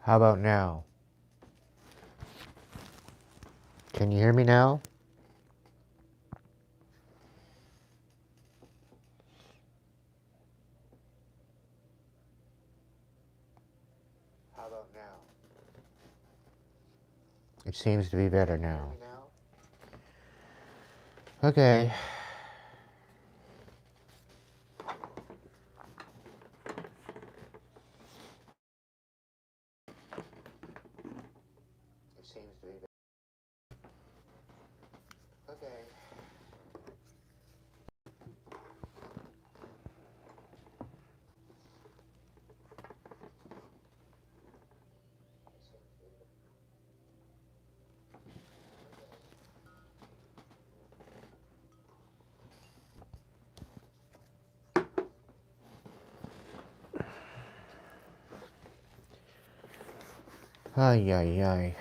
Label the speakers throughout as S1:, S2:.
S1: How about now? Can you hear me now? How about now? It seems to be better now. Okay. It seems to be better. Okay. Ay, ay, ay.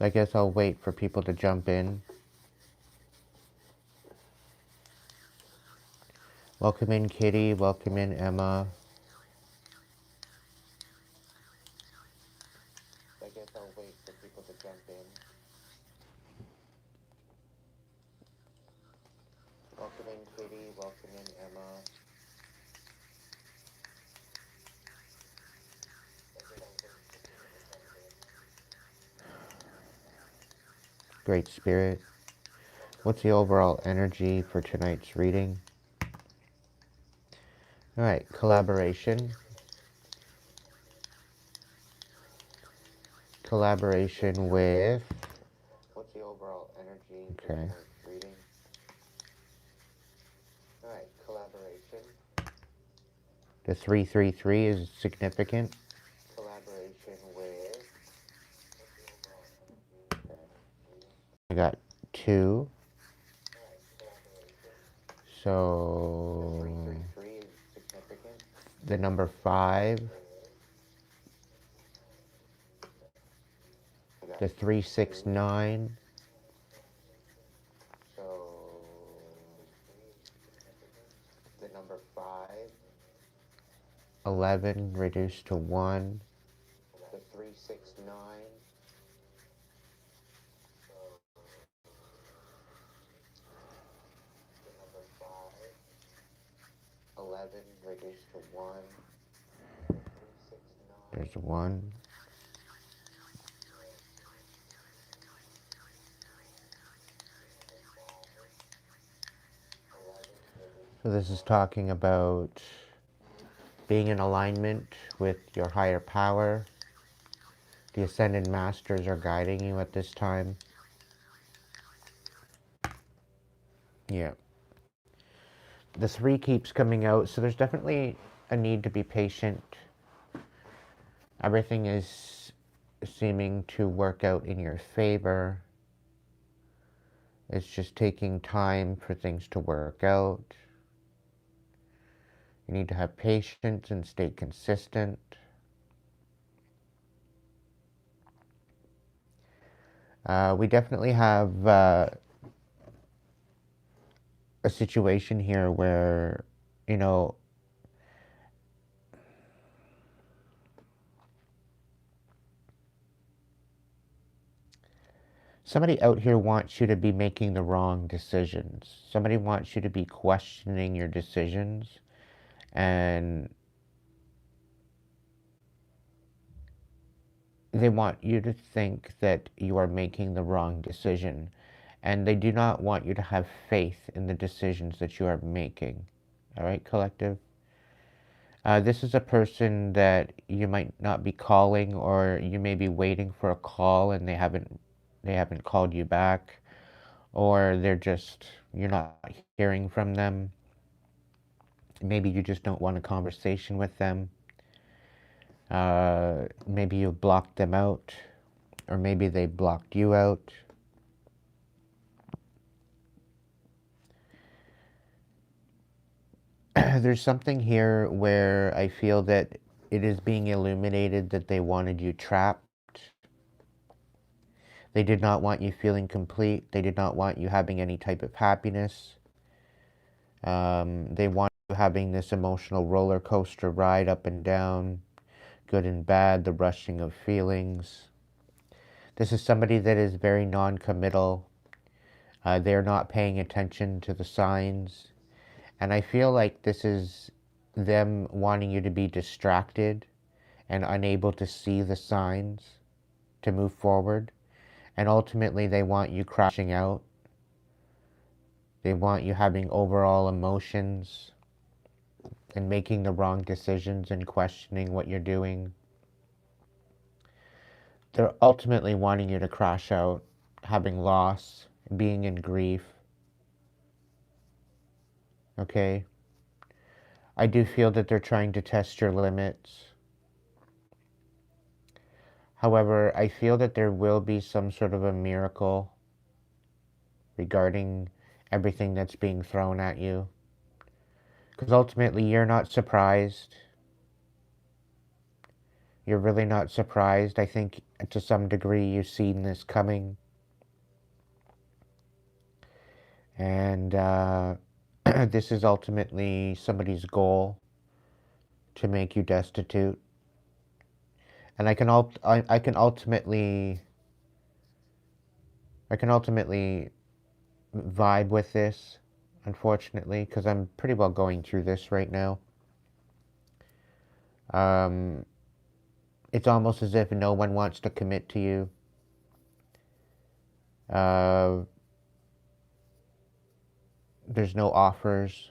S1: I guess I'll wait for people to jump in. Welcome in, Kitty. Welcome in, Emma. I guess I'll wait for people to jump in. Welcome in, Kitty. Welcome in, Emma. Great Spirit. What's the overall energy for tonight's reading? All right, collaboration. Collaboration with... What's the overall energy for tonight's reading? All right, collaboration. The 333 is significant. Collaboration with... I got 2. So the number 5, the 369, so the number 5, 11 reduced to 1, the 369, 11 reduced to 1. There's 1. So this is talking about being in alignment with your higher power. The Ascended Masters are guiding you at this time. Yeah. The 3 keeps coming out, so there's definitely a need to be patient. Everything is seeming to work out in your favor. It's just taking time for things to work out. You need to have patience and stay consistent. We definitely have a situation here where, you know, somebody out here wants you to be making the wrong decisions. Somebody wants you to be questioning your decisions, and they want you to think that you are making the wrong decision, and they do not want you to have faith in the decisions that you are making. All right, collective? This is a person that you might not be calling, or you may be waiting for a call and they haven't called you back, or you're not hearing from them. Maybe you just don't want a conversation with them. Maybe you blocked them out, or maybe they blocked you out. There's something here where I feel that it is being illuminated that they wanted you trapped. They did not want you feeling complete. They did not want you having any type of happiness. They want having this emotional roller coaster ride up and down, good and bad, the rushing of feelings. This is somebody that is very non-committal. They're not paying attention to the signs. And I feel like this is them wanting you to be distracted and unable to see the signs to move forward. And ultimately, they want you crashing out. They want you having overall emotions and making the wrong decisions and questioning what you're doing. They're ultimately wanting you to crash out, having loss, being in grief. Okay? I do feel that they're trying to test your limits. However, I feel that there will be some sort of a miracle regarding everything that's being thrown at you. Because ultimately, you're not surprised. You're really not surprised. I think to some degree you've seen this coming. And this is ultimately somebody's goal to make you destitute. And I can ultimately vibe with this, unfortunately, because I'm pretty well going through this right now. It's almost as if no one wants to commit to you. There's no offers.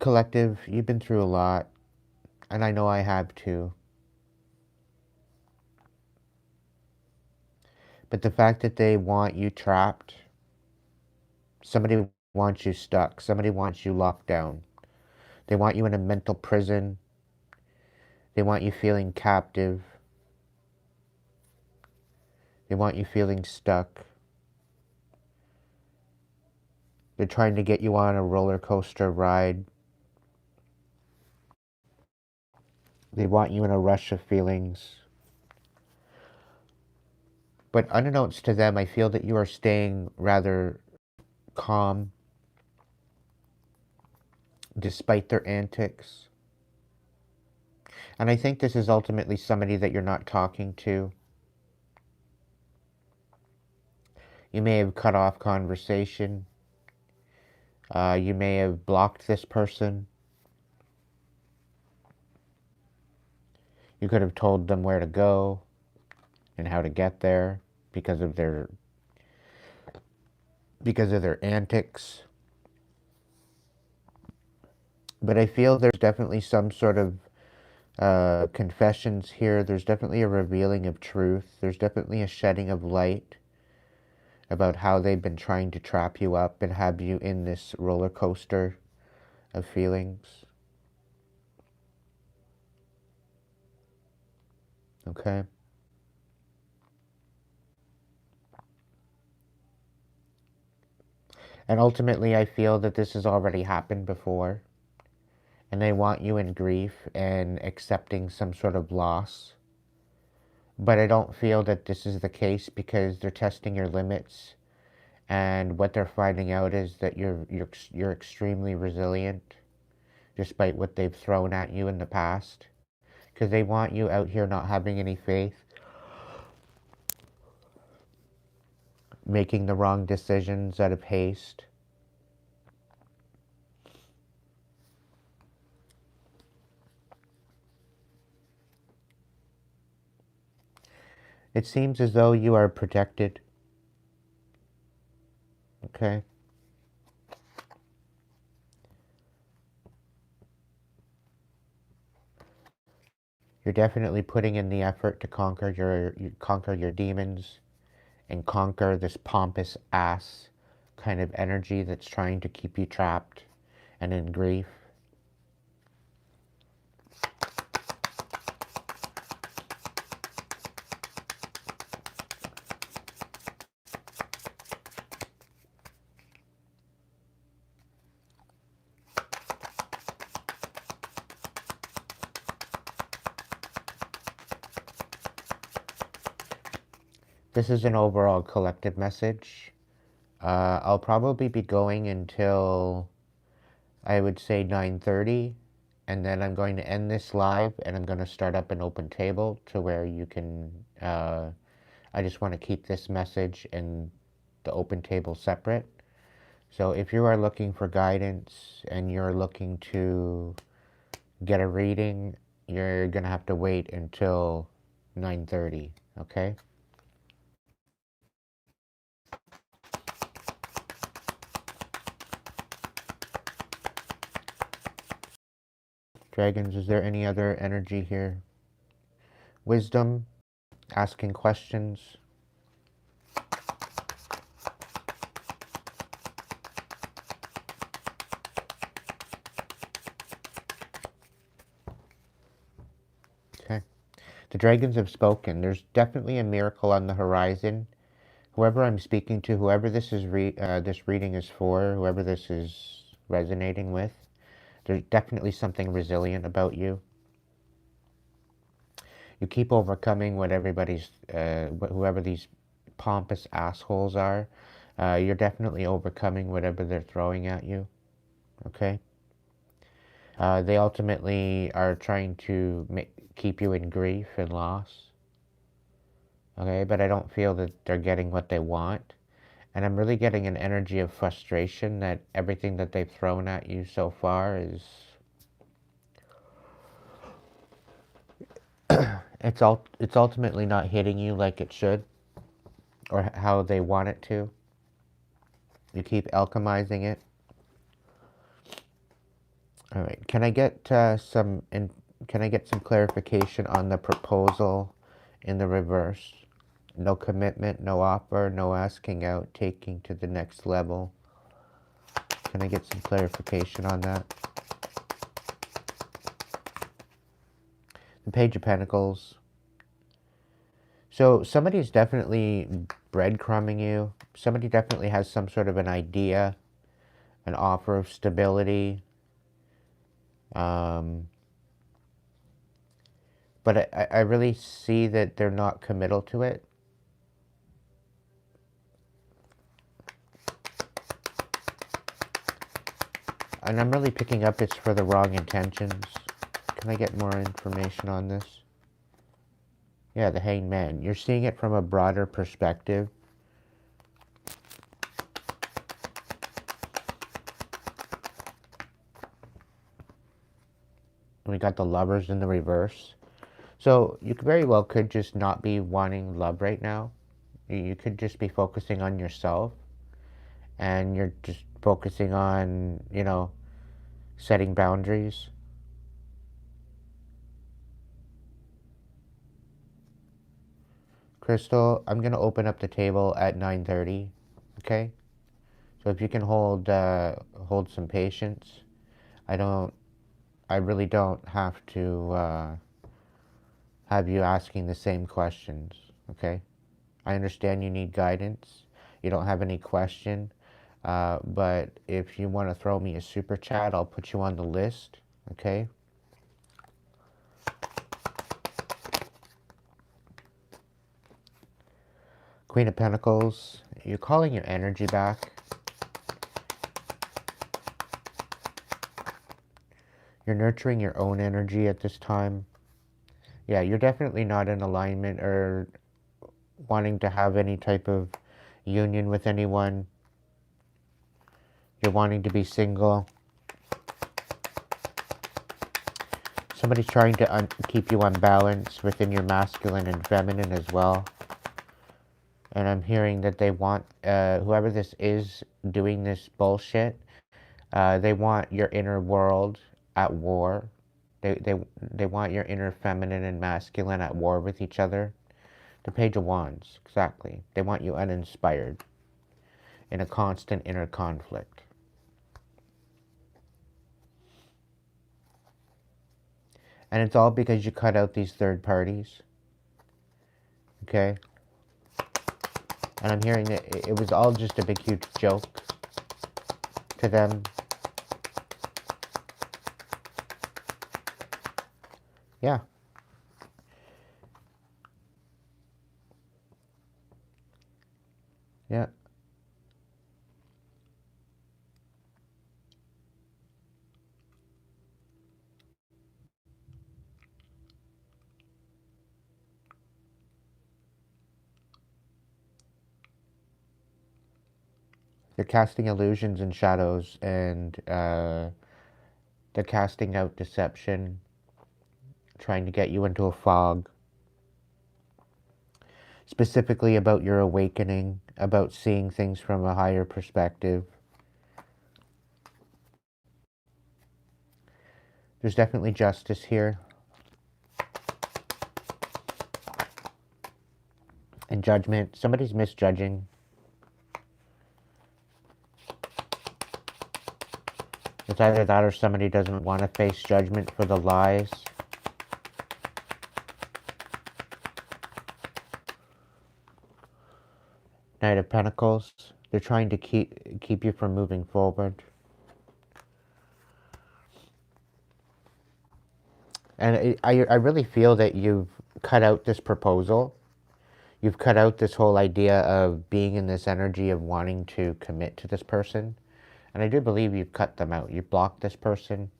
S1: Collective, you've been through a lot, and I know I have too. But the fact that they want you trapped, somebody wants you stuck, somebody wants you locked down. They want you in a mental prison. They want you feeling captive. They want you feeling stuck. They're trying to get you on a roller coaster ride. They want you in a rush of feelings. But unbeknownst to them, I feel that you are staying rather calm despite their antics. And I think this is ultimately somebody that you're not talking to. You may have cut off conversation. You may have blocked this person. You could have told them where to go and how to get there because of their antics. But I feel there's definitely some sort of confessions here. There's definitely a revealing of truth. There's definitely a shedding of light about how they've been trying to trap you up and have you in this roller coaster of feelings. Okay? And ultimately, I feel that this has already happened before. And they want you in grief and accepting some sort of loss. But I don't feel that this is the case because they're testing your limits. And what they're finding out is that you're extremely resilient, despite what they've thrown at you in the past. Because they want you out here not having any faith, making the wrong decisions out of haste. It seems as though you are protected. Okay? You're definitely putting in the effort to conquer your demons and conquer this pompous ass kind of energy that's trying to keep you trapped and in grief. This is an overall collective message. I'll probably be going until, I would say, 9:30, and then I'm going to end this live, and I'm going to start up an open table to where you can, I just want to keep this message and the open table separate. So if you are looking for guidance and you're looking to get a reading, you're going to have to wait until 9:30, okay? Dragons, is there any other energy here? Wisdom, asking questions. Okay. The dragons have spoken. There's definitely a miracle on the horizon. Whoever I'm speaking to, whoever this is this reading is for, whoever this is resonating with, there's definitely something resilient about you. You keep overcoming what everybody's, whoever these pompous assholes are. You're definitely overcoming whatever they're throwing at you. Okay. They ultimately are trying to keep you in grief and loss. Okay, but I don't feel that they're getting what they want. And I'm really getting an energy of frustration that everything that they've thrown at you so far is it's ultimately not hitting you like it should or how they want it to. You keep alchemizing it. All right. Can I get can I get some clarification on the proposal in the reverse? No commitment, no offer, no asking out, taking to the next level. Can I get some clarification on that? The Page of Pentacles. So somebody's definitely breadcrumbing you. Somebody definitely has some sort of an idea, an offer of stability. But I really see that they're not committal to it. And I'm really picking up it's for the wrong intentions. Can I get more information on this? Yeah, the Hanged Man. You're seeing it from a broader perspective. We got the Lovers in the reverse. So you very well could just not be wanting love right now. You could just be focusing on yourself. And you're just focusing on, you know, setting boundaries. Crystal, I'm going to open up the table at 9:30, okay? So if you can hold some patience. I really don't have to have you asking the same questions, okay? I understand you need guidance. You don't have any question. But if you want to throw me a super chat, I'll put you on the list, okay? Queen of Pentacles, you're calling your energy back. You're nurturing your own energy at this time. Yeah, you're definitely not in alignment or wanting to have any type of union with anyone. You're wanting to be single. Somebody's trying to keep you unbalanced within your masculine and feminine as well. And I'm hearing that they want, whoever this is doing this bullshit, they want your inner world at war. They want your inner feminine and masculine at war with each other. The Page of Wands, exactly. They want you uninspired in a constant inner conflict. And it's all because you cut out these third parties. Okay? And I'm hearing that it was all just a big, huge joke to them. Yeah. Yeah. They're casting illusions and shadows, and they're casting out deception, trying to get you into a fog, specifically about your awakening, about seeing things from a higher perspective. There's definitely justice here. And judgment. Somebody's misjudging. It's either that or somebody doesn't want to face judgment for the lies. Knight of Pentacles. They're trying to keep you from moving forward. And I really feel that you've cut out this proposal. You've cut out this whole idea of being in this energy of wanting to commit to this person. And I do believe you've cut them out. You've blocked this person.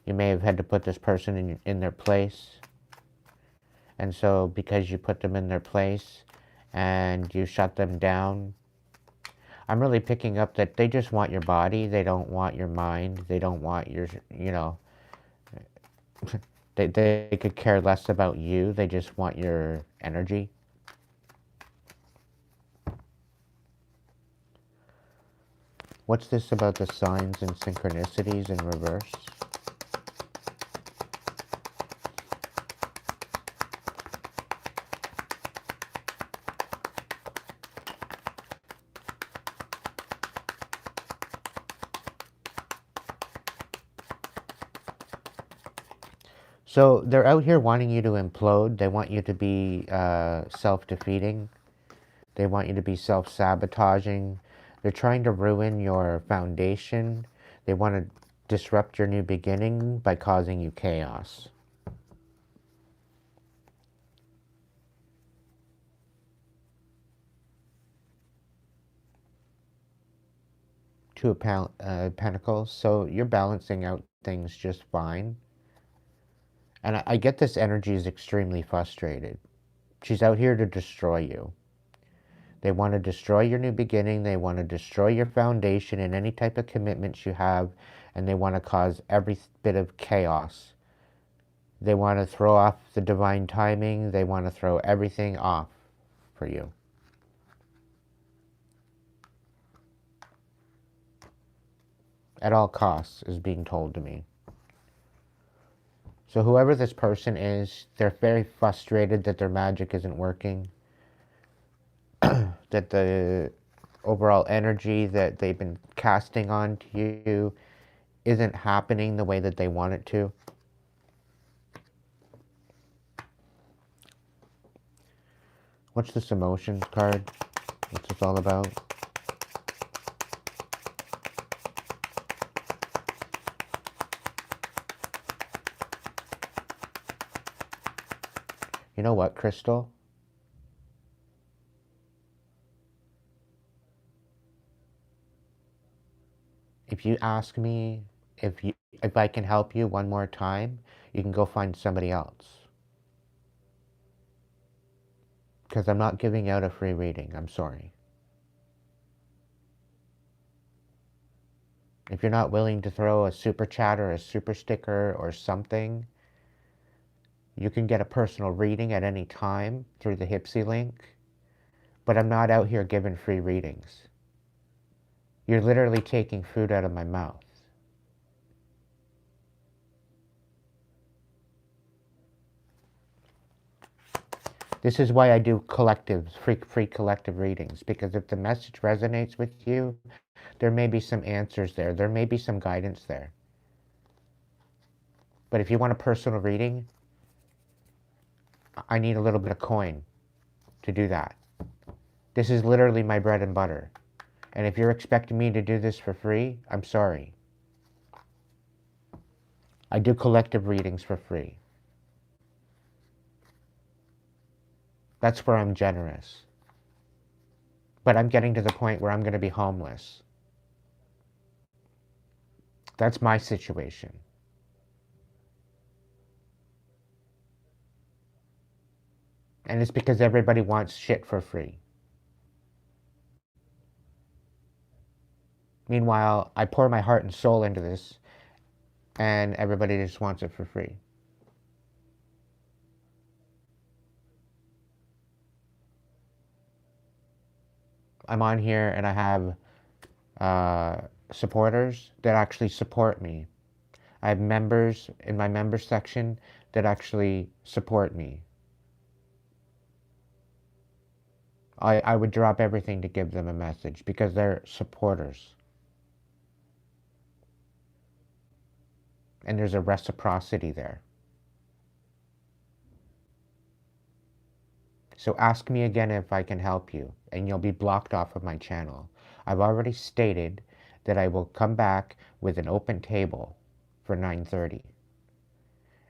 S1: You may have had to put this person in their place. And so because you put them in their place and you shut them down, I'm really picking up that they just want your body. They don't want your mind. They don't want your, you know, they could care less about you. They just want your energy. What's this about the signs and synchronicities in reverse? So they're out here wanting you to implode. They want you to be self-defeating. They want you to be self-sabotaging. They're trying to ruin your foundation. They want to disrupt your new beginning by causing you chaos. Two of Pentacles. So you're balancing out things just fine. And I get this energy is extremely frustrated. She's out here to destroy you. They want to destroy your new beginning. They want to destroy your foundation and any type of commitments you have. And they want to cause every bit of chaos. They want to throw off the divine timing. They want to throw everything off for you. At all costs is being told to me. So whoever this person is, they're very frustrated that their magic isn't working. That the overall energy that they've been casting onto you isn't happening the way that they want it to. What's this emotions card? What's this all about? You know what, Crystal? If you ask me if I can help you one more time, you can go find somebody else. Because I'm not giving out a free reading. I'm sorry. If you're not willing to throw a super chat or a super sticker or something, you can get a personal reading at any time through the Hipsy link. But I'm not out here giving free readings. You're literally taking food out of my mouth. This is why I do collectives, free collective readings, because if the message resonates with you, there may be some answers there. There may be some guidance there. But if you want a personal reading, I need a little bit of coin to do that. This is literally my bread and butter. And if you're expecting me to do this for free, I'm sorry. I do collective readings for free. That's where I'm generous. But I'm getting to the point where I'm going to be homeless. That's my situation. And it's because everybody wants shit for free. Meanwhile, I pour my heart and soul into this, and everybody just wants it for free. I'm on here and I have supporters that actually support me. I have members in my member section that actually support me. I would drop everything to give them a message because they're supporters. And there's a reciprocity there. So ask me again if I can help you, and you'll be blocked off of my channel. I've already stated that I will come back with an open table for 9:30.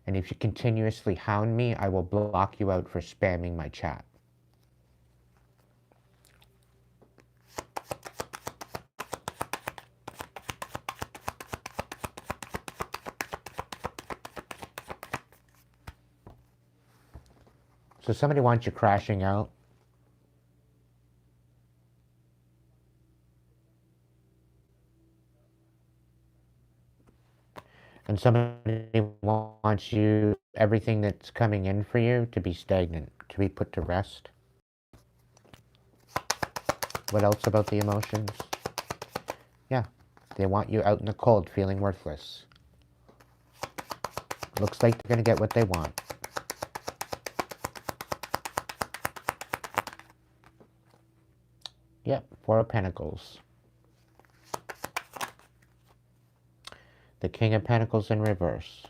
S1: And if you continuously hound me, I will block you out for spamming my chat. So somebody wants you crashing out. And somebody wants you, everything that's coming in for you, to be stagnant, to be put to rest. What else about the emotions? Yeah, they want you out in the cold feeling worthless. Looks like they're going to get what they want. Yep, Four of Pentacles. The King of Pentacles in reverse.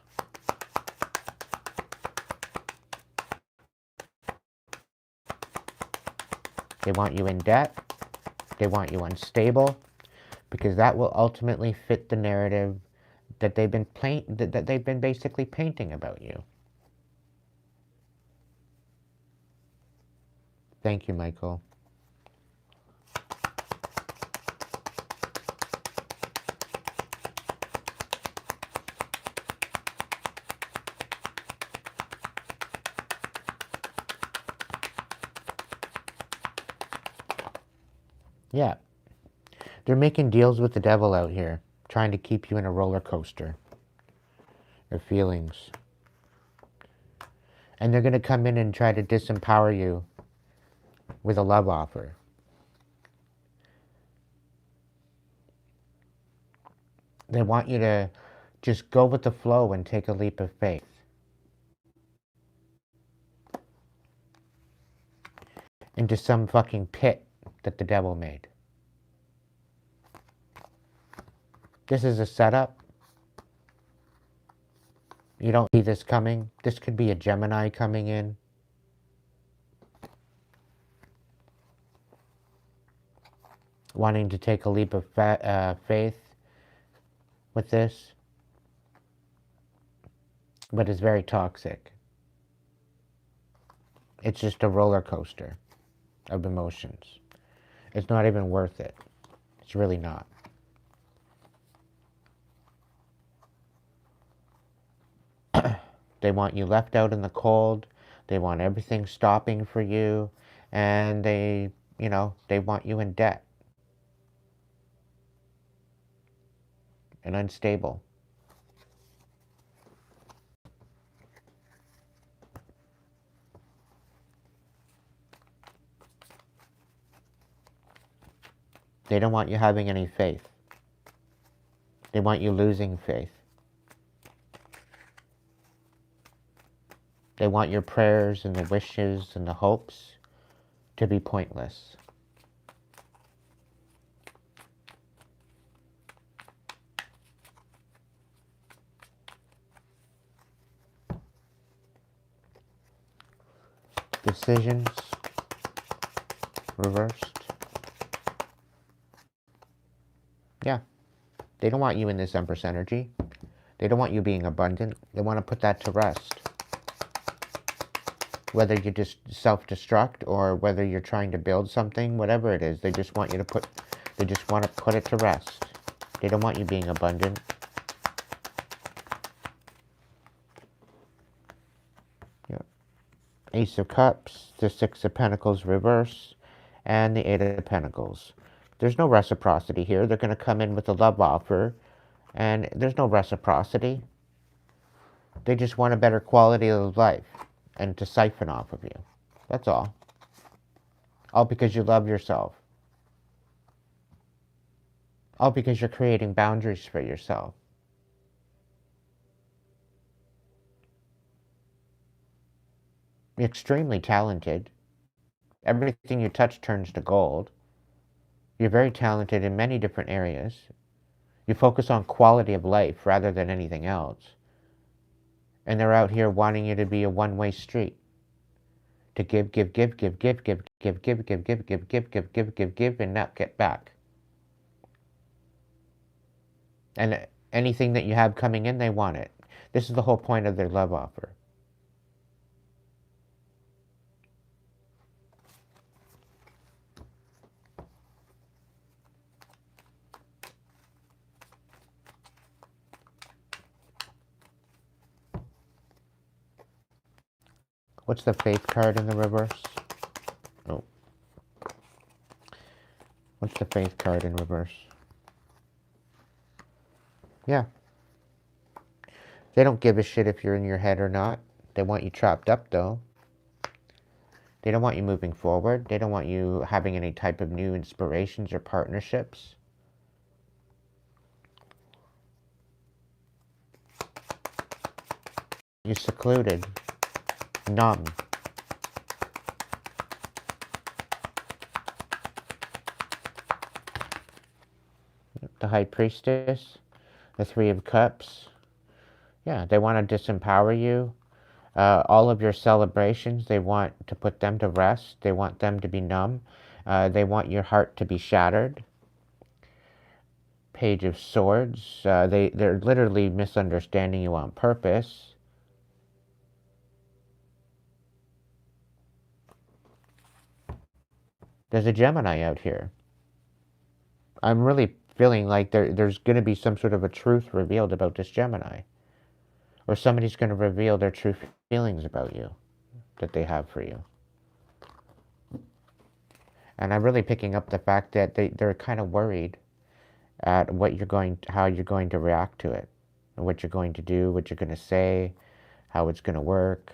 S1: They want you in debt. They want you unstable, because that will ultimately fit the narrative that they've been basically painting about you. Thank you, Michael. Yeah. They're making deals with the devil out here, trying to keep you in a roller coaster of feelings. And they're going to come in and try to disempower you with a love offer. They want you to just go with the flow and take a leap of faith. Into some fucking pit that the devil made. This is a setup. You don't see this coming. This could be a Gemini coming in. Wanting to take a leap of faith with this. But it's very toxic. It's just a roller coaster of emotions. It's not even worth it. It's really not. They want you left out in the cold. They want everything stopping for you. And they want you in debt. And unstable. They don't want you having any faith. They want you losing faith. They want your prayers and the wishes and the hopes to be pointless. Decisions reversed. Yeah. They don't want you in this Empress energy. They don't want you being abundant. They want to put that to rest. Whether you just self-destruct or whether you're trying to build something, whatever it is, they just want to put it to rest. They don't want you being abundant. Yeah. Ace of Cups, the Six of Pentacles reverse, and the Eight of Pentacles. There's no reciprocity here. They're going to come in with a love offer, and there's no reciprocity. They just want a better quality of life and to siphon off of you. That's all. All because you love yourself. All because you're creating boundaries for yourself. You're extremely talented. Everything you touch turns to gold. You're very talented in many different areas. You focus on quality of life rather than anything else. And they're out here wanting you to be a one-way street. To give, give, give, give, give, give, give, give, give, give, give, give, give, give, give, give, and not get back. And anything that you have coming in, they want it. This is the whole point of their love offer. What's the Faith card in the reverse? Oh. What's the Faith card in reverse? Yeah. They don't give a shit if you're in your head or not. They want you trapped up, though. They don't want you moving forward. They don't want you having any type of new inspirations or partnerships. You're secluded. Numb. The High Priestess. The Three of Cups. Yeah, they want to disempower you. All of your celebrations, they want to put them to rest. They want them to be numb. They want your heart to be shattered. Page of Swords. They're literally misunderstanding you on purpose. There's a Gemini out here. I'm really feeling like there's going to be some sort of a truth revealed about this Gemini. Or somebody's going to reveal their true feelings about you that they have for you. And I'm really picking up the fact that they're kind of worried at how you're going to react to it. What you're going to do, what you're going to say, how it's going to work.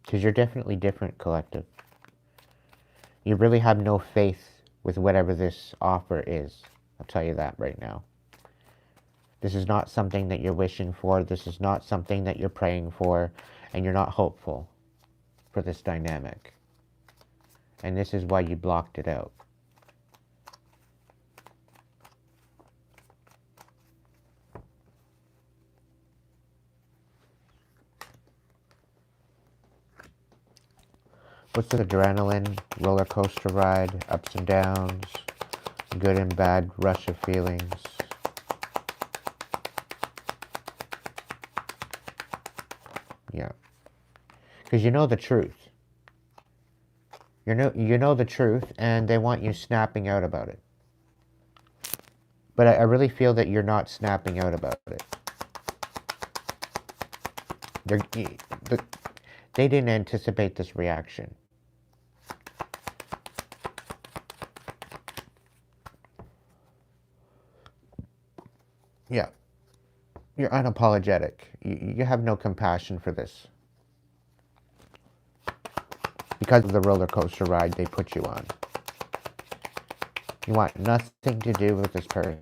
S1: Because you're definitely different, collective. You really have no faith with whatever this offer is. I'll tell you that right now. This is not something that you're wishing for. This is not something that you're praying for. And you're not hopeful for this dynamic. And this is why you blocked it out. What's the adrenaline, roller coaster ride, ups and downs, good and bad, rush of feelings? Yeah. Because you know the truth. You know the truth, and they want you snapping out about it. But I really feel that you're not snapping out about it. They didn't anticipate this reaction. Yeah. You're unapologetic. You have no compassion for this. Because of the roller coaster ride they put you on. You want nothing to do with this person.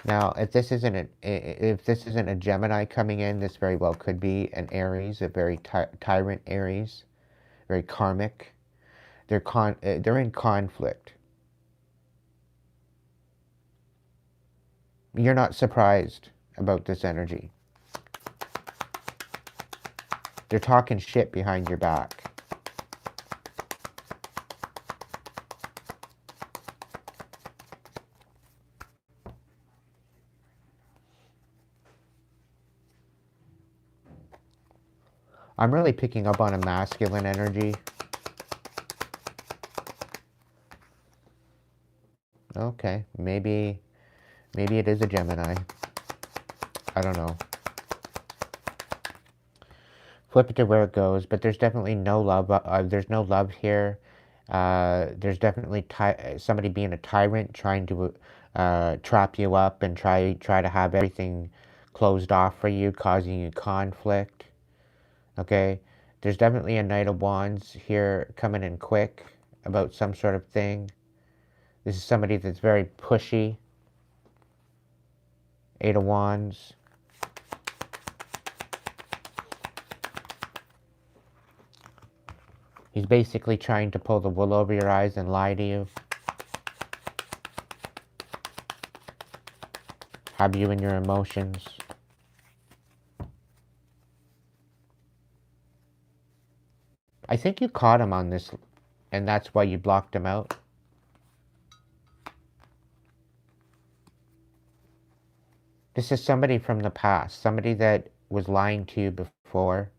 S1: Now, if this isn't a Gemini coming in, this very well could be an Aries, a very tyrant Aries, very karmic. They're in conflict. You're not surprised about this energy. They're talking shit behind your back. I'm really picking up on a masculine energy. Okay, maybe it is a Gemini. I don't know. Flip it to where it goes, but there's definitely no love. There's no love here. There's definitely somebody being a tyrant, trying to trap you up and try to have everything closed off for you, causing you conflict. Okay, there's definitely a Knight of Wands here coming in quick about some sort of thing. This is somebody that's very pushy. Eight of Wands. He's basically trying to pull the wool over your eyes and lie to you. Have you in your emotions. I think you caught him on this, and that's why you blocked him out. This is somebody from the past, somebody that was lying to you before,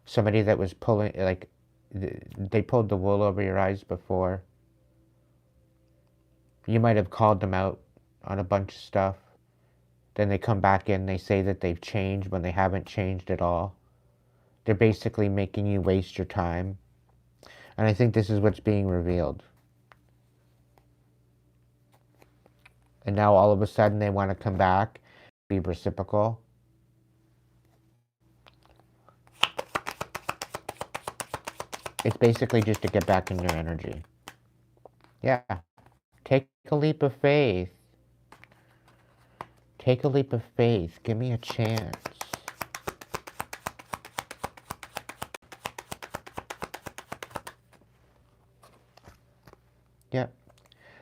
S1: somebody that was pulling, like, they pulled the wool over your eyes before. You might have called them out on a bunch of stuff. Then they come back in, they say that they've changed when they haven't changed at all. They're basically making you waste your time. And I think this is what's being revealed. And now all of a sudden they want to come back, be reciprocal. It's basically just to get back in your energy. Yeah. Take a leap of faith. Take a leap of faith. Give me a chance. Yep.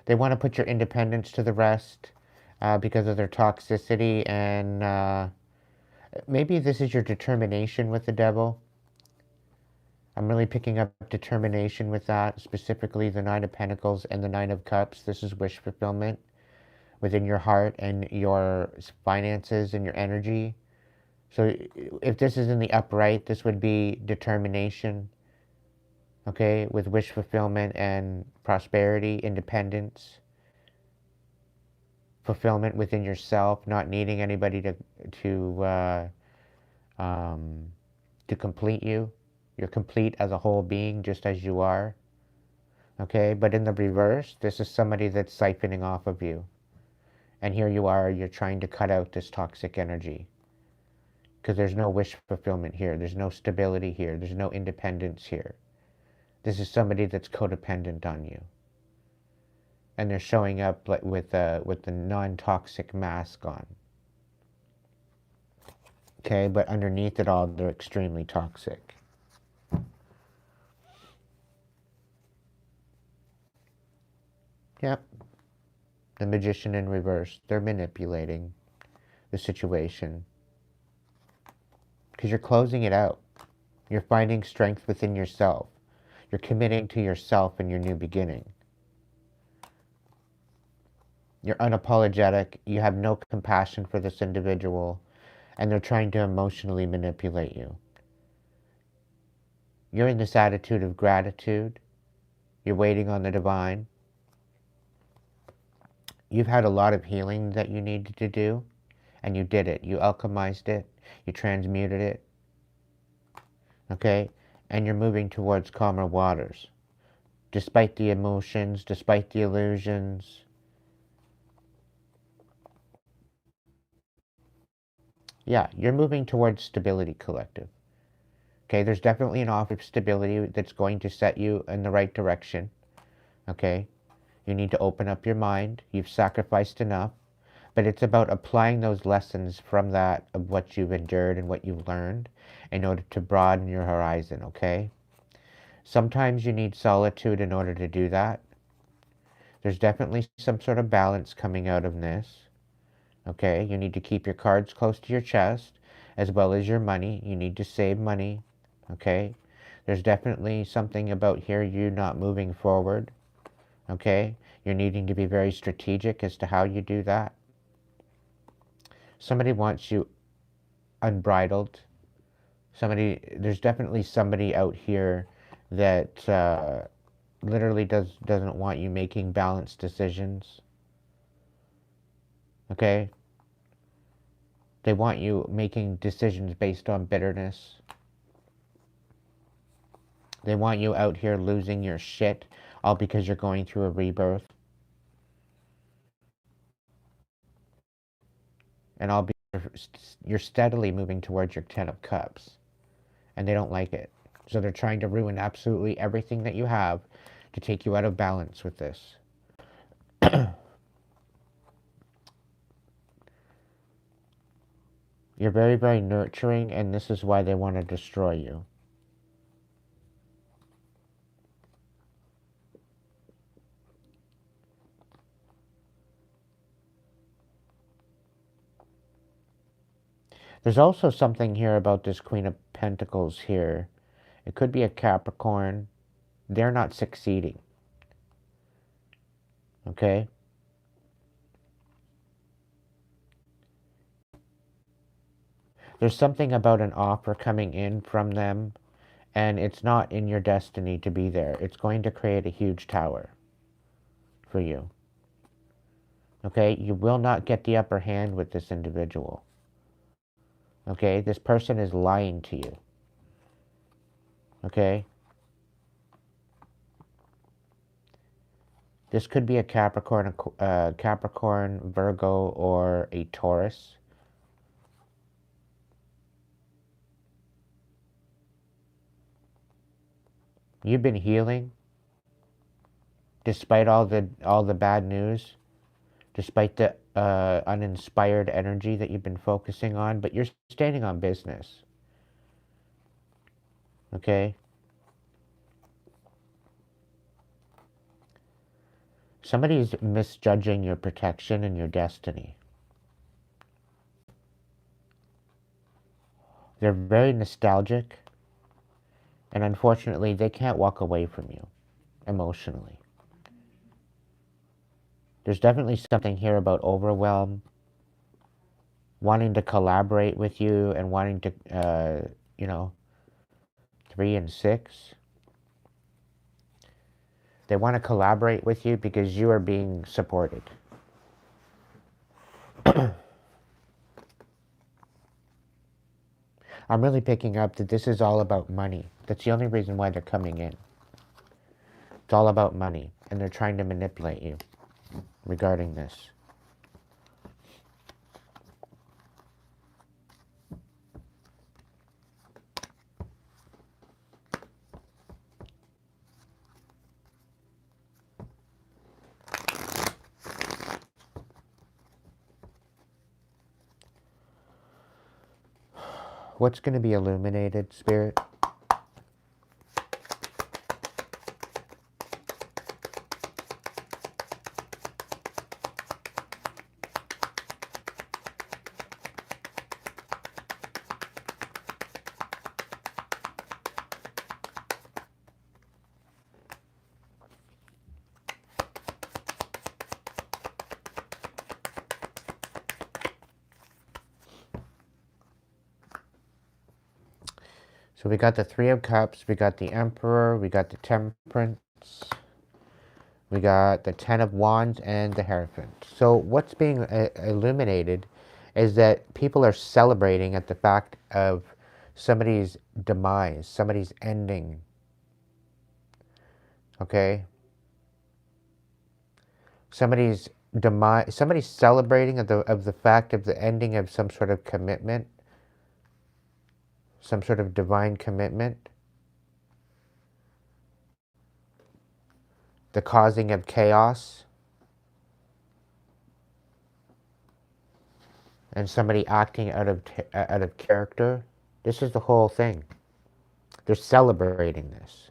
S1: They want to put your independence to the rest because of their toxicity, and maybe this is your determination with the devil. I'm really picking up determination with that, specifically the Nine of Pentacles and the Nine of Cups. This is wish fulfillment within your heart and your finances and your energy. So if this is in the upright, this would be determination, okay, with wish fulfillment and prosperity, independence, fulfillment within yourself, not needing anybody to complete you. You're complete as a whole being, just as you are. Okay, but in the reverse, this is somebody that's siphoning off of you. And here you are, you're trying to cut out this toxic energy. Because there's no wish fulfillment here. There's no stability here. There's no independence here. This is somebody that's codependent on you. And they're showing up like with the non-toxic mask on. Okay, but underneath it all, they're extremely toxic. Yep. The Magician in reverse. They're manipulating the situation. Because you're closing it out. You're finding strength within yourself. You're committing to yourself and your new beginning. You're unapologetic. You have no compassion for this individual. And they're trying to emotionally manipulate you. You're in this attitude of gratitude. You're waiting on the divine. You've had a lot of healing that you needed to do, and you did it. You alchemized it. You transmuted it. Okay? And you're moving towards calmer waters. Despite the emotions, despite the illusions. Yeah, you're moving towards stability, collective. Okay, there's definitely an offer of stability that's going to set you in the right direction. Okay? You need to open up your mind. You've sacrificed enough. But it's about applying those lessons from that, of what you've endured and what you've learned, in order to broaden your horizon, okay? Sometimes you need solitude in order to do that. There's definitely some sort of balance coming out of this, okay? You need to keep your cards close to your chest, as well as your money. You need to save money, okay? There's definitely something about here you not moving forward, okay? You're needing to be very strategic as to how you do that. Somebody wants you unbridled, There's definitely somebody out here that literally doesn't want you making balanced decisions. Okay? They want you making decisions based on bitterness. They want you out here losing your shit all because you're going through a rebirth. And all because you're steadily moving towards your 10 of cups. And they don't like it. So they're trying to ruin absolutely everything that you have to take you out of balance with this. You're very, very nurturing, and this is why they want to destroy you. There's also something here about this Queen of Pentacles here. It could be a Capricorn. They're not succeeding. Okay? There's something about an offer coming in from them, and it's not in your destiny to be there. It's going to create a huge tower for you. Okay? You will not get the upper hand with this individual. Okay? This person is lying to you. Okay? This could be a Capricorn, Virgo, or a Taurus. You've been healing despite all the bad news, despite the uninspired energy that you've been focusing on, but you're standing on business. Okay? Somebody's misjudging your protection and your destiny. They're very nostalgic, and unfortunately, they can't walk away from you emotionally. There's definitely something here about overwhelm, wanting to collaborate with you and wanting to, 3 and 6. They want to collaborate with you because you are being supported. I'm really picking up that this is all about money. That's the only reason why they're coming in. It's all about money, and they're trying to manipulate you regarding this. What's going to be illuminated, Spirit? So we got the 3 of Cups, we got the Emperor, we got the Temperance, we got the 10 of Wands, and the Hierophant. So what's being illuminated is that people are celebrating at the fact of somebody's demise, somebody's ending. Okay? Somebody's demise, somebody's celebrating of the fact of the ending of some sort of commitment, some sort of divine commitment, the causing of chaos, and somebody acting out of character. This is the whole thing. They're celebrating this.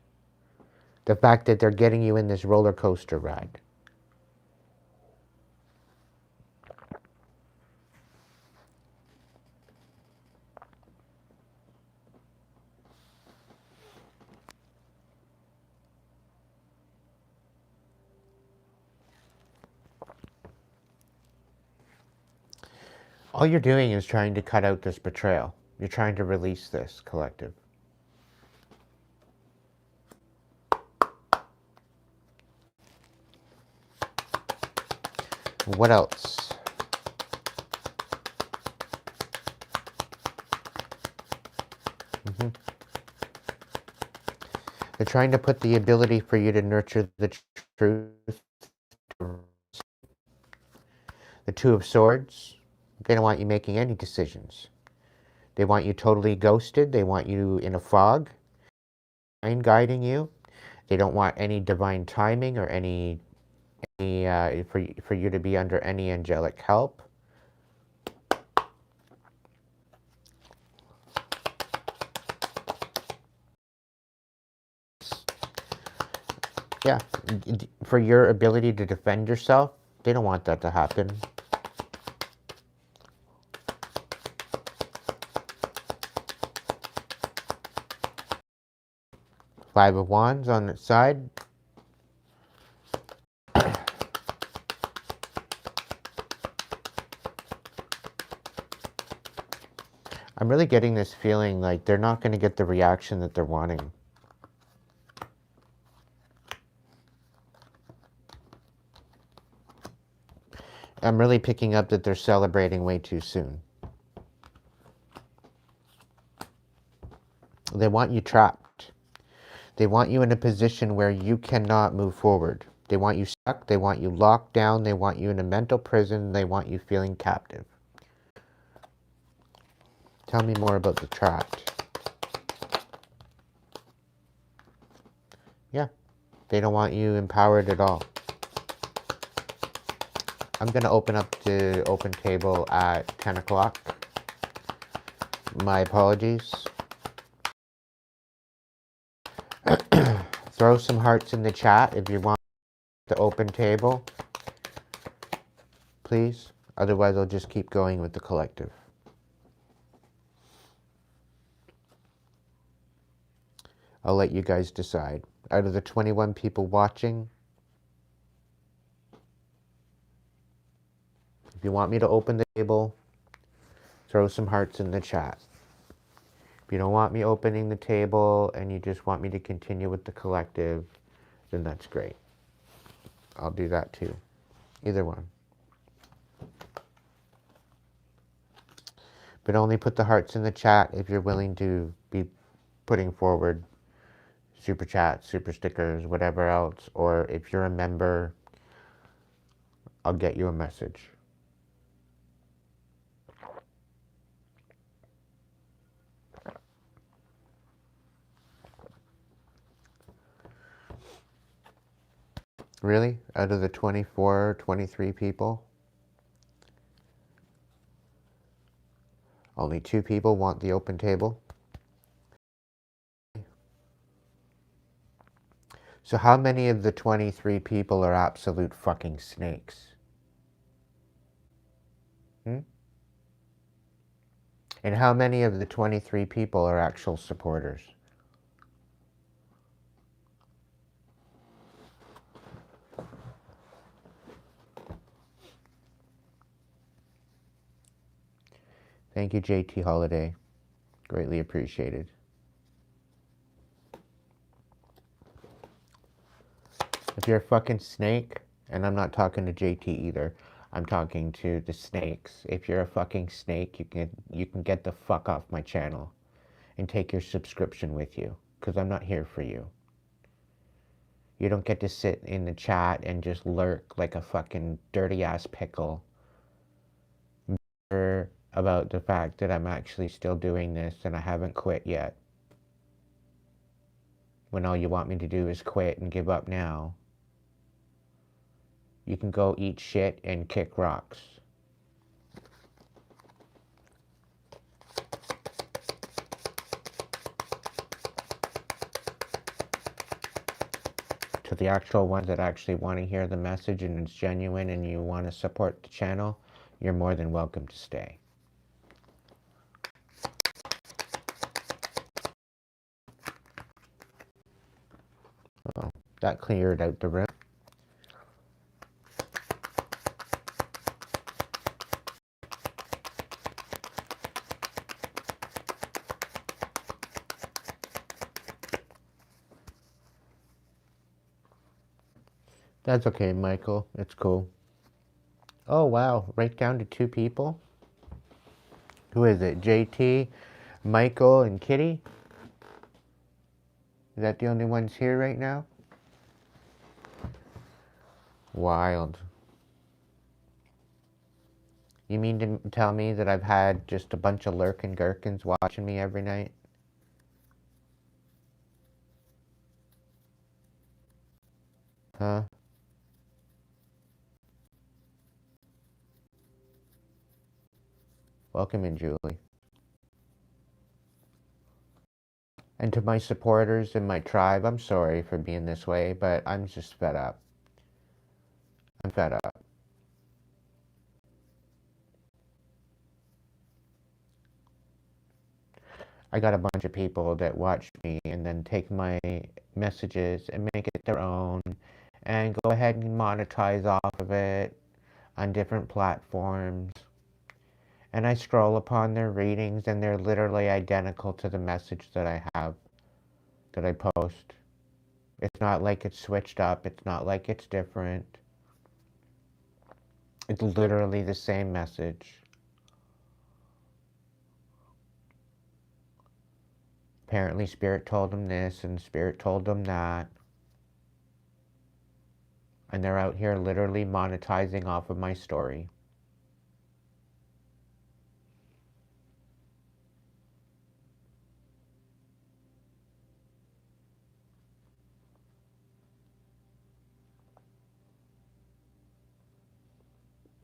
S1: The fact that they're getting you in this roller coaster ride. All you're doing is trying to cut out this betrayal. You're trying to release this, collective. What else? They're trying to put the ability for you to nurture the truth. The Two of Swords. They don't want you making any decisions. They want you totally ghosted. They want you in a fog, guiding you. They don't want any divine timing or any for you to be under any angelic help. Yeah, for your ability to defend yourself, they don't want that to happen. Five of Wands on its side. I'm really getting this feeling like they're not going to get the reaction that they're wanting. I'm really picking up that they're celebrating way too soon. They want you trapped. They want you in a position where you cannot move forward. They want you stuck. They want you locked down. They want you in a mental prison. They want you feeling captive. Tell me more about the trapped. Yeah, they don't want you empowered at all. I'm going to open up the open table at 10 o'clock. My apologies. Throw some hearts in the chat if you want the open table, please. Otherwise, I'll just keep going with the collective. I'll let you guys decide. Out of the 21 people watching, if you want me to open the table, throw some hearts in the chat. If you don't want me opening the table and you just want me to continue with the collective, then that's great. I'll do that too. Either one. But only put the hearts in the chat if you're willing to be putting forward super chats, super stickers, whatever else. Or if you're a member, I'll get you a message. Really? Out of the 24, 23 people? Only 2 people want the open table? So how many of the 23 people are absolute fucking snakes? And how many of the 23 people are actual supporters? Thank you, JT Holiday. Greatly appreciated. If you're a fucking snake, and I'm not talking to JT either, I'm talking to the snakes. If you're a fucking snake, you can get the fuck off my channel and take your subscription with you, because I'm not here for you. You don't get to sit in the chat and just lurk like a fucking dirty ass pickle about the fact that I'm actually still doing this and I haven't quit yet. When all you want me to do is quit and give up now. You can go eat shit and kick rocks. To the actual ones that actually want to hear the message and it's genuine and you want to support the channel, you're more than welcome to stay. Oh, that cleared out the room. That's okay, Michael. It's cool. Oh, wow. Right down to 2 people? Who is it? JT, Michael, and Kitty? Is that the only ones here right now? Wild. You mean to tell me that I've had just a bunch of lurking gherkins watching me every night? Huh? Welcome in, Julie. And to my supporters and my tribe, I'm sorry for being this way, but I'm just fed up. I'm fed up. I got a bunch of people that watch me and then take my messages and make it their own and go ahead and monetize off of it on different platforms. And I scroll upon their readings and they're literally identical to the message that I have, that I post. It's not like it's switched up. It's not like it's different. It's literally the same message. Apparently Spirit told them this and Spirit told them that. And they're out here literally monetizing off of my story.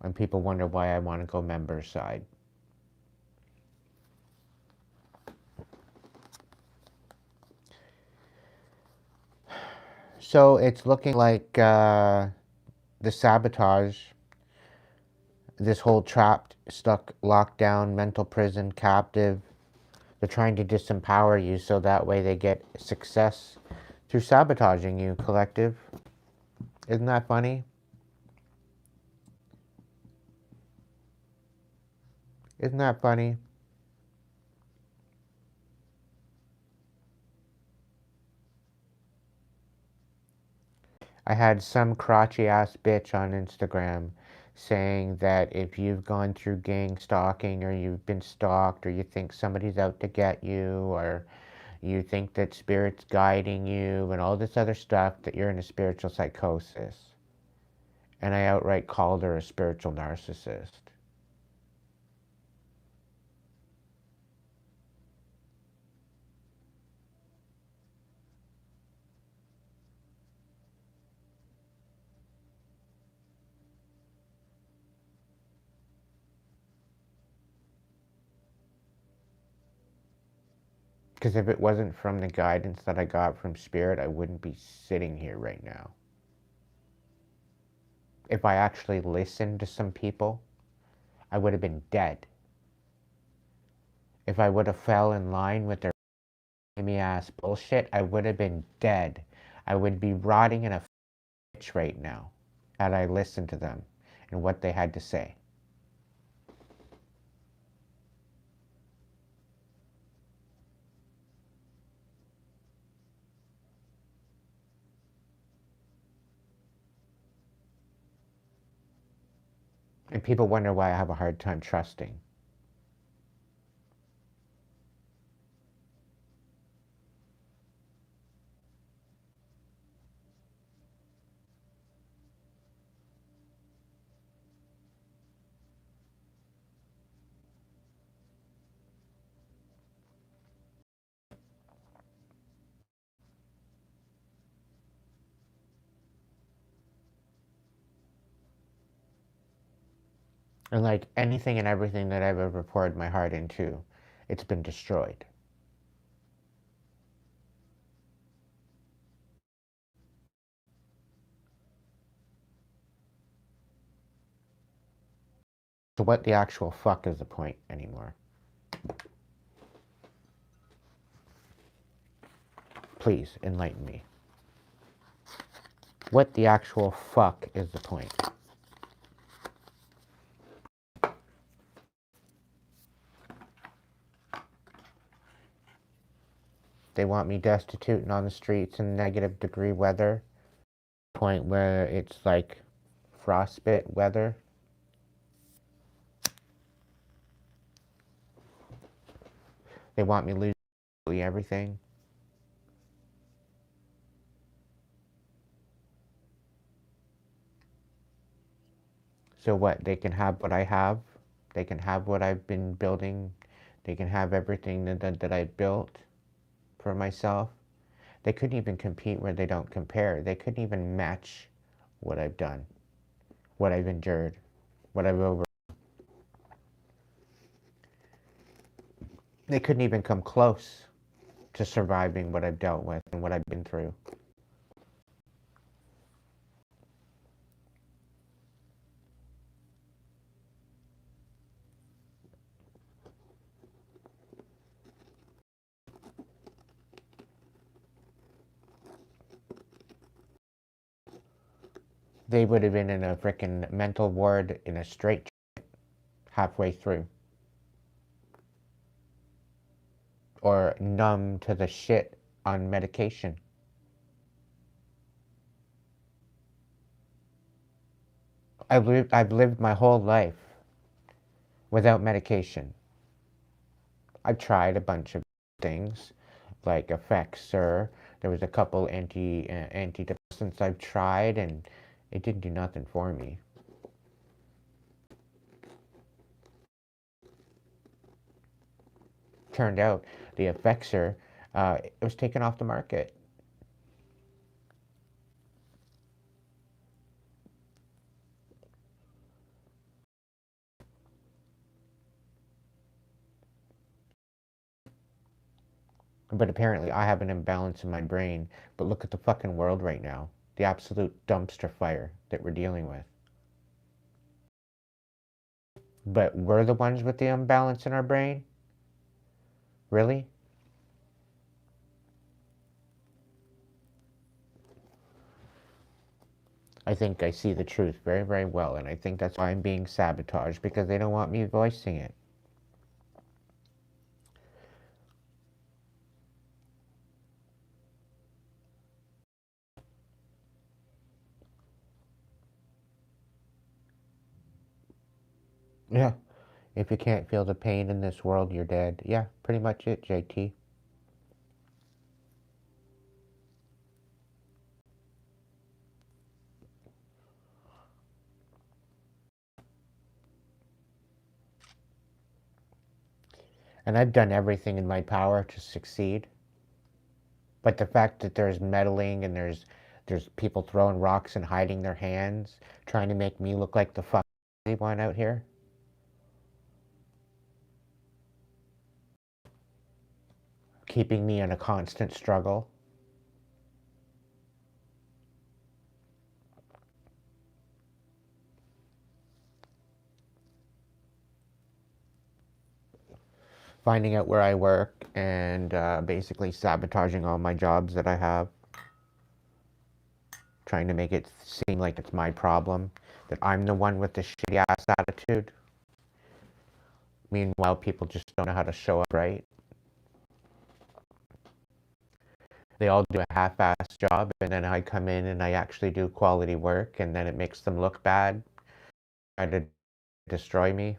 S1: And people wonder why I want to go member side. So it's looking like the sabotage, this whole trapped, stuck, locked down, mental prison, captive. They're trying to disempower you so that way they get success through sabotaging you, collective. Isn't that funny? Isn't that funny? I had some crotchety ass bitch on Instagram saying that if you've gone through gang stalking or you've been stalked or you think somebody's out to get you or you think that spirit's guiding you and all this other stuff, that you're in a spiritual psychosis. And I outright called her a spiritual narcissist. Because if it wasn't from the guidance that I got from Spirit, I wouldn't be sitting here right now. If I actually listened to some people, I would have been dead. If I would have fell in line with their ass bullshit, I would have been dead. I would be rotting in a ditch right now had I listened to them and what they had to say. And people wonder why I have a hard time trusting. And like anything and everything that I've ever poured my heart into, it's been destroyed. So what the actual fuck is the point anymore? Please enlighten me. What the actual fuck is the point? They want me destitute and on the streets in negative degree weather point where it's like frostbite weather. They want me to lose everything. So what? They can have what I have. They can have what I've been building. They can have everything that I built for myself. They couldn't even compete where they don't compare. They couldn't even match what I've done, what I've endured, what I've over. They couldn't even come close to surviving what I've dealt with and what I've been through. They would have been in a freaking mental ward in a straight halfway through. Or numb to the shit on medication. I've lived my whole life without medication. I've tried a bunch of things like Effexor. There was a couple antidepressants I've tried, and it didn't do nothing for me. Turned out the Effexor, it was taken off the market. But apparently I have an imbalance in my brain. But look at the fucking world right now. The absolute dumpster fire that we're dealing with. But we're the ones with the imbalance in our brain? Really? I think I see the truth very, very well, and I think that's why I'm being sabotaged, because they don't want me voicing it. Yeah. If you can't feel the pain in this world, you're dead. Yeah, pretty much it, JT. And I've done everything in my power to succeed. But the fact that there's meddling and there's people throwing rocks and hiding their hands, trying to make me look like the fuck one out here. Keeping me in a constant struggle. Finding out where I work and basically sabotaging all my jobs that I have. Trying to make it seem like it's my problem, that I'm the one with the shitty ass attitude. Meanwhile, people just don't know how to show up right. They all do a half-ass job, and then I come in and I actually do quality work, and then it makes them look bad, try to destroy me.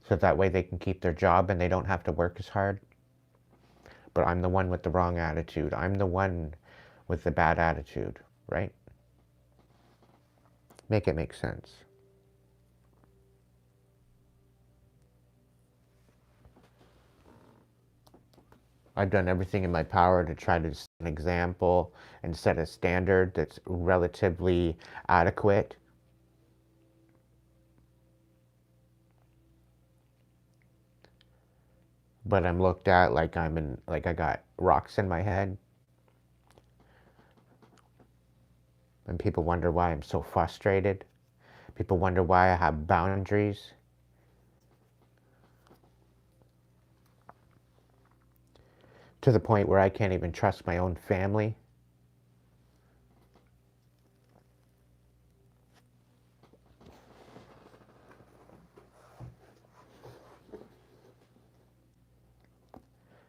S1: So that way they can keep their job and they don't have to work as hard. But I'm the one with the wrong attitude. I'm the one with the bad attitude, right? Make it make sense. I've done everything in my power to try to set an example and set a standard that's relatively adequate. But I'm looked at like like I got rocks in my head. And people wonder why I'm so frustrated. People wonder why I have boundaries. To the point where I can't even trust my own family.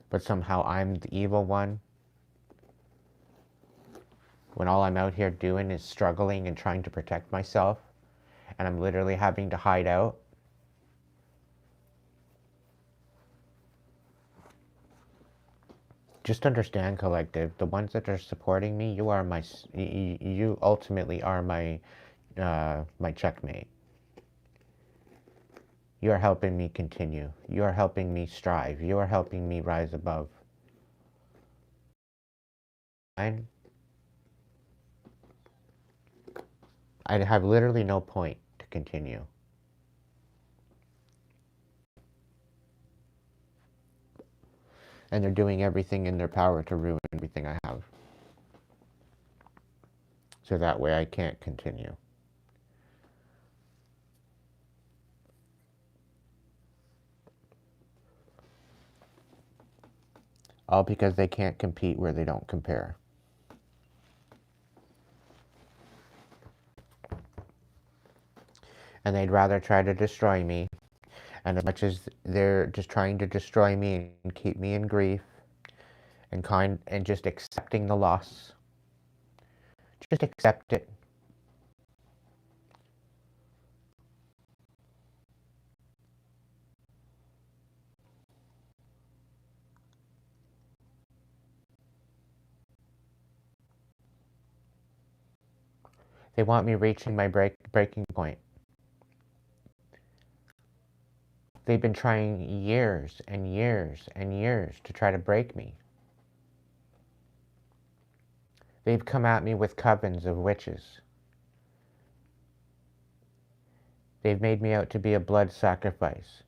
S1: But somehow I'm the evil one. when all I'm out here doing is struggling and trying to protect myself, and I'm literally having to hide out. Just understand, collective, the ones that are supporting me, you are my, you ultimately are my, my checkmate. You are helping me continue. You are helping me strive. You are helping me rise above. I have literally no point to continue. And they're doing everything in their power to ruin everything I have. So that way I can't continue. All because they can't compete where they don't compare. And they'd rather try to destroy me. And as much as they're just trying to destroy me and keep me in grief and just accepting the loss, just accept it. They want me reaching my breaking point. They've been trying years and years and years to try to break me. They've come at me with covens of witches. They've made me out to be a blood sacrifice.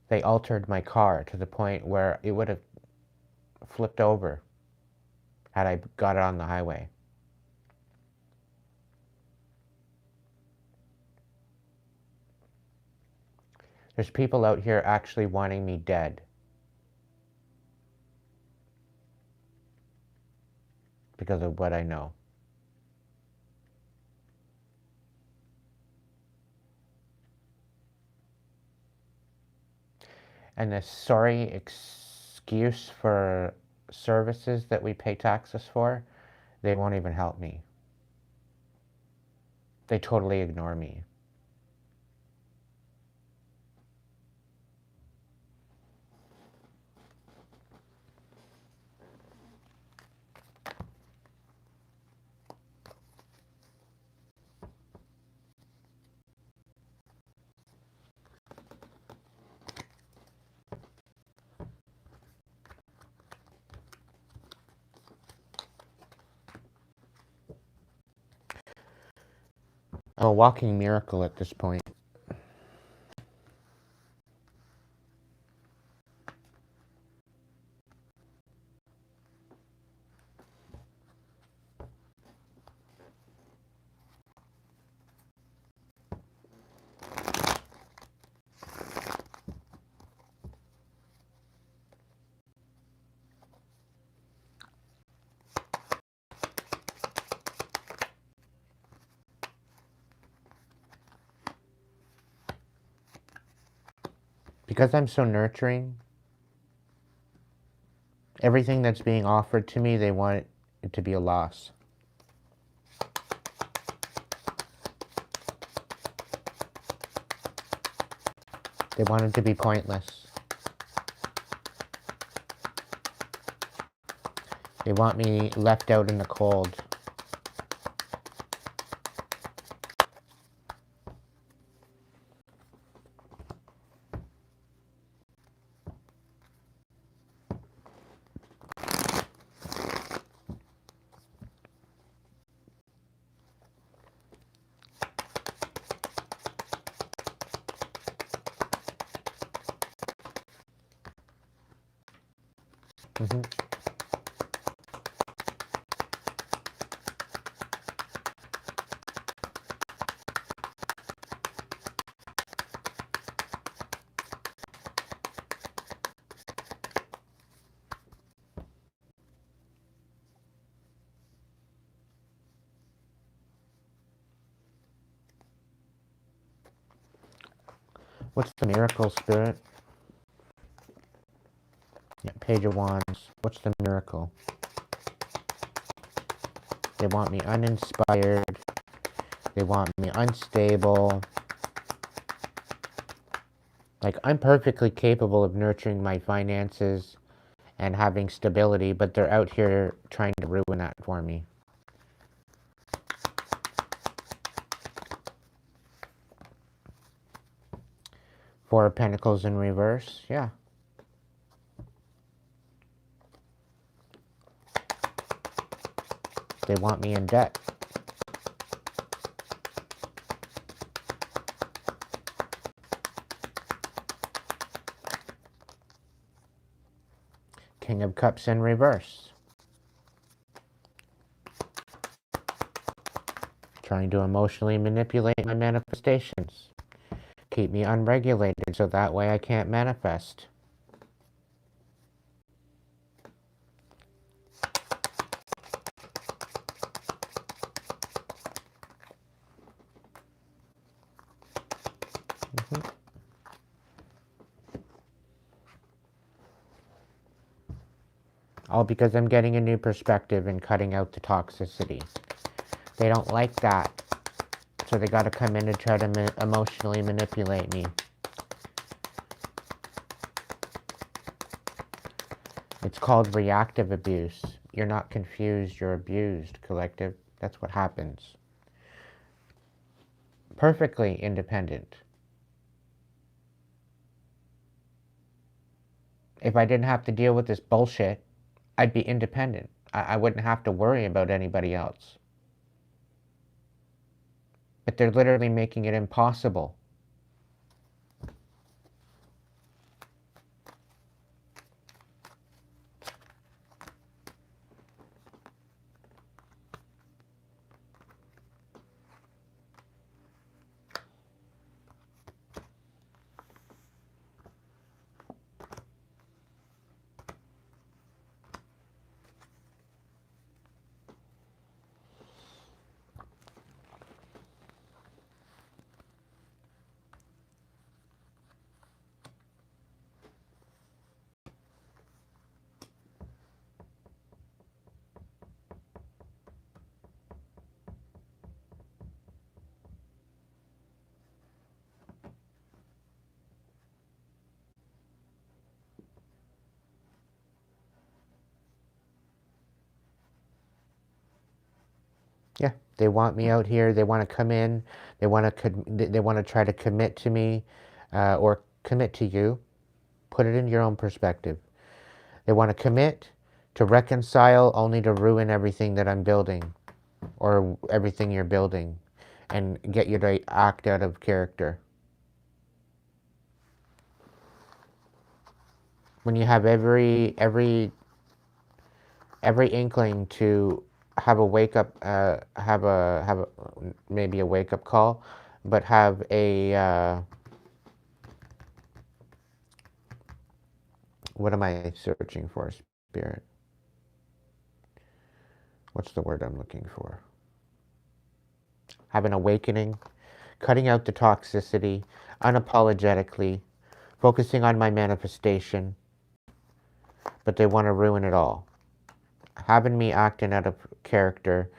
S1: They altered my car to the point where it would have flipped over had I got it on the highway. There's people out here actually wanting me dead. Because of what I know. And the sorry excuse for services that we pay taxes for, they won't even help me. They totally ignore me. I'm a walking miracle at this point. Because I'm so nurturing, everything that's being offered to me, they want it to be a loss. They want it to be pointless. They want me left out in the cold. Mm-hmm. What's the miracle, Spirit? Yeah, Page of Wands. What's the miracle? They want me uninspired. They want me unstable. Like, I'm perfectly capable of nurturing my finances and having stability, but they're out here trying to ruin that for me. Four of Pentacles in reverse. Yeah. They want me in debt. King of Cups in reverse. Trying to emotionally manipulate my manifestations. Keep me unregulated so that way I can't manifest. All because I'm getting a new perspective and cutting out the toxicity. They don't like that. So they got to come in and try to emotionally manipulate me. It's called reactive abuse. You're not confused, you're abused, collective. That's what happens. Perfectly independent. If I didn't have to deal with this bullshit, I'd be independent. I wouldn't have to worry about anybody else. But they're literally making it impossible. Yeah, they want me out here. They want to come in. They want to try to commit to me, or commit to you. Put it in your own perspective. They want to commit to reconcile, only to ruin everything that I'm building, or everything you're building, and get you to act out of character. When you have every inkling to have a wake up, maybe a wake up call, but have a what am I searching for, Spirit? What's the word I'm looking for? Have an awakening, cutting out the toxicity, unapologetically, focusing on my manifestation, but they want to ruin it all. Having me acting out of character,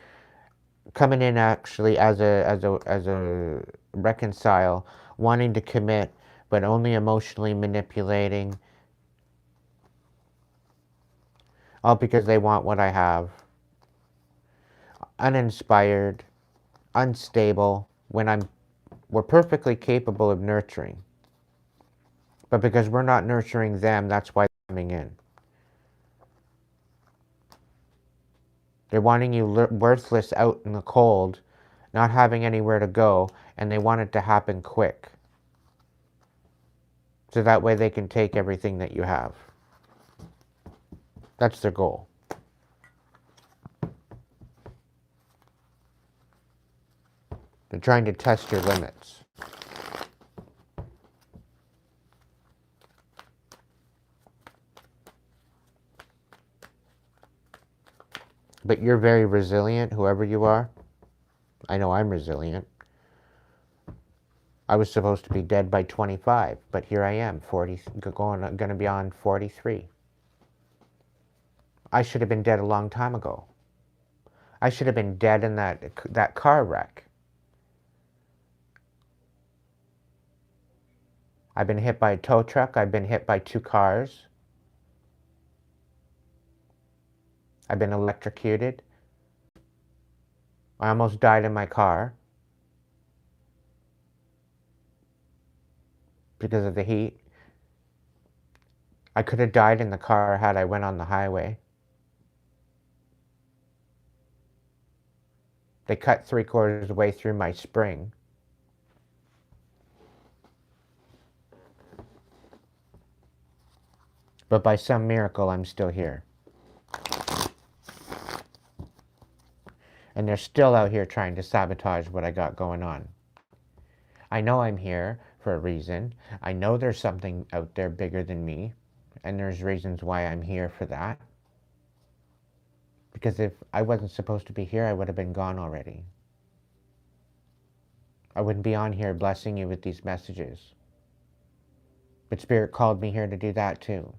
S1: coming in actually as a reconcile, wanting to commit, but only emotionally manipulating, all because they want what I have. Uninspired, unstable, when we're perfectly capable of nurturing. But because we're not nurturing them, that's why they're coming in. They're wanting you worthless out in the cold, not having anywhere to go, and they want it to happen quick. So that way they can take everything that you have. That's their goal. They're trying to test your limits. But you're very resilient, whoever you are. I know I'm resilient. I was supposed to be dead by 25, but here I am, going to be on 43. I should have been dead a long time ago. I should have been dead in that car wreck. I've been hit by a tow truck. I've been hit by 2 cars. I've been electrocuted. I almost died in my car because of the heat. I could have died in the car had I went on the highway. They cut 3/4 of the way through my spring. But by some miracle, I'm still here. And they're still out here trying to sabotage what I got going on. I know I'm here for a reason. I know there's something out there bigger than me. And there's reasons why I'm here for that. Because if I wasn't supposed to be here, I would have been gone already. I wouldn't be on here blessing you with these messages. But Spirit called me here to do that too.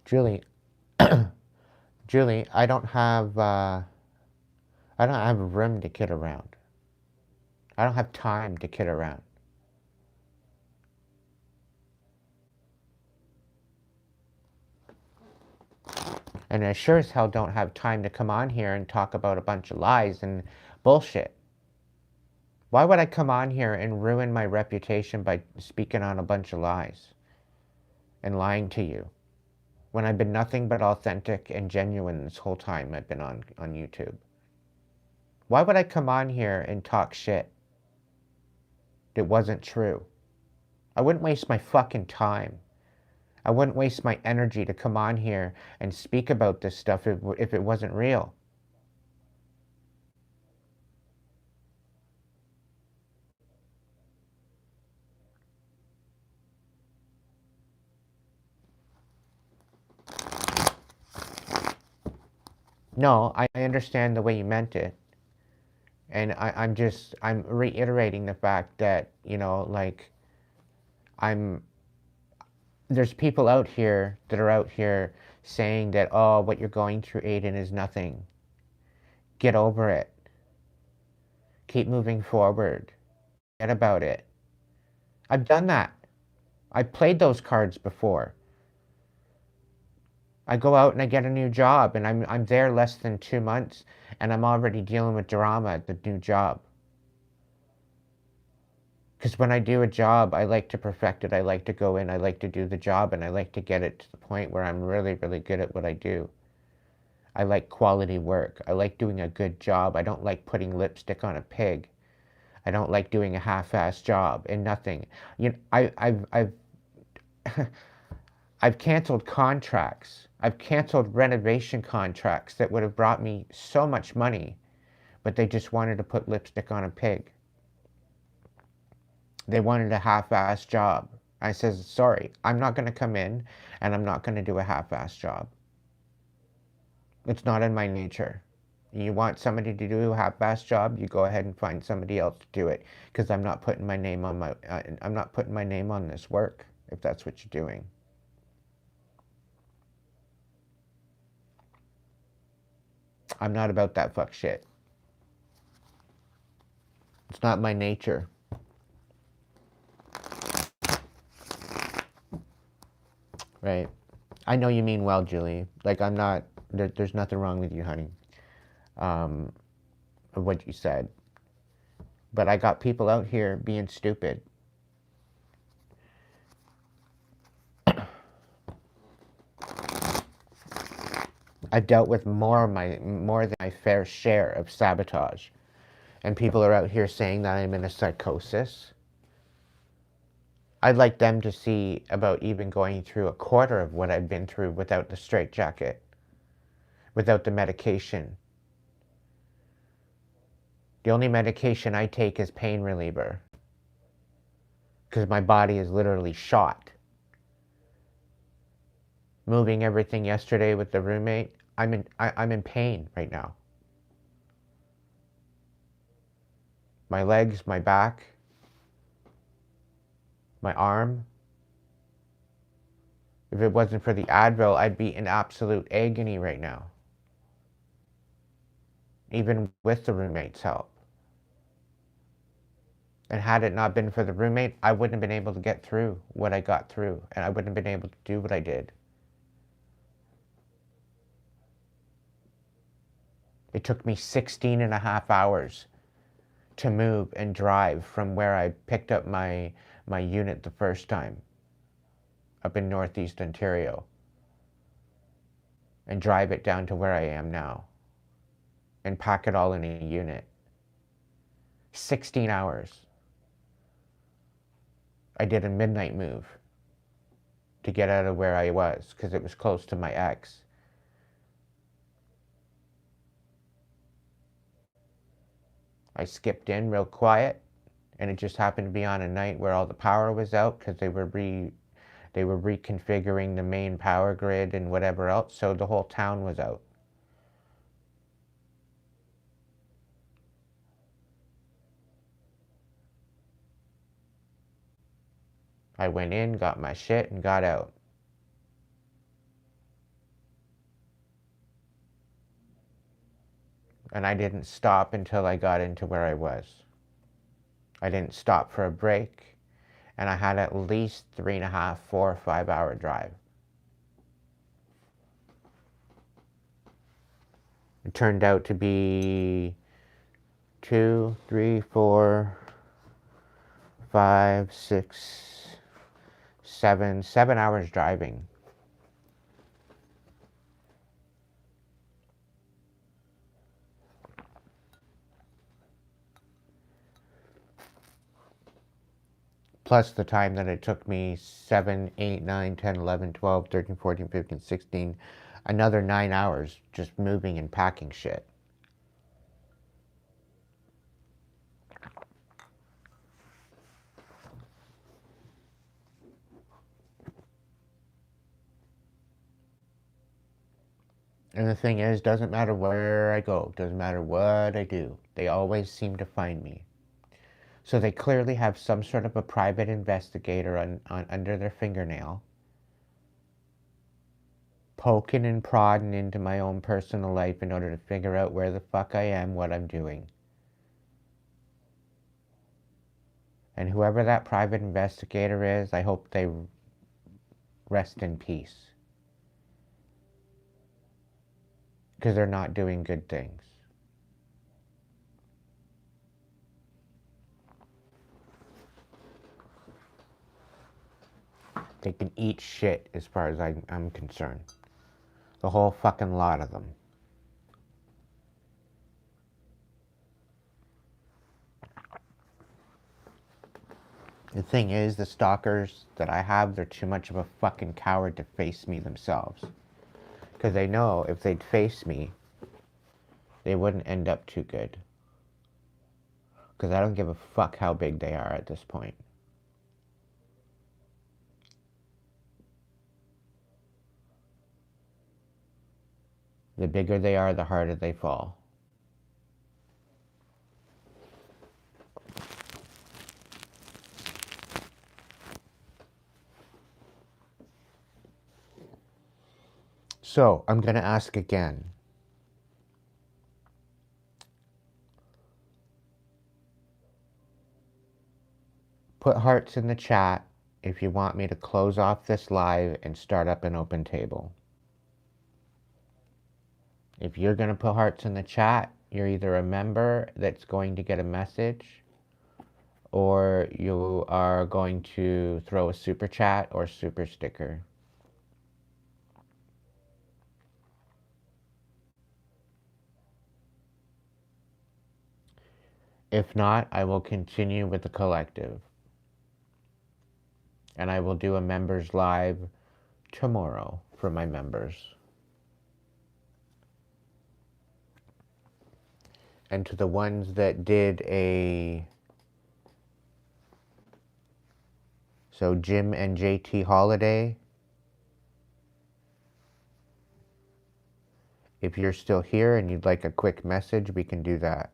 S1: Julie, Julie, I don't have room to kid around. I don't have time to kid around. And I sure as hell don't have time to come on here and talk about a bunch of lies and bullshit. Why would I come on here and ruin my reputation by speaking on a bunch of lies and lying to you when I've been nothing but authentic and genuine this whole time I've been on YouTube? Why would I come on here and talk shit that wasn't true? I wouldn't waste my fucking time. I wouldn't waste my energy to come on here and speak about this stuff if it wasn't real. No, I understand the way you meant it. And I'm reiterating the fact that, like, there's people out here that are out here saying that, oh, what you're going through, Aiden, is nothing. Get over it. Keep moving forward. Forget about it. I've done that. I played those cards before. I go out and I get a new job, and I'm there less than 2 months, and I'm already dealing with drama at the new job. Because when I do a job, I like to perfect it. I like to go in, I like to do the job, and I like to get it to the point where I'm really, really good at what I do. I like quality work. I like doing a good job. I don't like putting lipstick on a pig. I don't like doing a half-assed job and nothing. I've canceled contracts. I've canceled renovation contracts that would have brought me so much money, but they just wanted to put lipstick on a pig. They wanted a half-assed job. I says, sorry, I'm not going to come in and I'm not going to do a half-assed job. It's not in my nature. You want somebody to do a half-assed job, you go ahead and find somebody else to do it, because I'm not putting my name on I'm not putting my name on this work if that's what you're doing. I'm not about that fuck shit. It's not my nature. Right. I know you mean well, Julie. Like, I'm not, there's nothing wrong with you, honey, of what you said. But I got people out here being stupid. I've dealt with more than my fair share of sabotage. And people are out here saying that I'm in a psychosis. I'd like them to see about even going through a quarter of what I've been through without the straitjacket, without the medication, The only medication I take is pain reliever. Because my body is literally shot. Moving everything yesterday with the roommate, I'm in pain right now. My legs, my back, my arm. If it wasn't for the Advil, I'd be in absolute agony right now. Even with the roommate's help. And had it not been for the roommate, I wouldn't have been able to get through what I got through. And I wouldn't have been able to do what I did. It took me 16 and a half hours to move and drive from where I picked up my unit the first time up in Northeast Ontario and drive it down to where I am now and pack it all in a unit. 16 hours. I did a midnight move to get out of where I was because it was close to my ex. I skipped in real quiet, and it just happened to be on a night where all the power was out because they were reconfiguring the main power grid and whatever else, so the whole town was out. I went in, got my shit, and got out. And I didn't stop until I got into where I was. I didn't stop for a break, and I had at least 3.5, 4, 5 hour drive. It turned out to be 2, 3, 4, 5, 6, 7 hours driving. Plus the time that it took me 7, 8, 9, 10, 11, 12, 13, 14, 15, 16, another 9 hours just moving and packing shit. And the thing is, doesn't matter where I go, doesn't matter what I do, they always seem to find me. So they clearly have some sort of a private investigator under their fingernail, poking and prodding into my own personal life in order to figure out where the fuck I am, what I'm doing. And whoever that private investigator is, I hope they rest in peace. Because they're not doing good things. They can eat shit as far as I'm concerned. The whole fucking lot of them. The thing is, the stalkers that I have, they're too much of a fucking coward to face me themselves. Because they know if they'd face me, they wouldn't end up too good. Because I don't give a fuck how big they are at this point. The bigger they are, the harder they fall. So, I'm going to ask again. Put hearts in the chat if you want me to close off this live and start up an open table. If you're going to put hearts in the chat, you're either a member that's going to get a message, or you are going to throw a super chat or super sticker. If not, I will continue with the collective. And I will do a members live tomorrow for my members. And to the ones that did a... So Jim and JT Holiday, if you're still here and you'd like a quick message, we can do that.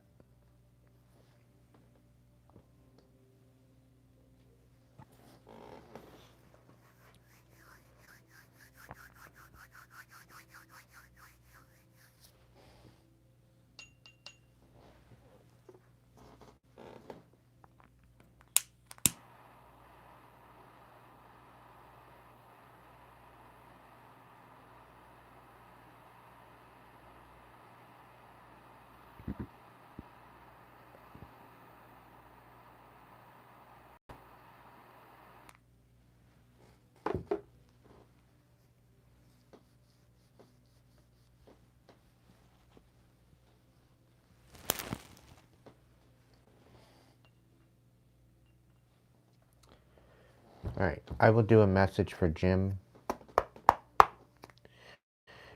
S1: Alright, I will do a message for Jim.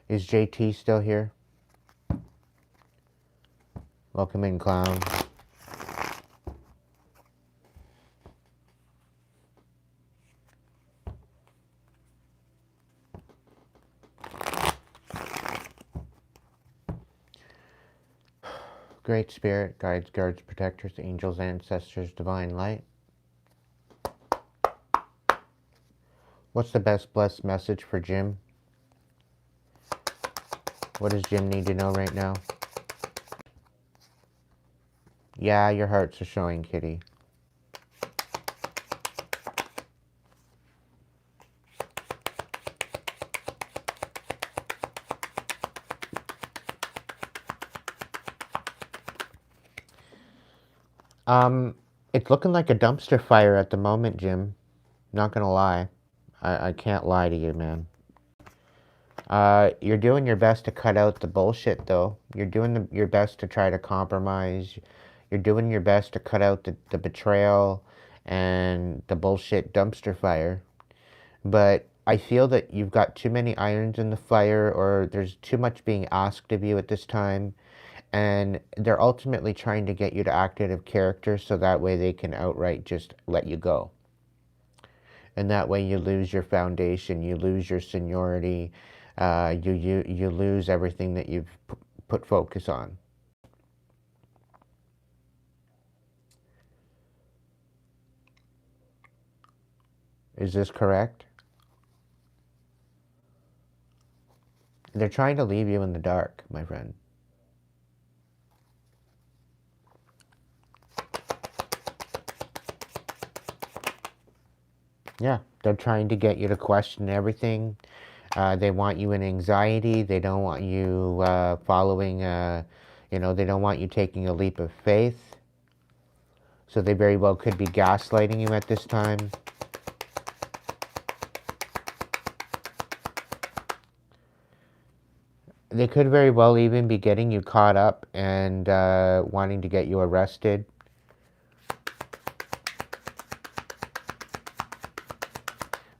S1: Is JT still here? Welcome in, clown. Great Spirit, guides, guards, protectors, angels, ancestors, divine light. What's the best blessed message for Jim? What does Jim need to know right now? Yeah, your hearts are showing, kitty. It's looking like a dumpster fire at the moment, Jim. Not gonna lie. I can't lie to you, man. You're doing your best to cut out the bullshit, though. You're doing your best to try to compromise. You're doing your best to cut out the betrayal and the bullshit dumpster fire. But I feel that you've got too many irons in the fire, or there's too much being asked of you at this time. And they're ultimately trying to get you to act out of character so that way they can outright just let you go. And that way you lose your foundation, you lose your seniority, you lose everything that you've put focus on. Is this correct? They're trying to leave you in the dark, my friend. Yeah, they're trying to get you to question everything. They want you in anxiety. They don't want you following, they don't want you taking a leap of faith. So they very well could be gaslighting you at this time. They could very well even be getting you caught up and wanting to get you arrested.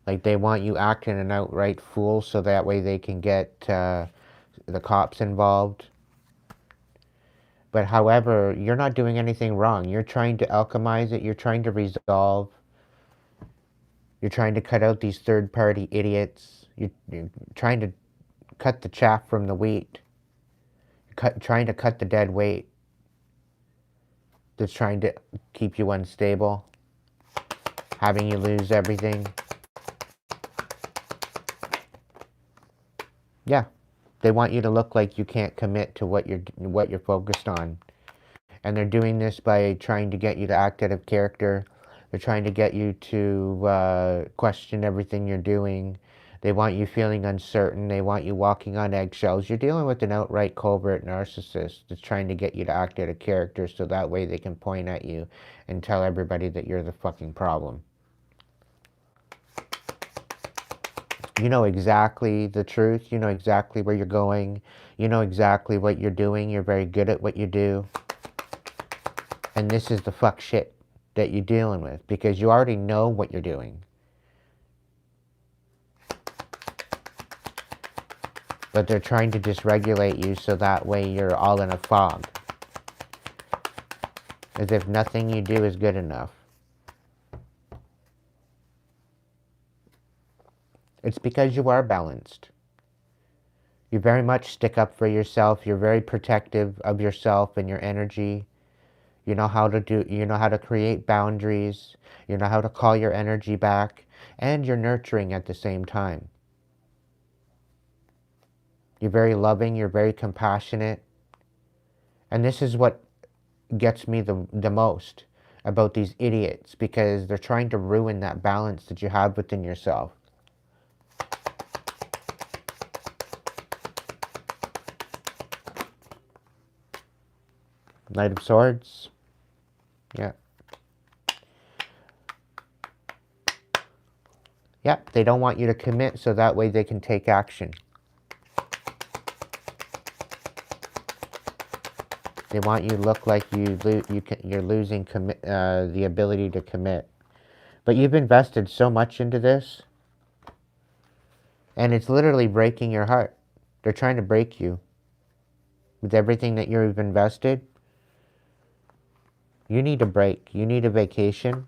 S1: Like they want you acting an outright fool so that way they can get the cops involved. But however, you're not doing anything wrong. You're trying to alchemize it. You're trying to resolve. You're trying to cut out these third-party idiots. You're trying to cut the chaff from the wheat. Trying to cut the dead weight that's trying to keep you unstable, having you lose everything. Yeah, they want you to look like you can't commit to what you're focused on. And they're doing this by trying to get you to act out of character. They're trying to get you to question everything you're doing. They want you feeling uncertain. They want you walking on eggshells. You're dealing with an outright covert narcissist that's trying to get you to act out of character so that way they can point at you and tell everybody that you're the fucking problem. You know exactly the truth. You know exactly where you're going. You know exactly what you're doing. You're very good at what you do. And this is the fuck shit that you're dealing with because you already know what you're doing. But they're trying to dysregulate you so that way you're all in a fog. As if nothing you do is good enough. It's because you are balanced. You very much stick up for yourself. You're very protective of yourself and your energy. You know how to create boundaries. You know how to call your energy back. And you're nurturing at the same time. You're very loving. You're very compassionate. And this is what gets me the most about these idiots, because they're trying to ruin that balance that you have within yourself. Knight of Swords. Yeah. Yep, they don't want you to commit so that way they can take action. They want you to look like you're losing the ability to commit. But you've invested so much into this, and it's literally breaking your heart. They're trying to break you. With everything that you've invested, you need a break. You need a vacation.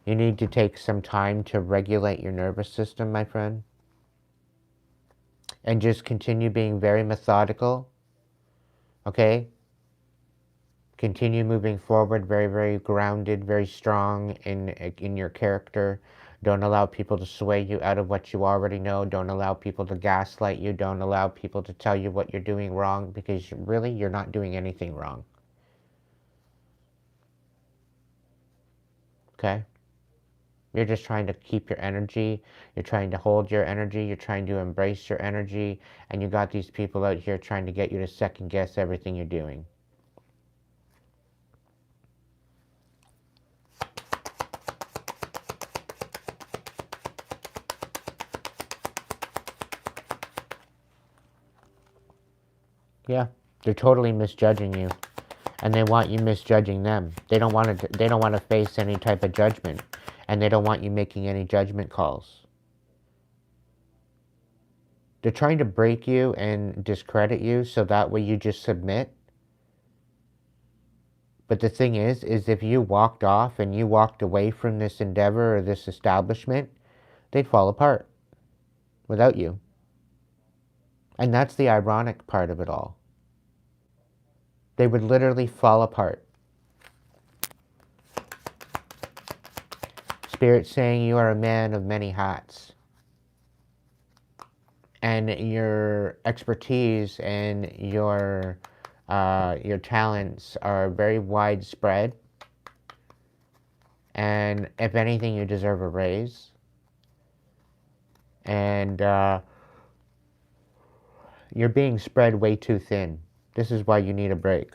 S1: You need to take some time to regulate your nervous system, my friend. And just continue being very methodical. Okay? Continue moving forward, very, very grounded, very strong in your character. Don't allow people to sway you out of what you already know. Don't allow people to gaslight you. Don't allow people to tell you what you're doing wrong, because really, you're not doing anything wrong. Okay? You're just trying to keep your energy. You're trying to hold your energy. You're trying to embrace your energy. And you got these people out here trying to get you to second guess everything you're doing. Yeah, they're totally misjudging you. And they want you misjudging them. They don't want to face any type of judgment. And they don't want you making any judgment calls. They're trying to break you and discredit you so that way you just submit. But the thing is if you walked off and you walked away from this endeavor or this establishment, they'd fall apart without you. And that's the ironic part of it all. They would literally fall apart. Spirit saying you are a man of many hats. And your expertise and your talents are very widespread. And if anything, you deserve a raise. And you're being spread way too thin. This is why you need a break.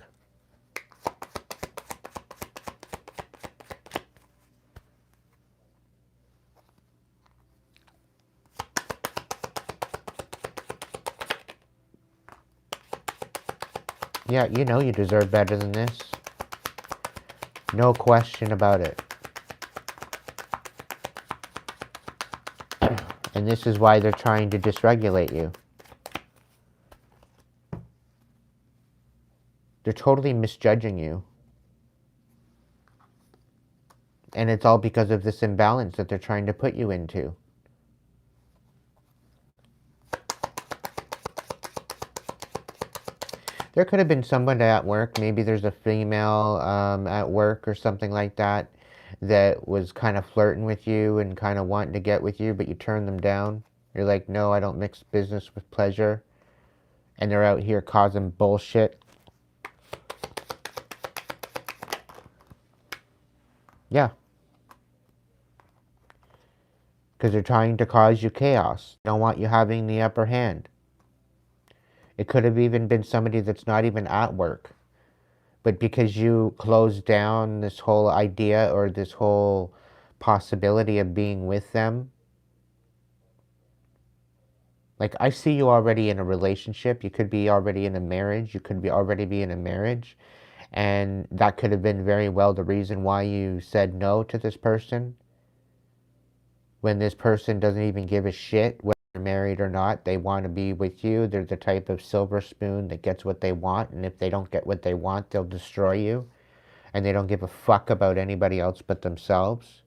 S1: Yeah, you know you deserve better than this. No question about it. And this is why they're trying to dysregulate you. They're totally misjudging you. And it's all because of this imbalance that they're trying to put you into. There could have been someone at work, maybe there's a female at work or something like that, that was kind of flirting with you and kind of wanting to get with you, but you turned them down. You're like, no, I don't mix business with pleasure. And they're out here causing bullshit. Yeah. Because they're trying to cause you chaos. They don't want you having the upper hand. It could have even been somebody that's not even at work. But because you closed down this whole idea or this whole possibility of being with them. Like, I see you already in a relationship. You could be already in a marriage. You could already be in a marriage. And that could have been very well the reason why you said no to this person. When this person doesn't even give a shit you're married or not, they want to be with you. They're the type of silver spoon that gets what they want, and if they don't get what they want, they'll destroy you. And they don't give a fuck about anybody else but themselves.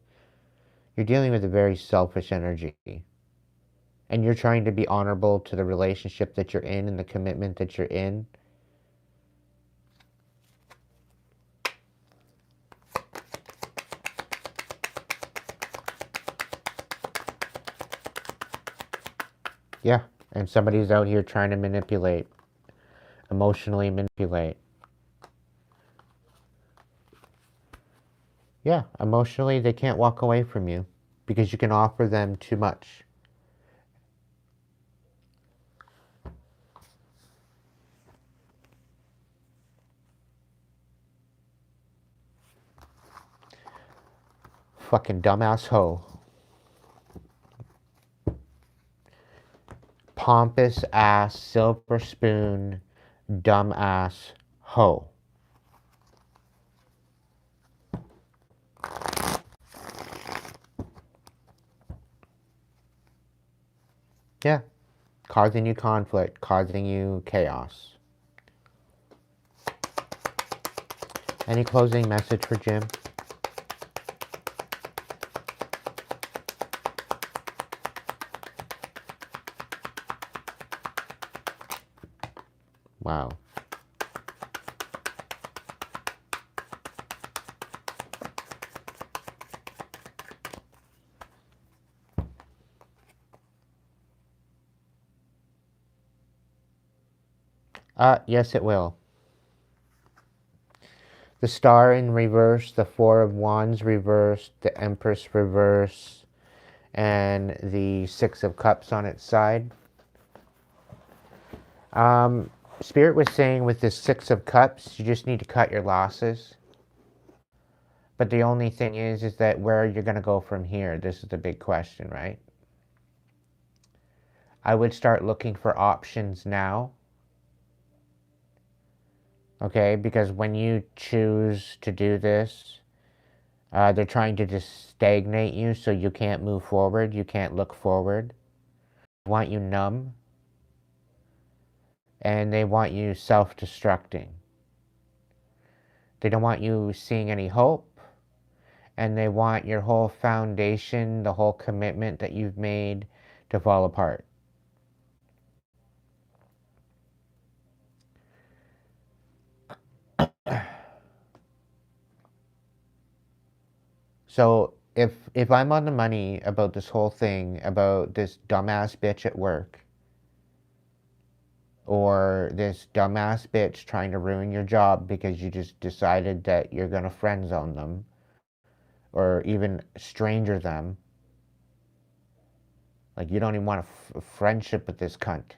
S1: You're dealing with a very selfish energy. And you're trying to be honorable to the relationship that you're in and the commitment that you're in. Yeah, and somebody's out here trying to manipulate, emotionally manipulate. Yeah, emotionally, they can't walk away from you because you can offer them too much. Fucking dumbass hoe. Pompous ass, silver spoon, dumbass hoe. Yeah, causing you conflict, causing you chaos. Any closing message for Jim? Wow. Yes, it will. The Star in reverse, the Four of Wands reversed, the Empress reverse, and the Six of Cups on its side. Spirit was saying with the Six of Cups, you just need to cut your losses. But the only thing is that where you're going to go from here. This is the big question, right? I would start looking for options now. Okay, because when you choose to do this, they're trying to just stagnate you so you can't move forward. You can't look forward. They want you numb. And they want you self-destructing. They don't want you seeing any hope. And they want your whole foundation, the whole commitment that you've made to fall apart. So if I'm on the money about this whole thing, about this dumbass bitch at work, or this dumbass bitch trying to ruin your job because you just decided that you're going to friend zone them, or even stranger them, like you don't even want a friendship with this cunt.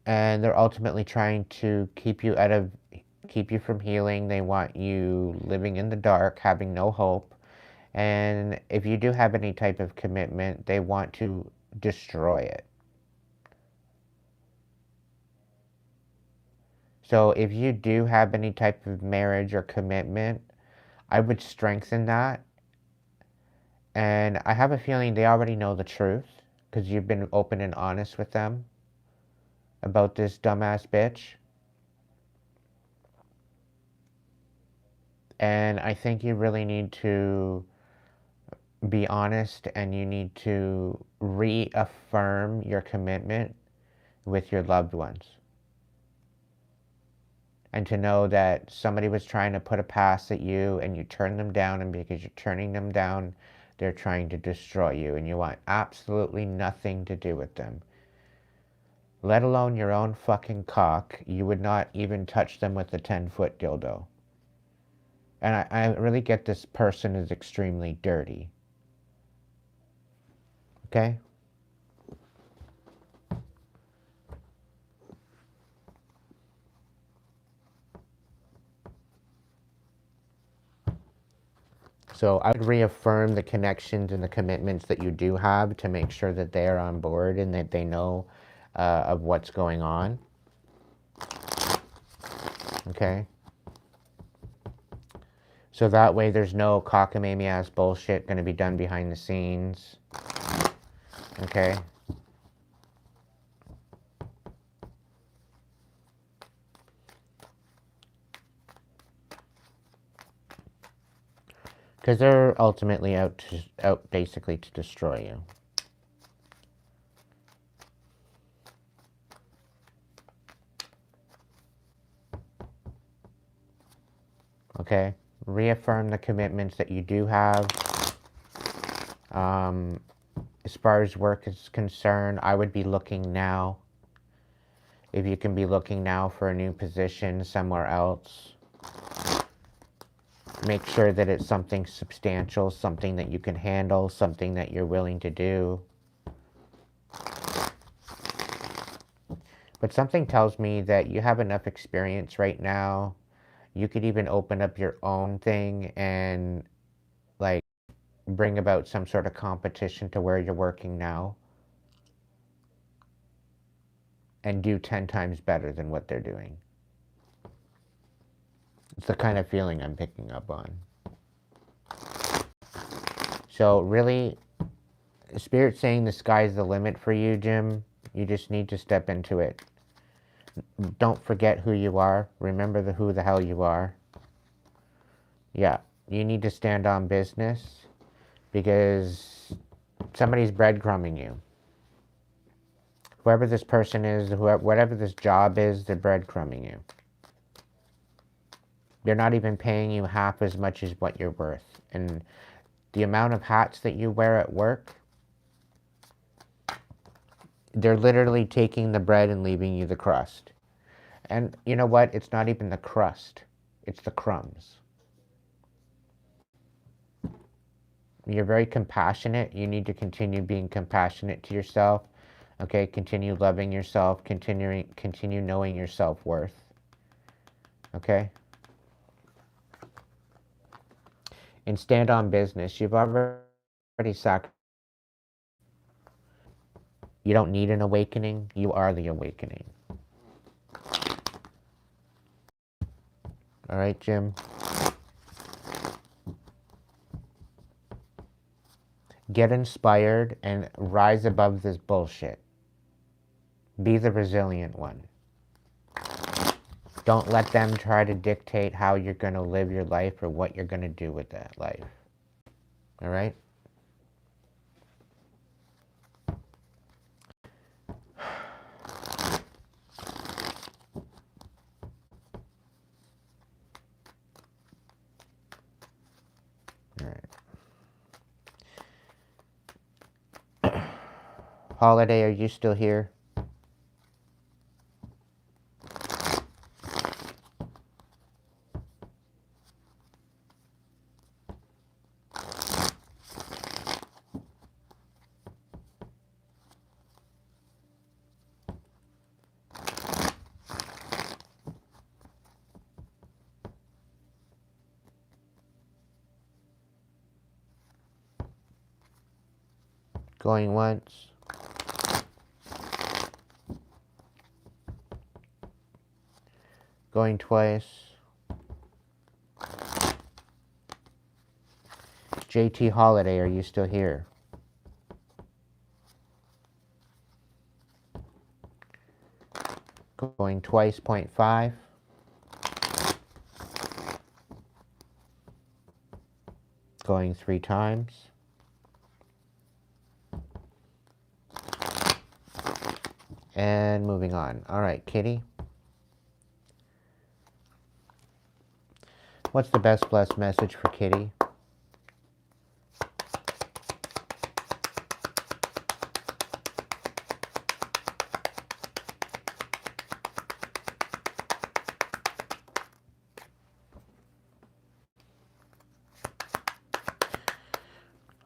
S1: And they're ultimately trying to keep you from healing. They want you living in the dark, having no hope. And if you do have any type of commitment, they want to destroy it. So if you do have any type of marriage or commitment, I would strengthen that. And I have a feeling they already know the truth because you've been open and honest with them about this dumbass bitch. And I think you really need to be honest, and you need to reaffirm your commitment with your loved ones. And to know that somebody was trying to put a pass at you and you turned them down, and because you're turning them down, they're trying to destroy you, and you want absolutely nothing to do with them. Let alone your own fucking cock, you would not even touch them with a 10-foot dildo. And I really get this person is extremely dirty. Okay? So I would reaffirm the connections and the commitments that you do have to make sure that they are on board and that they know of what's going on. Okay? So that way there's no cockamamie ass bullshit going to be done behind the scenes. Okay? Because they're ultimately out basically to destroy you. Okay? Reaffirm the commitments that you do have. As far as work is concerned, I would be looking now. If you can be looking now for a new position somewhere else, make sure that it's something substantial, something that you can handle, something that you're willing to do. But something tells me that you have enough experience right now. You could even open up your own thing and like bring about some sort of competition to where you're working now and do 10 times better than what they're doing. It's the kind of feeling I'm picking up on. So really, Spirit's saying the sky's the limit for you, Jim. You just need to step into it. Don't forget who you are. Remember who the hell you are. Yeah, you need to stand on business because somebody's breadcrumbing you. Whoever this person is, whatever this job is, they're breadcrumbing you. They're not even paying you half as much as what you're worth. And the amount of hats that you wear at work, they're literally taking the bread and leaving you the crust. And you know what? It's not even the crust. It's the crumbs. You're very compassionate. You need to continue being compassionate to yourself. Okay? Continue loving yourself. Continue knowing your self-worth. Okay? And stand on business. You've already sacrificed. You don't need an awakening. You are the awakening. All right, Jim? Get inspired and rise above this bullshit. Be the resilient one. Don't let them try to dictate how you're going to live your life or what you're going to do with that life. All right? All right. Holiday, are you still here? Going once. Going twice. JT Holiday, are you still here? Going twice, 0.5. Going 3 times. And moving on. All right, Kitty. What's the best blessed message for Kitty?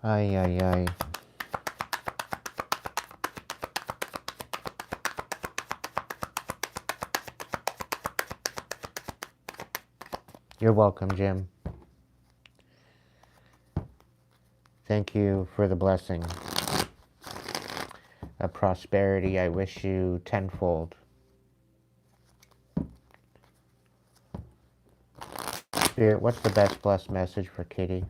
S1: Ay, ay, ay. You're welcome, Jim. Thank you for the blessing of prosperity. I wish you tenfold. Spirit, what's the best blessed message for Kitty?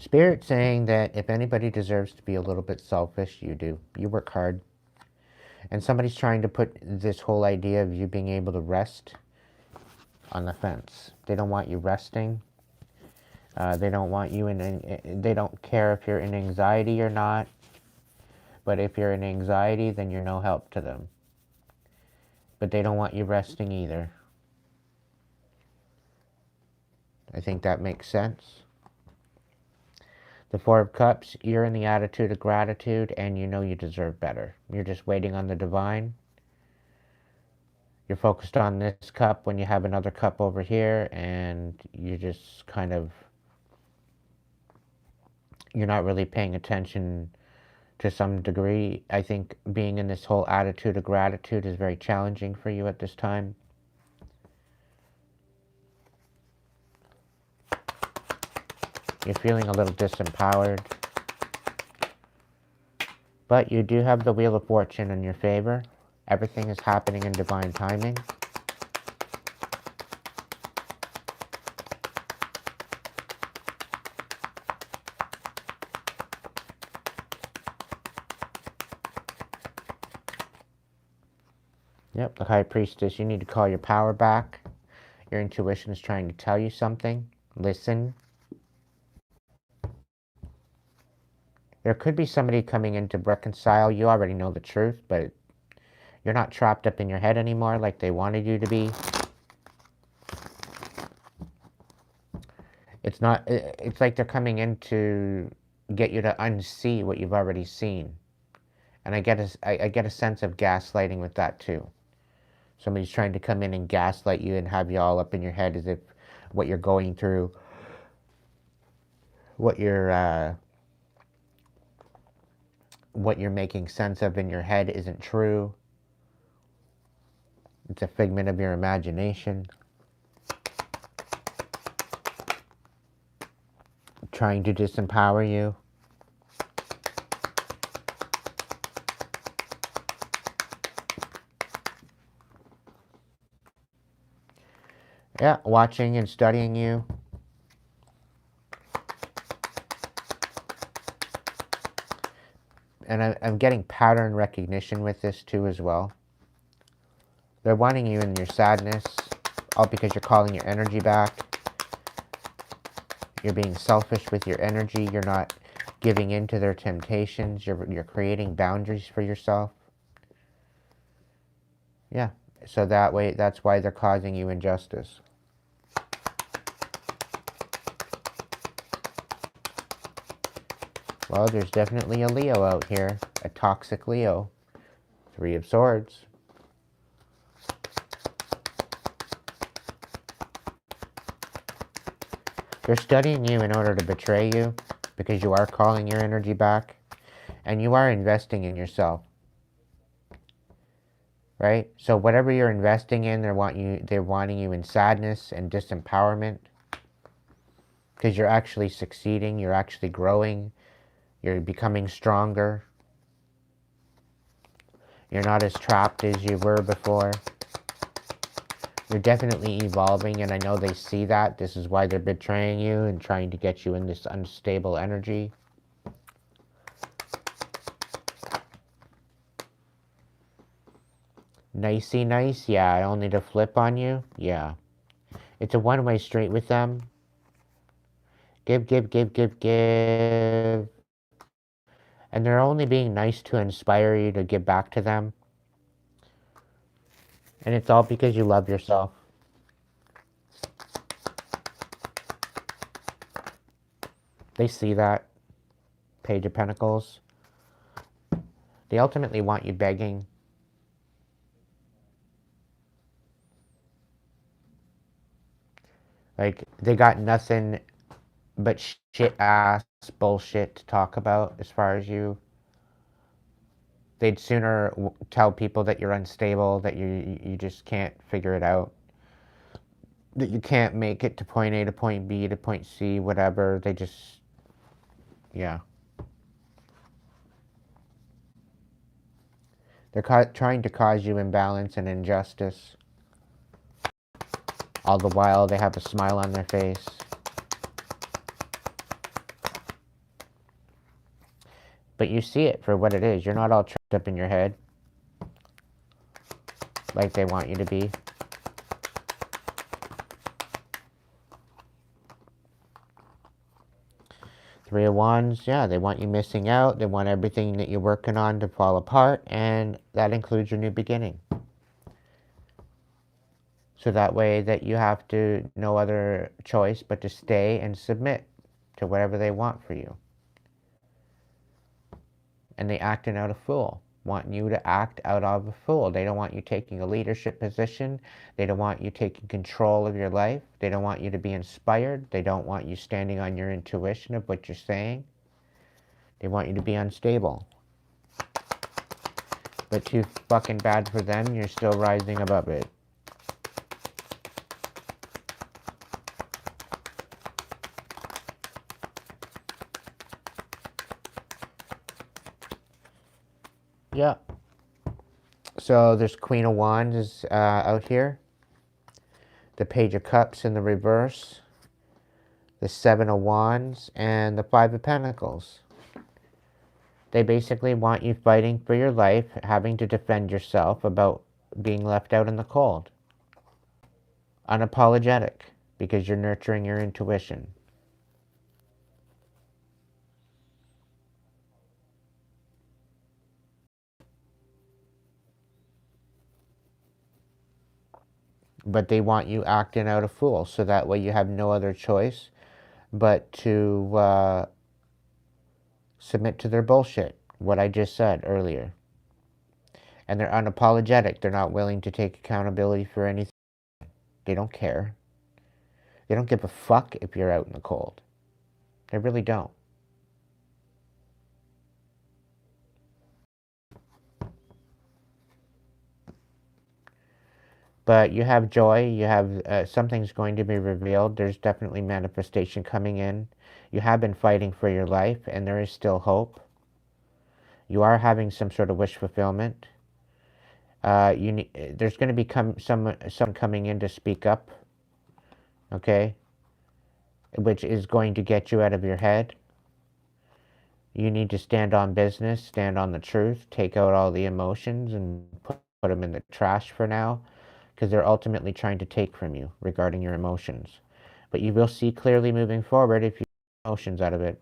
S1: Spirit saying that if anybody deserves to be a little bit selfish, you do. You work hard. And somebody's trying to put this whole idea of you being able to rest on the fence. They don't want you resting. They don't want you they don't care if you're in anxiety or not. But if you're in anxiety, then you're no help to them. But they don't want you resting either. I think that makes sense. The Four of Cups, you're in the attitude of gratitude and you know you deserve better. You're just waiting on the divine. You're focused on this cup when you have another cup over here, and you're just kind of, you're not really paying attention to some degree. I think being in this whole attitude of gratitude is very challenging for you at this time. You're feeling a little disempowered. But you do have the Wheel of Fortune in your favor. Everything is happening in divine timing. Yep, the High Priestess, you need to call your power back. Your intuition is trying to tell you something. Listen. There could be somebody coming in to reconcile. You already know the truth, but you're not trapped up in your head anymore like they wanted you to be. It's not, it's like they're coming in to get you to unsee what you've already seen. And I get a sense of gaslighting with that too. Somebody's trying to come in and gaslight you and have you all up in your head as if what you're going through, what you're making sense of in your head isn't true. It's a figment of your imagination. Trying to disempower you. Yeah, watching and studying you. And I'm getting pattern recognition with this too as well. They're wanting you in your sadness, all because you're calling your energy back. You're being selfish with your energy. You're not giving in to their temptations. You're creating boundaries for yourself. Yeah, so that way, that's why they're causing you injustice. Well, there's definitely a Leo out here, a toxic Leo. Three of Swords. They're studying you in order to betray you because you are calling your energy back and you are investing in yourself. Right? So whatever you're investing in, they're wanting you in sadness and disempowerment because you're actually succeeding, you're actually growing, you're becoming stronger. You're not as trapped as you were before. You're definitely evolving, and I know they see that. This is why they're betraying you and trying to get you in this unstable energy. Nicey nice, yeah, only to flip on you, yeah. It's a one-way street with them. Give, give, give, give, give. And they're only being nice to inspire you to give back to them. And it's all because you love yourself. They see that. Page of Pentacles. They ultimately want you begging. Like, they got nothing but shit ass bullshit to talk about as far as you. They'd sooner tell people that you're unstable, that you just can't figure it out, that you can't make it to point A to point B to point C, whatever. They just, yeah. They're trying to cause you imbalance and injustice. All the while, they have a smile on their face. But you see it for what it is. You're not all trapped up in your head like they want you to be. Three of Wands, yeah, they want you missing out. They want everything that you're working on to fall apart, and that includes your new beginning. So that way that you have to no other choice but to stay and submit to whatever they want for you. And they acting out a fool. Want you to act out of a fool. They don't want you taking a leadership position. They don't want you taking control of your life. They don't want you to be inspired. They don't want you standing on your intuition of what you're saying. They want you to be unstable. But too fucking bad for them, you're still rising above it. Yeah. So there's Queen of Wands is out here. The Page of Cups in the reverse. The Seven of Wands and the Five of Pentacles. They basically want you fighting for your life, having to defend yourself about being left out in the cold. Unapologetic, because you're nurturing your intuition. But they want you acting out a fool, so that way you have no other choice but to submit to their bullshit, what I just said earlier. And they're unapologetic. They're not willing to take accountability for anything. They don't care. They don't give a fuck if you're out in the cold. They really don't. But you have joy. You have something's going to be revealed. There's definitely manifestation coming in. You have been fighting for your life, and there is still hope. You are having some sort of wish fulfillment. There's going to be some coming in to speak up, okay, which is going to get you out of your head. You need to stand on business, stand on the truth, take out all the emotions and put them in the trash for now, because they're ultimately trying to take from you regarding your emotions. But you will see clearly moving forward if you take emotions out of it.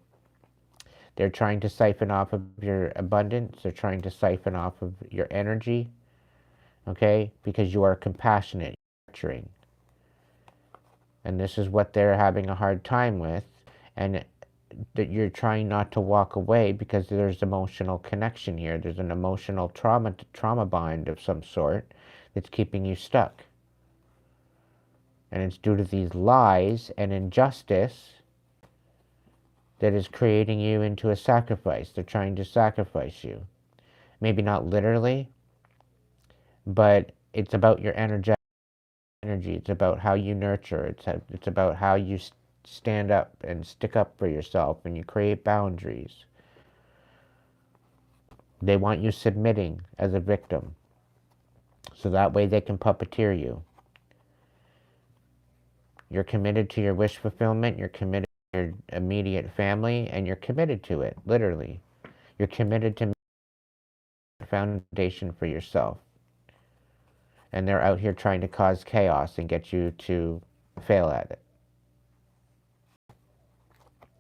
S1: They're trying to siphon off of your abundance. They're trying to siphon off of your energy, okay, because you are compassionate, nurturing. And this is what they're having a hard time with. And that you're trying not to walk away because there's emotional connection here. There's an emotional trauma bind of some sort that's keeping you stuck. And it's due to these lies and injustice that is creating you into a sacrifice. They're trying to sacrifice you. Maybe not literally, but it's about your energy. It's about how you nurture. It's about how you stand up and stick up for yourself and you create boundaries. They want you submitting as a victim, so that way they can puppeteer you. You're committed to your wish fulfillment, you're committed to your immediate family, and you're committed to it, literally. You're committed to a foundation for yourself. And they're out here trying to cause chaos and get you to fail at it.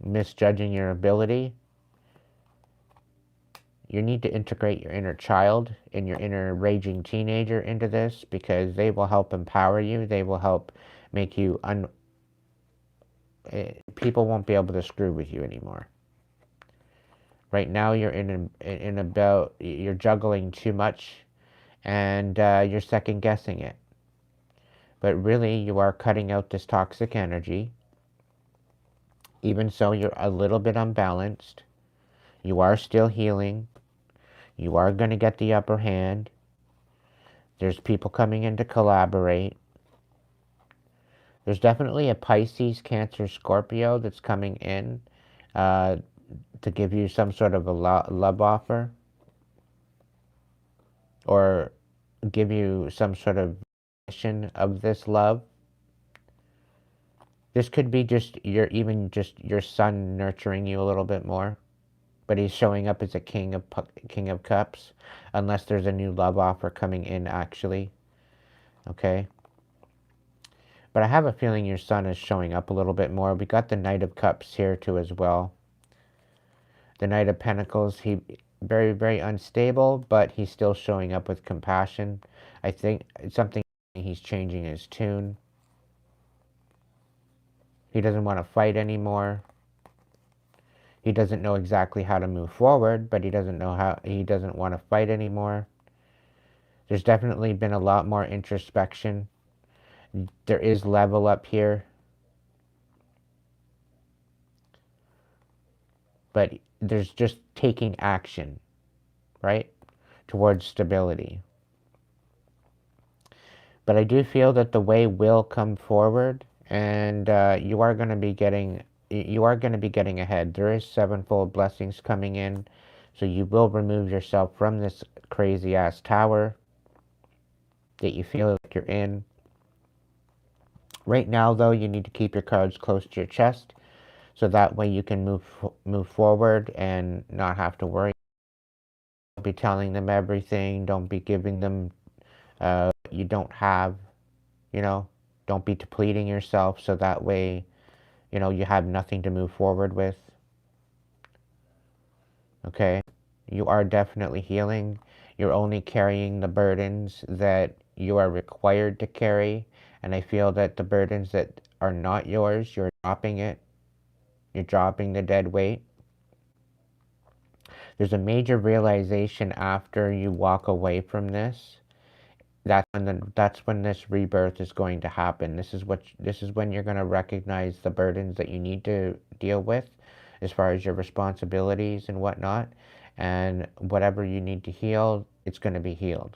S1: Misjudging your ability. You need to integrate your inner child and your inner raging teenager into this, because they will help empower you. They will help make you people won't be able to screw with you anymore. Right now you're you're juggling too much, and you're second guessing it. But really you are cutting out this toxic energy. Even so, you're a little bit unbalanced. You are still healing. You are going to get the upper hand. There's people coming in to collaborate. There's definitely a Pisces, Cancer, Scorpio that's coming in to give you some sort of a love offer, or give you some sort of vision of this love. This could be just your son nurturing you a little bit more, but he's showing up as a king of cups, unless there's a new love offer coming in actually. Okay. But I have a feeling your son is showing up a little bit more. We got the Knight of Cups here too as well. The Knight of Pentacles, he very, very unstable, but he's still showing up with compassion. I think it's something, he's changing his tune. He doesn't want to fight anymore. He doesn't know exactly how to move forward, but he doesn't want to fight anymore. There's definitely been a lot more introspection. There is level up here. But there's just taking action, right, towards stability. But I do feel that the way will come forward, and you are going to be getting ahead. There is sevenfold blessings coming in, so you will remove yourself from this crazy ass tower that you feel like you're in. Right now, though, you need to keep your cards close to your chest, so that way you can move forward and not have to worry. Don't be telling them everything. Don't be giving them you don't have, don't be depleting yourself, so that way, you have nothing to move forward with. Okay? You are definitely healing. You're only carrying the burdens that you are required to carry. And I feel that the burdens that are not yours, you're dropping it. You're dropping the dead weight. There's a major realization after you walk away from this. That's when this rebirth is going to happen. This is when you're going to recognize the burdens that you need to deal with, as far as your responsibilities and whatnot, and whatever you need to heal, it's going to be healed.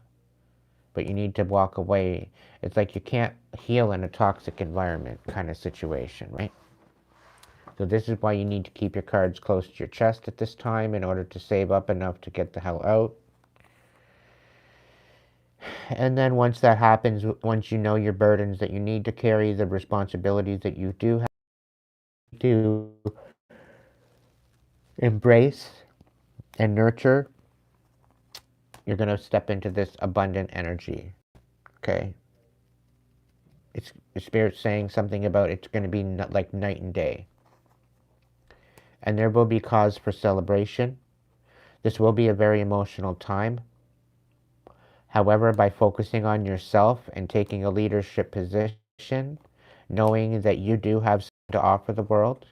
S1: But you need to walk away. It's like you can't heal in a toxic environment kind of situation, right? So this is why you need to keep your cards close to your chest at this time, in order to save up enough to get the hell out. And then once that happens, once you know your burdens that you need to carry, the responsibilities that you do have to embrace and nurture, you're going to step into this abundant energy. Okay? It's the Spirit saying something about it's going to be like night and day. And there will be cause for celebration. This will be a very emotional time. However, by focusing on yourself and taking a leadership position, knowing that you do have something to offer the world,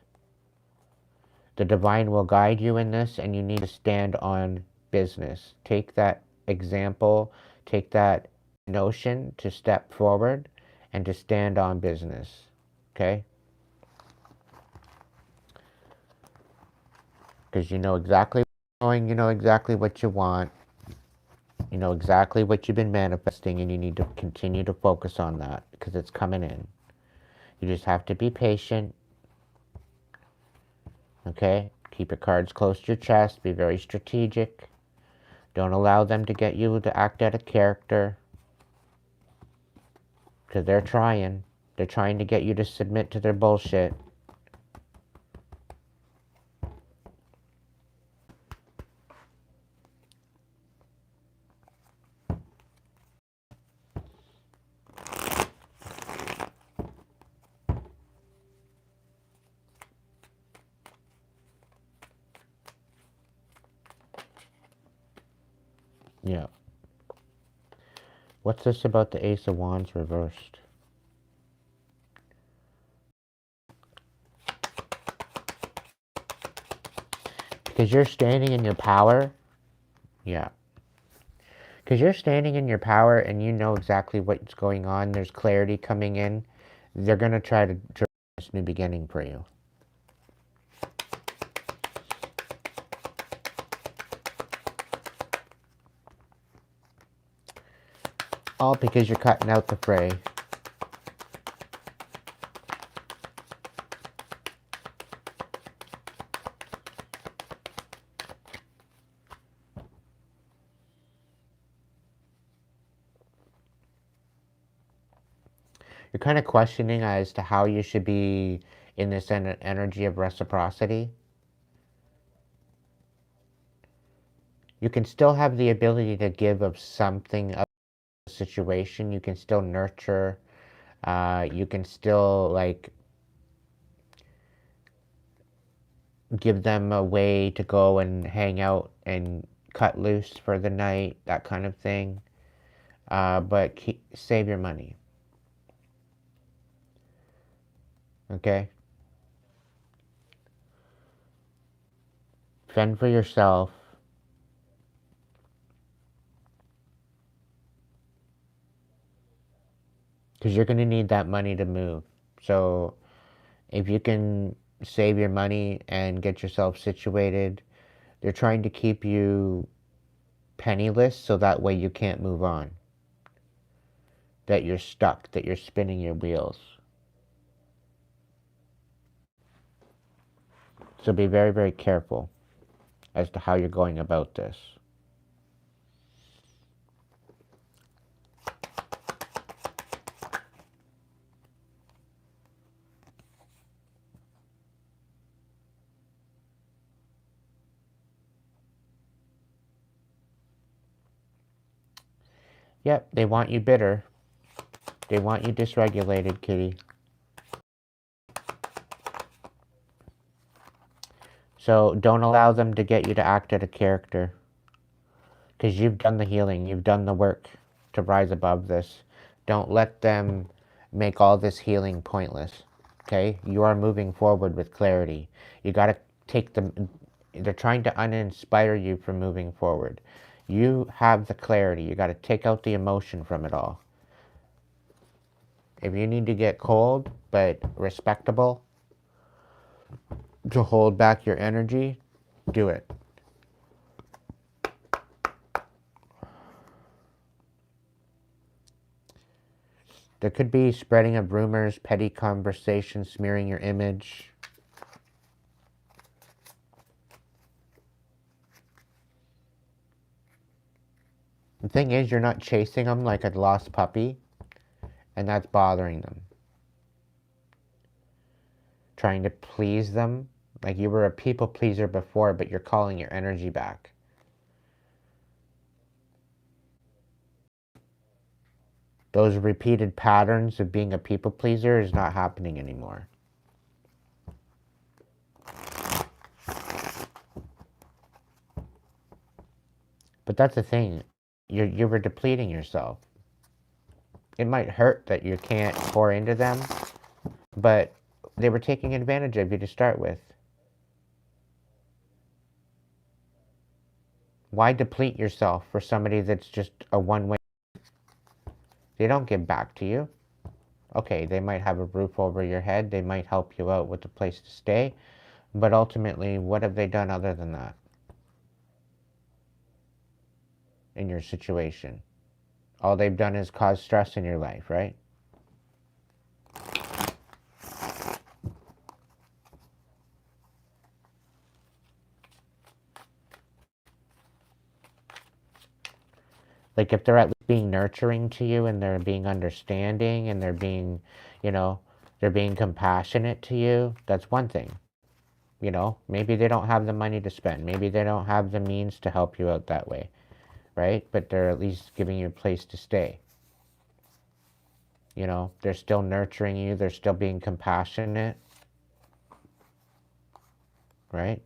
S1: the divine will guide you in this, and you need to stand on business. Take that example, take that notion to step forward and to stand on business. Okay? Because you know exactly what's going, you know exactly what you want, you know exactly what you've been manifesting, and you need to continue to focus on that because it's coming in. You just have to be patient. Okay? Keep your cards close to your chest. Be very strategic. Don't allow them to get you to act out of character. Because they're trying. They're trying to get you to submit to their bullshit. Yeah. What's this about the Ace of Wands reversed? Because you're standing in your power. Yeah. Because you're standing in your power and you know exactly what's going on. There's clarity coming in. They're going to try to draw this new beginning for you. All because you're cutting out the fray. You're kind of questioning as to how you should be in this energy of reciprocity. You can still have the ability to give of something of the situation. You can still nurture. You can still, like, give them a way to go and hang out and cut loose for the night, that kind of thing. But save your money. Okay? Fend for yourself. Because you're going to need that money to move. So if you can save your money and get yourself situated, they're trying to keep you penniless so that way you can't move on. That you're stuck, that you're spinning your wheels. So be very, very careful as to how you're going about this. Yep, they want you bitter. They want you dysregulated, kitty. So don't allow them to get you to act out a character. Because you've done the healing. You've done the work to rise above this. Don't let them make all this healing pointless. Okay? You are moving forward with clarity. You got to take them. They're trying to uninspire you from moving forward. You have the clarity. You got to take out the emotion from it all. If you need to get cold but respectable to hold back your energy, do it. There could be spreading of rumors, petty conversations, smearing your image. The thing is, you're not chasing them like a lost puppy, and that's bothering them. Trying to please them, like you were a people pleaser before, but you're calling your energy back. Those repeated patterns of being a people pleaser is not happening anymore. But that's the thing. You were depleting yourself. It might hurt that you can't pour into them, but they were taking advantage of you to start with. Why deplete yourself for somebody that's just a one-way? They don't give back to you. Okay, they might have a roof over your head. They might help you out with a place to stay. But ultimately, what have they done other than that in your situation? All they've done is cause stress in your life, right? Like if they're at least being nurturing to you and they're being understanding and they're being, they're being compassionate to you, that's one thing. Maybe they don't have the money to spend. Maybe they don't have the means to help you out that way, right? But they're at least giving you a place to stay. They're still nurturing you. They're still being compassionate, right?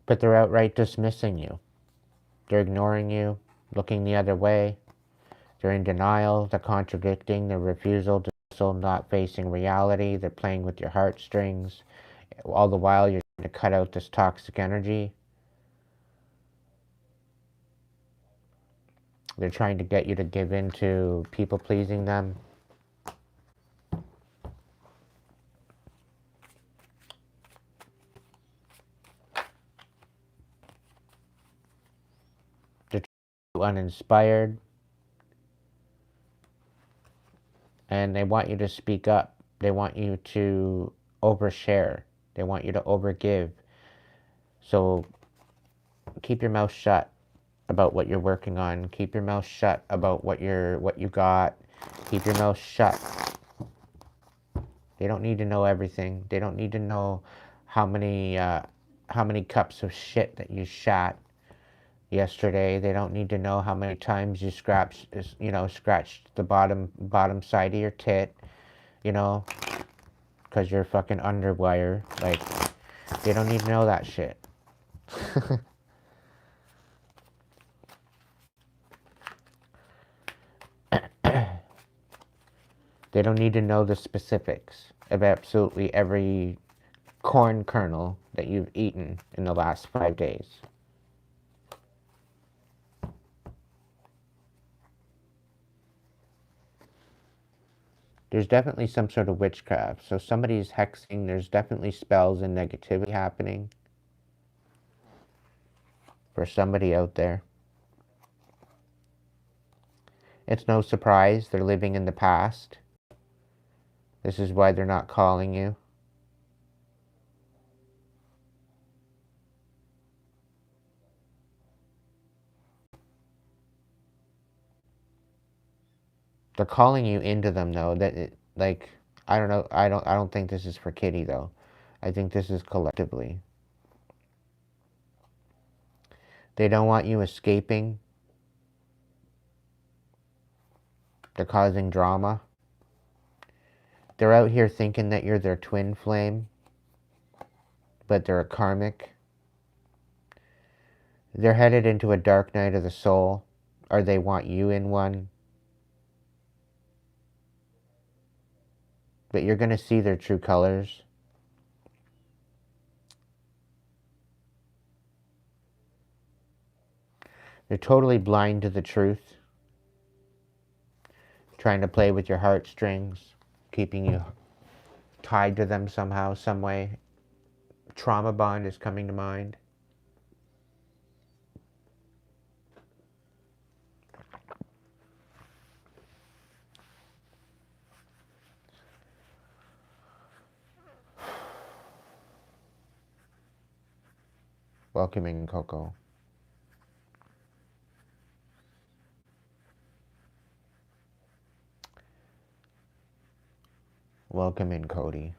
S1: But they're outright dismissing you. They're ignoring you, looking the other way. They're in denial. They're contradicting. Their refusal to not facing reality. They're playing with your heartstrings. All the while, you're trying to cut out this toxic energy. They're trying to get you to give in to people pleasing them. uninspired. And they want you to speak up. They want you to overshare. They want you to overgive. So keep your mouth shut about what you're working on. Keep your mouth shut about what you got. Keep your mouth shut. They don't need to know everything. They don't need to know how many cups of shit that you shat yesterday. They don't need to know how many times you scratched the bottom side of your tit, because you're fucking underwire. Like, they don't need to know that shit. They don't need to know the specifics of absolutely every corn kernel that you've eaten in the last 5 days. There's definitely some sort of witchcraft. So somebody's hexing. There's definitely spells and negativity happening for somebody out there. It's no surprise they're living in the past. This is why they're not calling you. They're calling you into them, though. I don't know. I don't think this is for Kitty, though. I think this is collectively. They don't want you escaping. They're causing drama. They're out here thinking that you're their twin flame, but they're a karmic. They're headed into a dark night of the soul, or they want you in one. But you're going to see their true colors. They're totally blind to the truth. Trying to play with your heartstrings, keeping you tied to them somehow, some way. Trauma bond is coming to mind. Welcome in, Coco. Welcome in, Cody.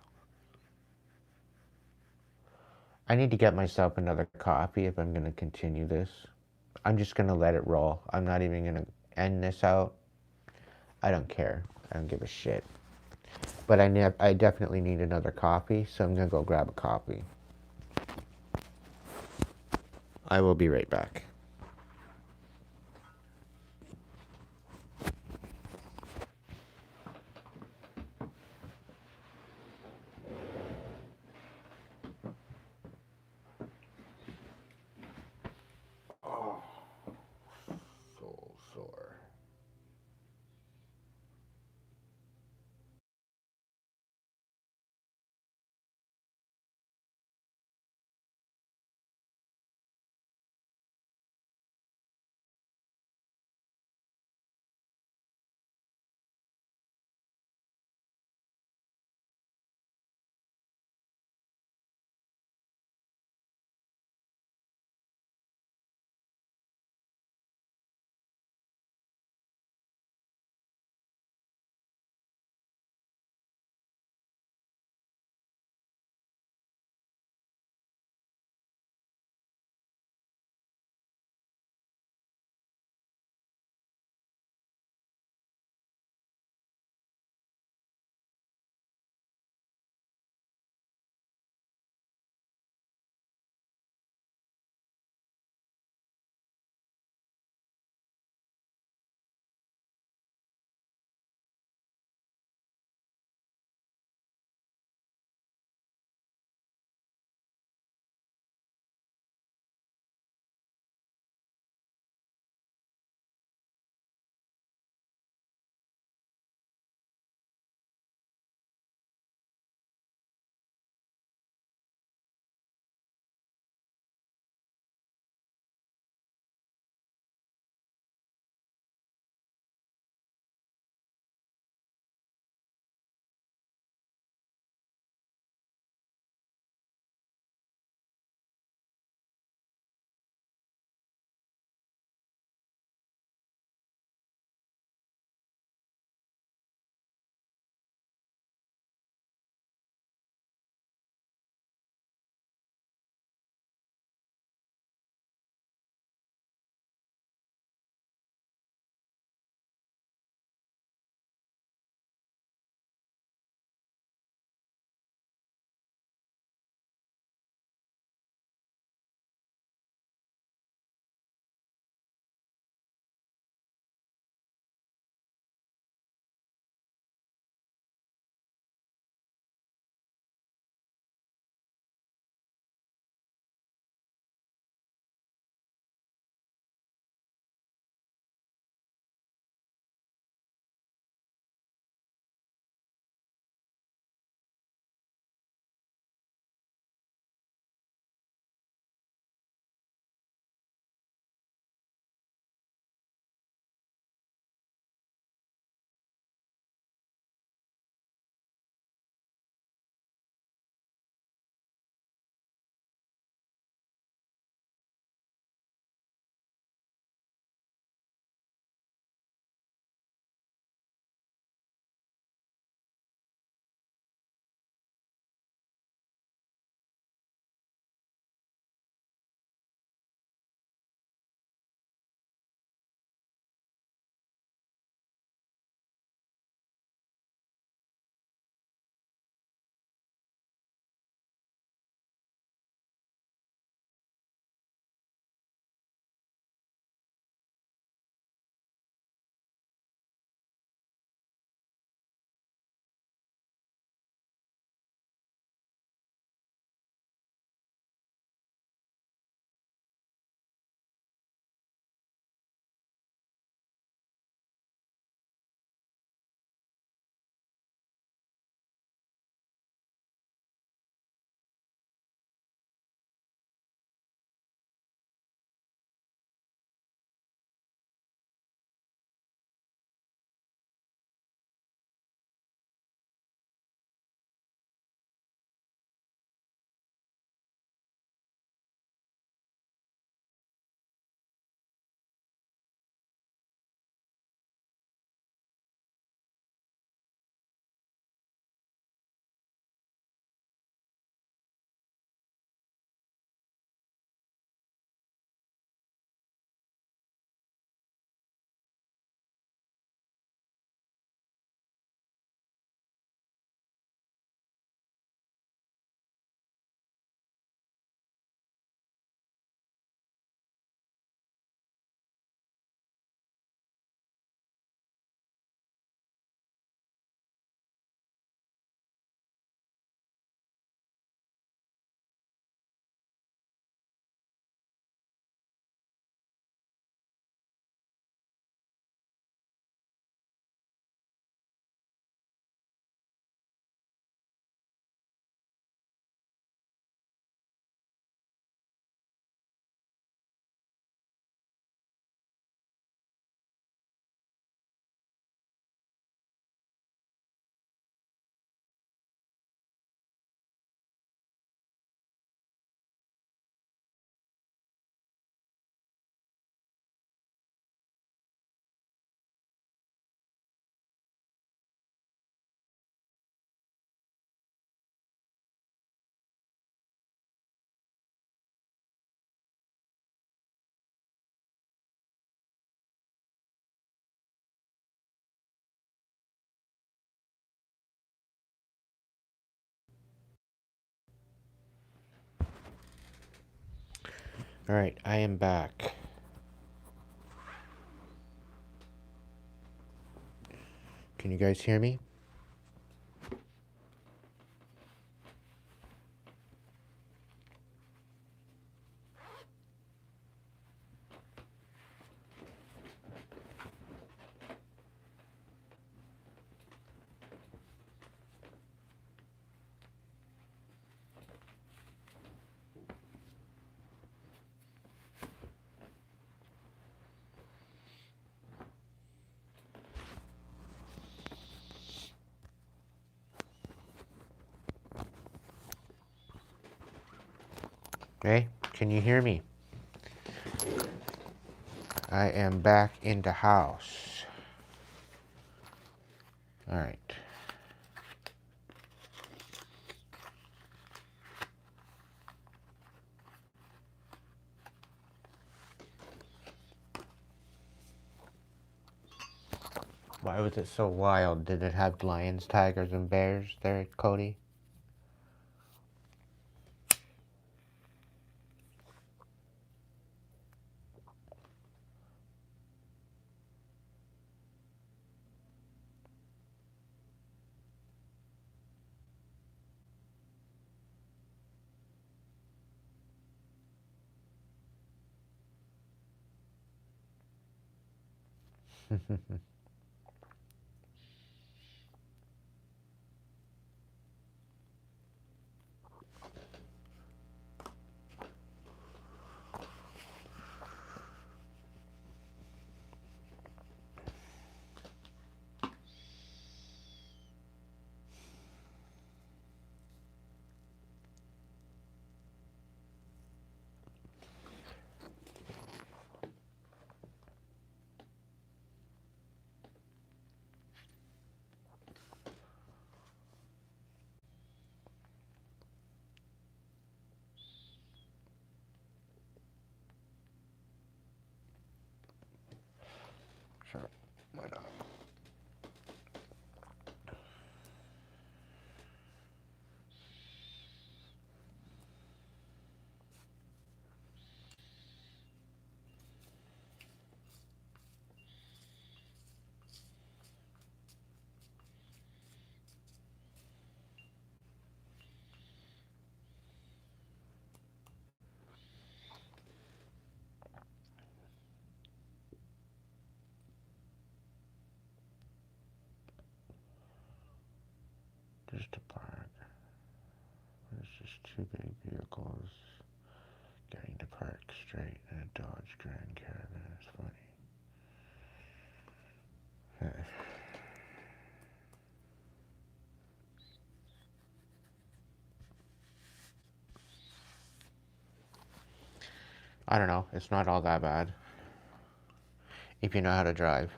S1: I need to get myself another coffee if I'm going to continue this. I'm just going to let it roll. I'm not even going to end this out. I don't care. I don't give a shit. But I definitely need another coffee, so I'm going to go grab a coffee. I will be right back. Alright, I am back. Can you guys hear me? Hey, can you hear me? I am back in the house. Alright. Why was it so wild? Did it have lions, tigers, and bears there, Cody? Sure, why not? Just a park. There's just two big vehicles getting to park straight in a Dodge Grand Caravan. It's funny. I don't know. It's not all that bad if you know how to drive.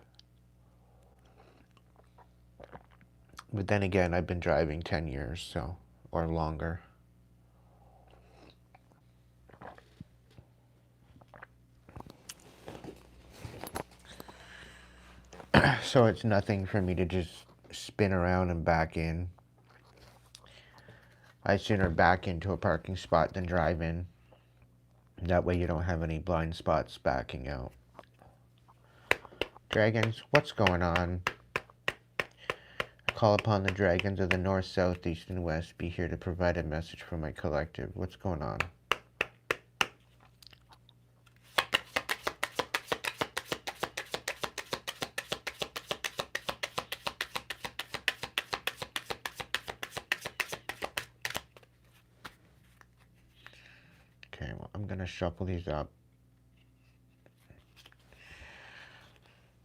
S1: But then again, I've been driving 10 years, so, or longer. So it's nothing for me to just spin around and back in. I'd sooner back into a parking spot than drive in. That way you don't have any blind spots backing out. Dragons, what's going on? Call upon the dragons of the north, south, east, and west. Be here to provide a message for my collective. What's going on? Okay, well, I'm going to shuffle these up.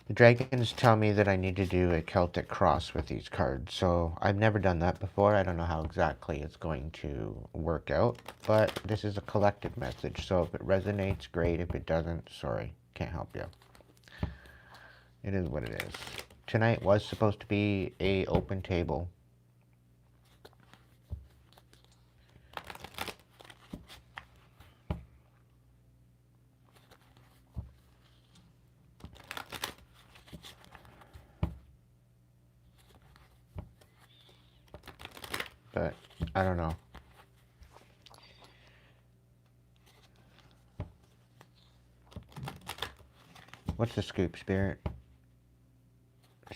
S1: The dragons tell me that I need to do a Celtic cross with these cards, so I've never done that before. I don't know how exactly it's going to work out, but this is a collective message, so if it resonates, great. If it doesn't, sorry, can't help you. It is what it is. Tonight was supposed to be a open table. But I don't know. What's the scoop, Spirit?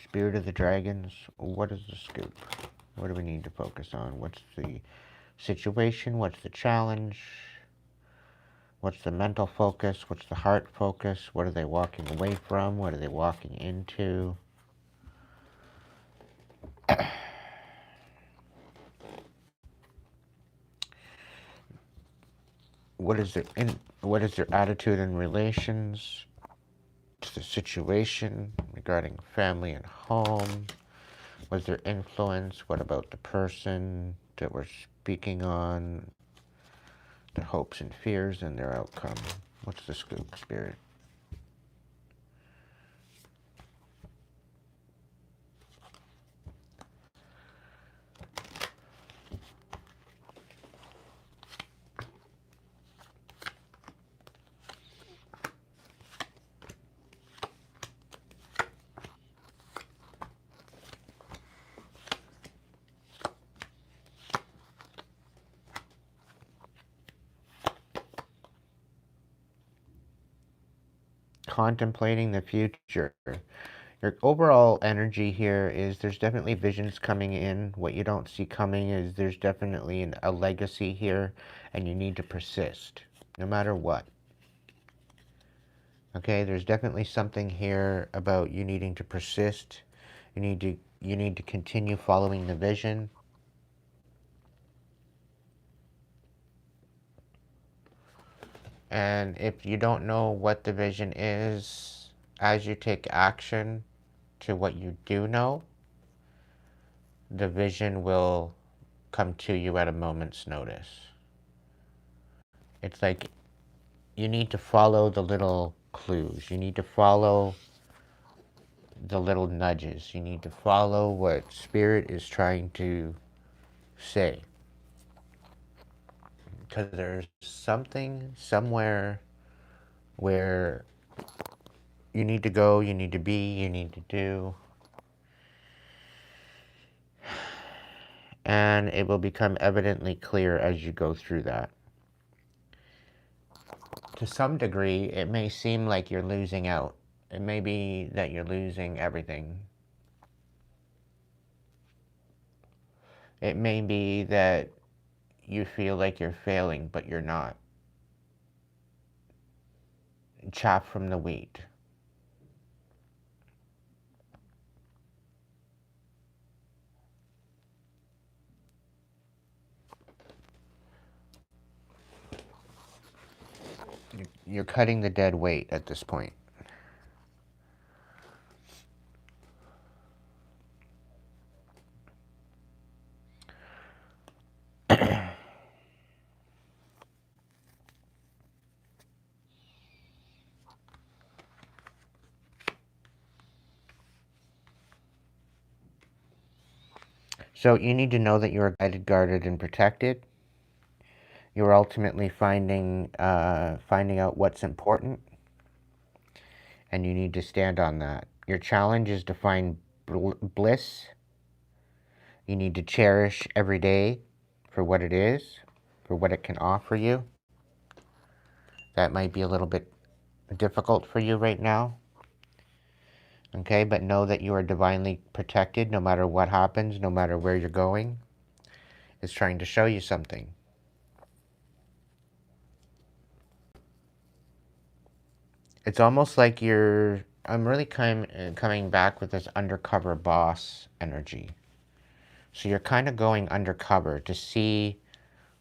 S1: Spirit of the Dragons. What is the scoop? What do we need to focus on? What's the situation? What's the challenge? What's the mental focus? What's the heart focus? What are they walking away from? What are they walking into? What is their attitude in relations to the situation regarding family and home? What's their influence? What about the person that we're speaking on? Their hopes and fears and their outcome. What's the scoop, Spirit? Contemplating the future. Your overall energy here is there's definitely visions coming in. What you don't see coming is there's definitely a legacy here, and you need to persist no matter what. Okay, there's definitely something here about you needing to persist. You need to continue following the vision. And if you don't know what the vision is, as you take action to what you do know, the vision will come to you at a moment's notice. It's like you need to follow the little clues. You need to follow the little nudges. You need to follow what Spirit is trying to say. Because there's something somewhere where you need to go, you need to be, you need to do. And it will become evidently clear as you go through that. To some degree, it may seem like you're losing out. It may be that you're losing everything. It may be that you feel like you're failing, but you're not. Chaff from the wheat. You're cutting the dead weight at this point. So you need to know that you are guided, guarded, and protected. You're ultimately finding out what's important, and you need to stand on that. Your challenge is to find bliss. You need to cherish every day for what it is, for what it can offer you. That might be a little bit difficult for you right now. Okay, but know that you are divinely protected no matter what happens, no matter where you're going. It's trying to show you something. It's almost like I'm really coming back with this undercover boss energy. So you're kind of going undercover to see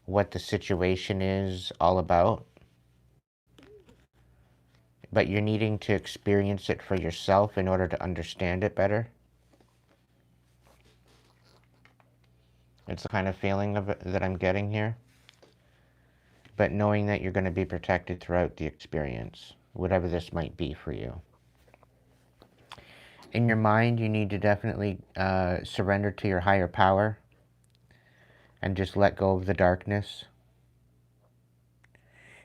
S1: what the situation is all about, but you're needing to experience it for yourself in order to understand it better. It's the kind of feeling of it that I'm getting here. But knowing that you're going to be protected throughout the experience, whatever this might be for you. In your mind, you need to definitely surrender to your higher power and just let go of the darkness.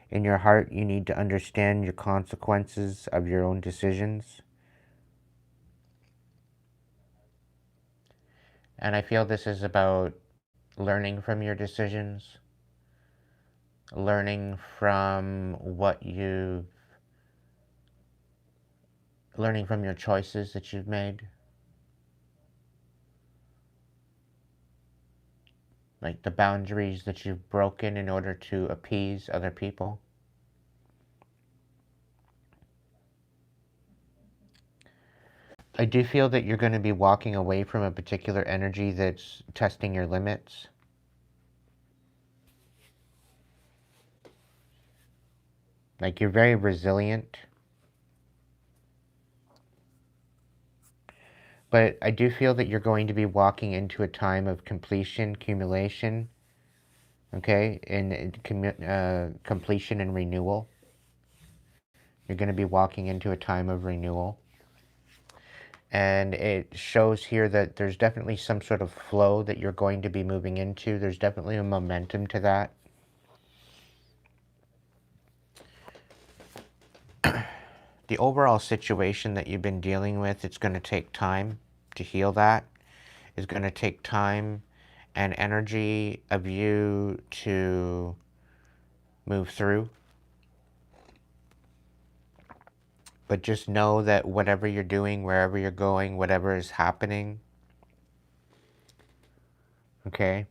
S1: In your heart, you need to understand your consequences of your own decisions. And I feel this is about learning from your decisions, learning from what you've learning from your choices that you've made. Like the boundaries that you've broken in order to appease other people. I do feel that you're going to be walking away from a particular energy that's testing your limits. Like you're very resilient. But I do feel that you're going to be walking into a time of completion, accumulation, okay, and completion and renewal. You're going to be walking into a time of renewal. And it shows here that there's definitely some sort of flow that you're going to be moving into. There's definitely a momentum to that. The overall situation that you've been dealing with, it's going to take time to heal that. It's going to take time and energy of you to move through. But just know that whatever you're doing, wherever you're going, whatever is happening, okay,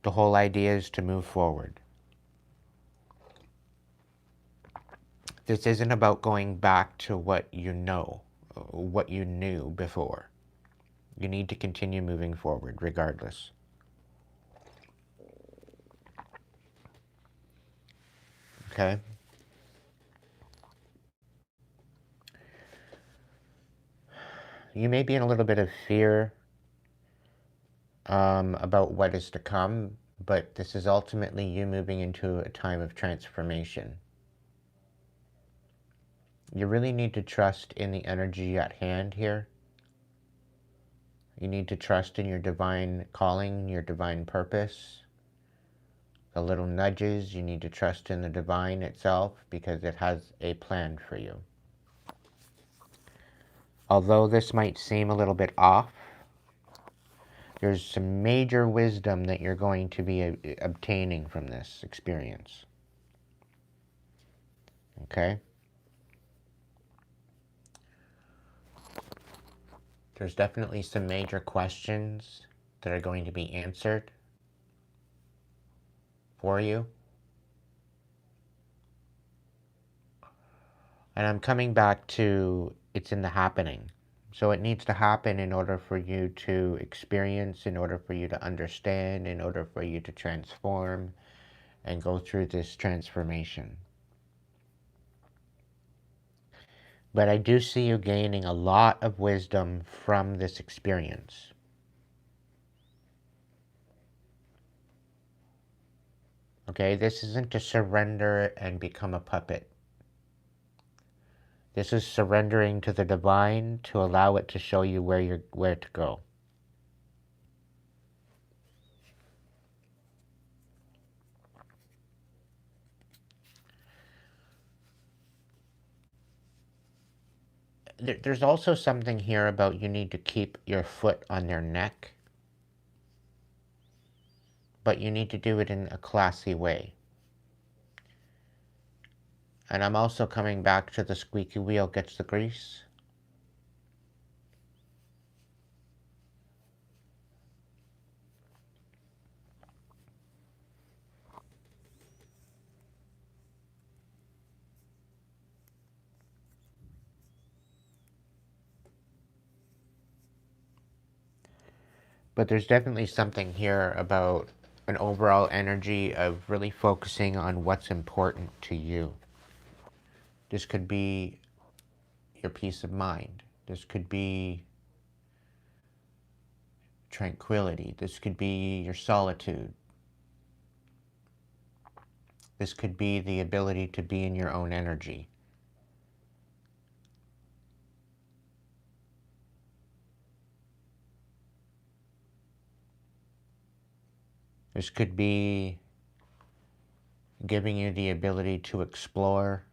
S1: the whole idea is to move forward. This isn't about going back to what you know, what you knew before. You need to continue moving forward regardless. Okay? You may be in a little bit of fear about what is to come, but this is ultimately you moving into a time of transformation. You really need to trust in the energy at hand here. You need to trust in your divine calling, your divine purpose. The little nudges, you need to trust in the divine itself because it has a plan for you. Although this might seem a little bit off, there's some major wisdom that you're going to be obtaining from this experience. Okay? There's definitely some major questions that are going to be answered for you. And I'm coming back to it's in the happening. So it needs to happen in order for you to experience, in order for you to understand, in order for you to transform and go through this transformation. But I do see you gaining a lot of wisdom from this experience. Okay, this isn't to surrender and become a puppet. This is surrendering to the divine to allow it to show you where to go. There's also something here about you need to keep your foot on their neck, but you need to do it in a classy way. And I'm also coming back to the squeaky wheel gets the grease. But there's definitely something here about an overall energy of really focusing on what's important to you. This could be your peace of mind. This could be tranquility. This could be your solitude. This could be the ability to be in your own energy. This could be giving you the ability to explore,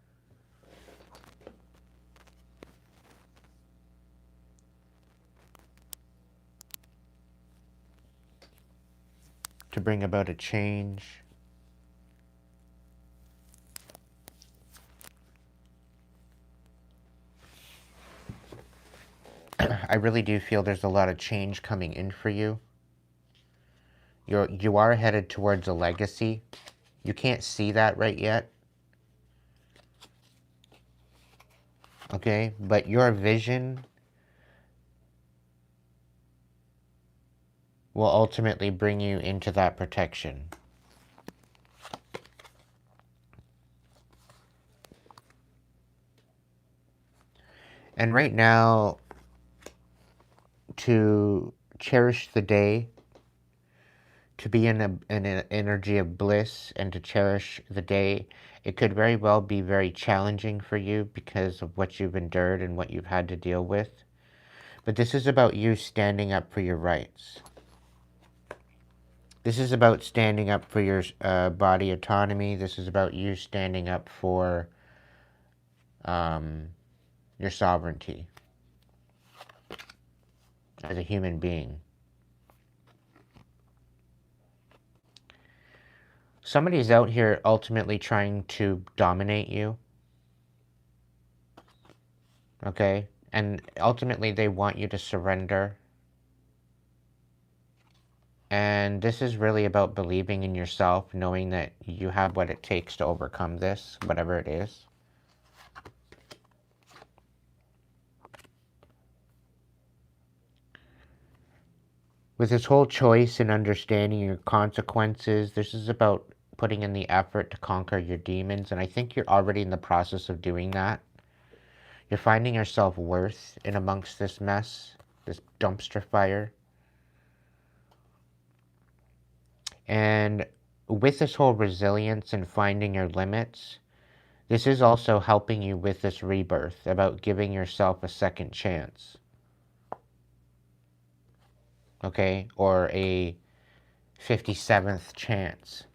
S1: to bring about a change. I really do feel there's a lot of change coming in for you. You are headed towards a legacy. You can't see that right yet. Okay, but your vision will ultimately bring you into that protection. And right now, to cherish the day, to be in an energy of bliss and to cherish the day, it could very well be very challenging for you because of what you've endured and what you've had to deal with. But this is about you standing up for your rights. This is about standing up for your body autonomy. This is about you standing up for your sovereignty as a human being. Somebody's out here ultimately trying to dominate you. Okay? And ultimately they want you to surrender. And this is really about believing in yourself, knowing that you have what it takes to overcome this, whatever it is. With this whole choice and understanding your consequences, this is about putting in the effort to conquer your demons. And I think you're already in the process of doing that. You're finding your self-worth in amongst this mess, this dumpster fire. And with this whole resilience and finding your limits, this is also helping you with this rebirth, about giving yourself a second chance. Okay? Or a 57th chance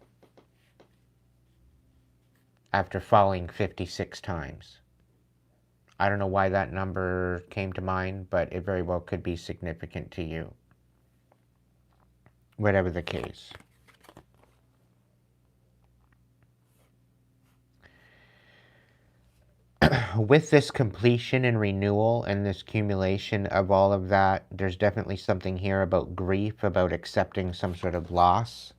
S1: after falling 56 times. I don't know why that number came to mind, but it very well could be significant to you. Whatever the case. With this completion and renewal and this accumulation of all of that, there's definitely something here about grief, about accepting some sort of loss.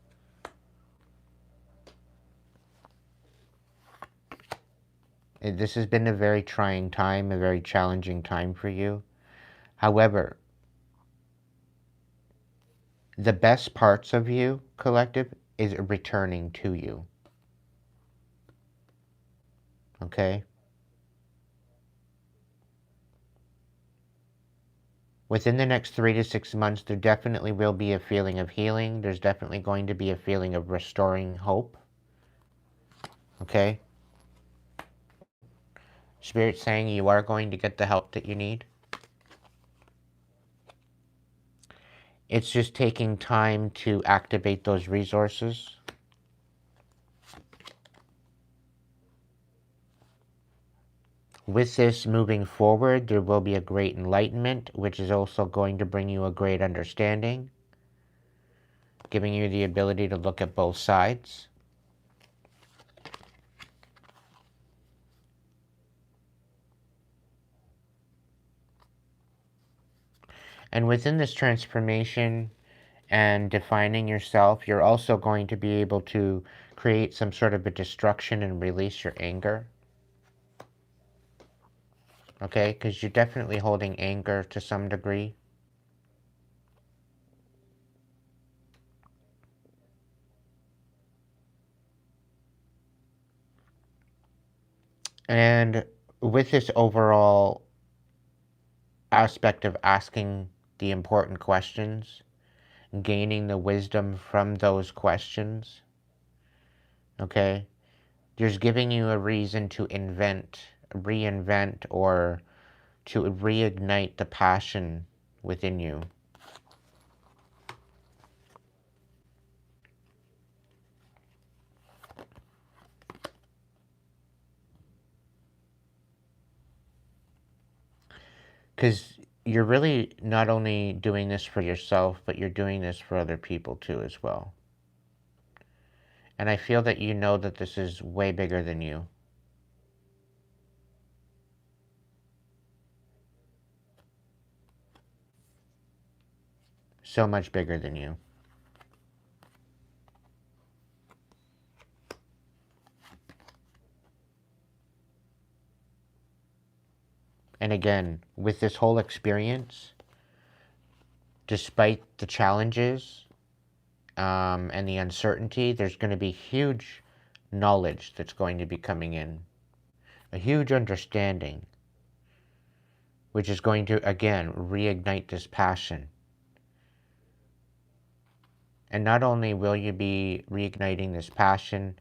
S1: This has been a very trying time, a very challenging time for you. However, the best parts of you, collective, is returning to you. Okay? Within the next 3 to 6 months, there definitely will be a feeling of healing. There's definitely going to be a feeling of restoring hope. Okay? Spirit's saying you are going to get the help that you need. It's just taking time to activate those resources. With this moving forward, there will be a great enlightenment, which is also going to bring you a great understanding, giving you the ability to look at both sides. And within this transformation and defining yourself, you're also going to be able to create some sort of a destruction and release your anger. Okay? Because you're definitely holding anger to some degree. And with this overall aspect of asking the important questions, gaining the wisdom from those questions, okay, there's giving you a reason to reinvent, or to reignite the passion within you. Because you're really not only doing this for yourself, but you're doing this for other people too as well. And I feel that you know that this is way bigger than you. so much bigger than you. And again, with this whole experience, despite the challenges and the uncertainty, there's going to be huge knowledge that's going to be coming in, a huge understanding, which is going to, again, reignite this passion. And not only will you be reigniting this passion,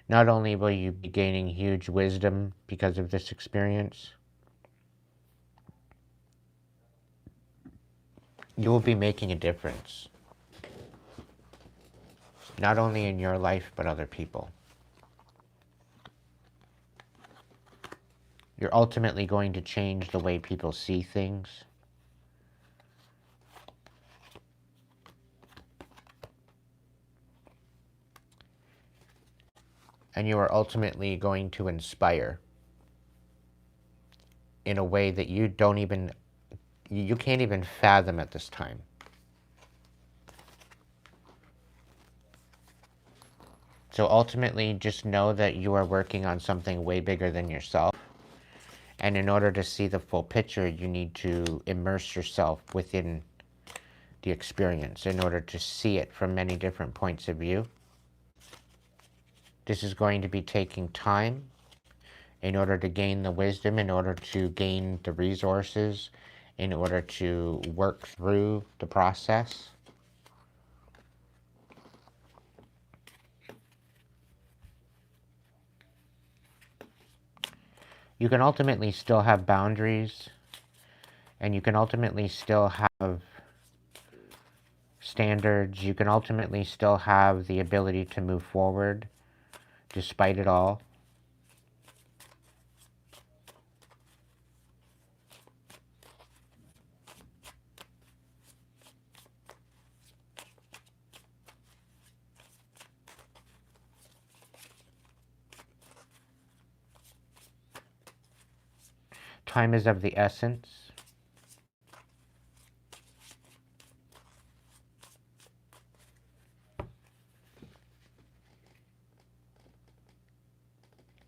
S1: not only will you be gaining huge wisdom because of this experience, you will be making a difference. Not only in your life, but other people. You're ultimately going to change the way people see things. And you are ultimately going to inspire in a way that you can't even fathom at this time. So ultimately, just know that you are working on something way bigger than yourself. And in order to see the full picture, you need to immerse yourself within the experience in order to see it from many different points of view. This is going to be taking time in order to gain the wisdom, in order to gain the resources, in order to work through the process. You can ultimately still have boundaries, and you can ultimately still have standards. You can ultimately still have the ability to move forward despite it all. Time is of the essence.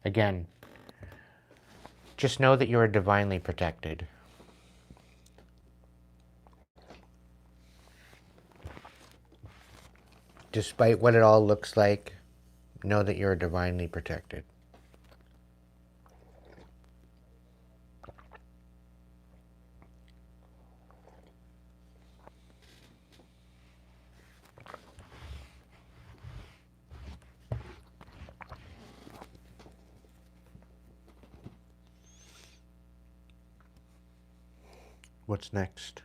S1: Again, just know that you are divinely protected. Despite what it all looks like, know that you're divinely protected. What's next?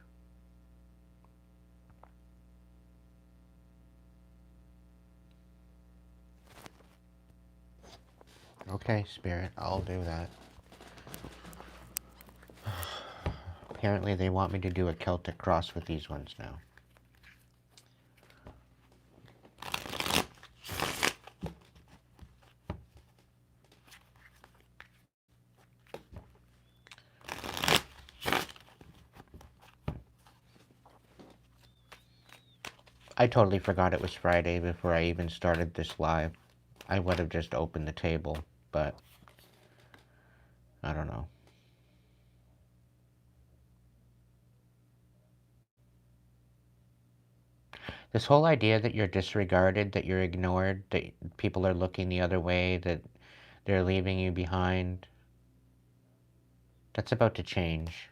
S1: Okay, Spirit, I'll do that. Apparently they want me to do a Celtic cross with these ones now. I totally forgot it was Friday before I even started this live. I would have just opened the table, but I don't know. This whole idea that you're disregarded, that you're ignored, that people are looking the other way, that they're leaving you behind, that's about to change.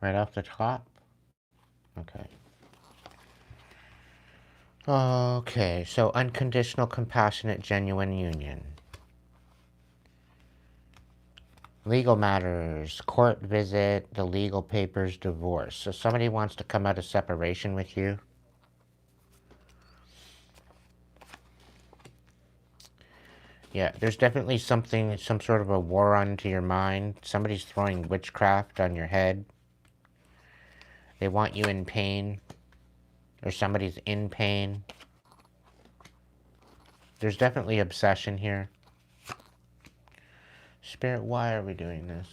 S1: Right off the top? Okay. Okay, so unconditional, compassionate, genuine union. Legal matters, court visit, the legal papers, divorce. So somebody wants to come out of separation with you. Yeah, there's definitely something, some sort of a war onto your mind. Somebody's throwing witchcraft on your head. They want you in pain, or somebody's in pain. There's definitely obsession here. Spirit, why are we doing this?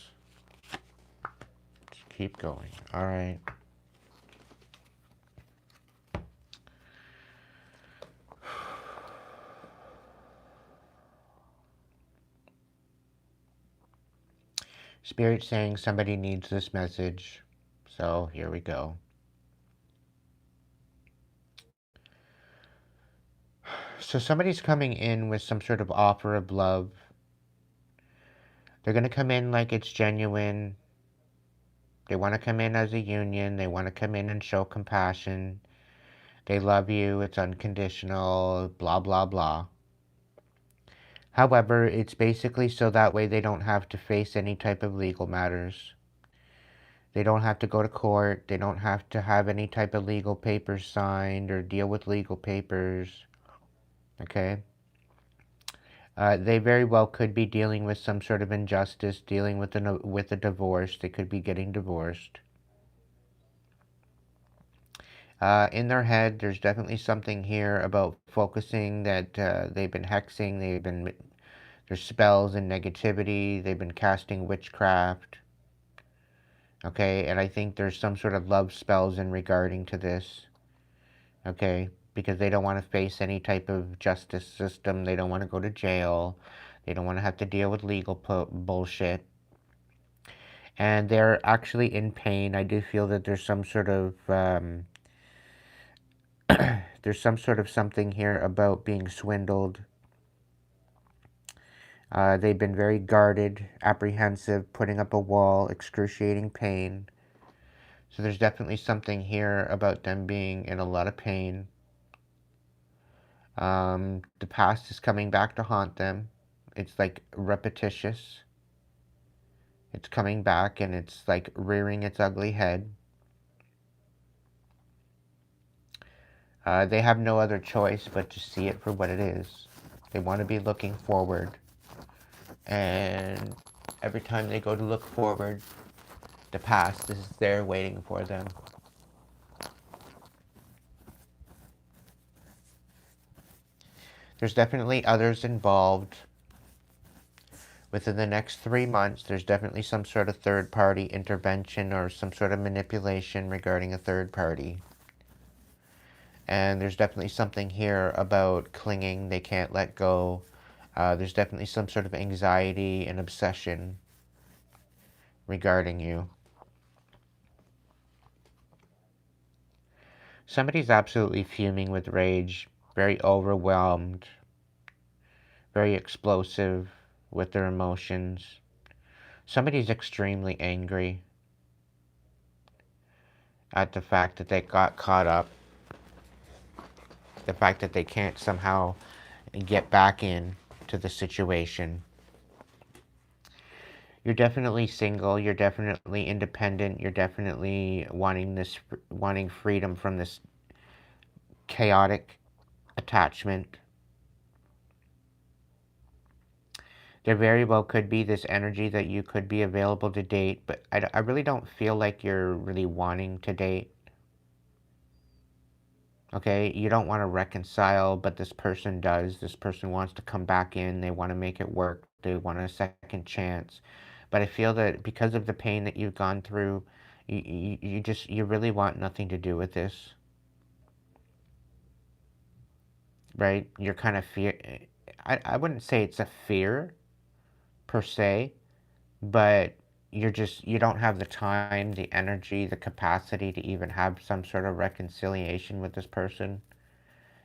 S1: Just keep going. All right. Spirit saying somebody needs this message. So here we go. So somebody's coming in with some sort of offer of love. They're going to come in like it's genuine. They want to come in as a union. They want to come in and show compassion. They love you. It's unconditional. Blah, blah, blah. However, it's basically so that way they don't have to face any type of legal matters. They don't have to go to court. They don't have to have any type of legal papers signed or deal with legal papers. Okay? They very well could be dealing with some sort of injustice, dealing with a divorce. They could be getting divorced. In their head, there's definitely something here about focusing that they've been hexing. There's spells and negativity. They've been casting witchcraft. Okay, and I think there's some sort of love spells in regarding to this. Okay, because they don't want to face any type of justice system. They don't want to go to jail. They don't want to have to deal with legal bullshit. And they're actually in pain. I do feel that there's some sort of there's some sort of something here about being swindled. They've been very guarded, apprehensive, putting up a wall, excruciating pain. So there's definitely something here about them being in a lot of pain. The past is coming back to haunt them. It's like repetitious. It's coming back and it's like rearing its ugly head. They have no other choice but to see it for what it is. They want to be looking forward. And every time they go to look forward, the past is there waiting for them. There's definitely others involved. Within the next 3 months, there's definitely some sort of third party intervention or some sort of manipulation regarding a third party. And there's definitely something here about clinging. They can't let go. There's definitely some sort of anxiety and obsession regarding you. Somebody's absolutely fuming with rage, very overwhelmed, very explosive with their emotions. Somebody's extremely angry at the fact that they got caught up, the fact that they can't somehow get back in to the situation. You're definitely single, you're definitely independent, you're definitely wanting freedom from this chaotic attachment. There very well could be this energy that you could be available to date, but I really don't feel like you're really wanting to date. Okay, you don't want to reconcile, but this person does. This person wants to come back in. They want to make it work. They want a second chance. But I feel that because of the pain that you've gone through, you really want nothing to do with this, right? You're kind of fear. I wouldn't say it's a fear per se, but you don't have the time, the energy, the capacity to even have some sort of reconciliation with this person.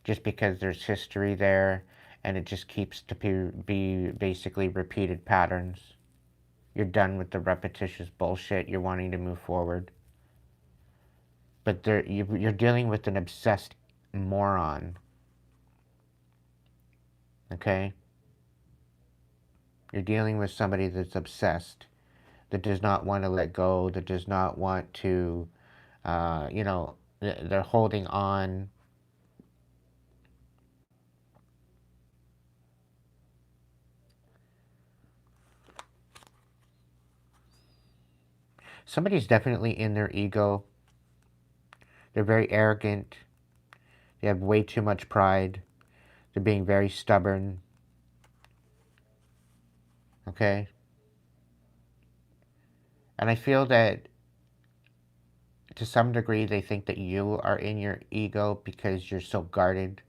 S1: Just because there's history there and it just keeps to be basically repeated patterns. You're done with the repetitious bullshit. You're wanting to move forward. But you're dealing with an obsessed moron, okay? You're dealing with somebody that's obsessed, that does not want to let go, that does not want to, they're holding on. Somebody's definitely in their ego. They're very arrogant. They have way too much pride. They're being very stubborn, okay? And I feel that to some degree they think that you are in your ego because you're so guarded,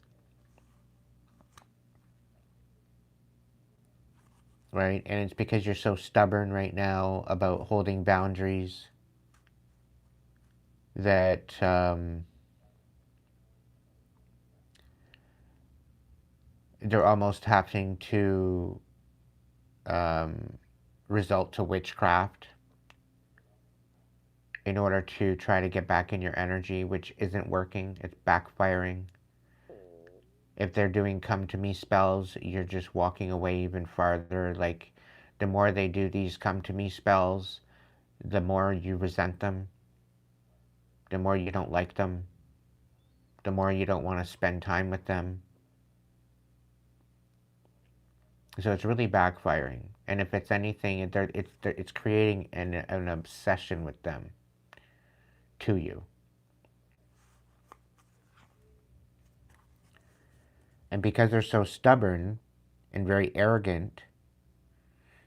S1: right? And it's because you're so stubborn right now about holding boundaries that they're almost having to um, result to witchcraft in order to try to get back in your energy, which isn't working. It's backfiring. If they're doing come to me spells, you're just walking away even farther. Like, the more they do these come to me spells, the more you resent them, the more you don't like them, the more you don't want to spend time with them. So it's really backfiring. And if it's anything, it's creating an obsession with them to you. And because they're so stubborn and very arrogant,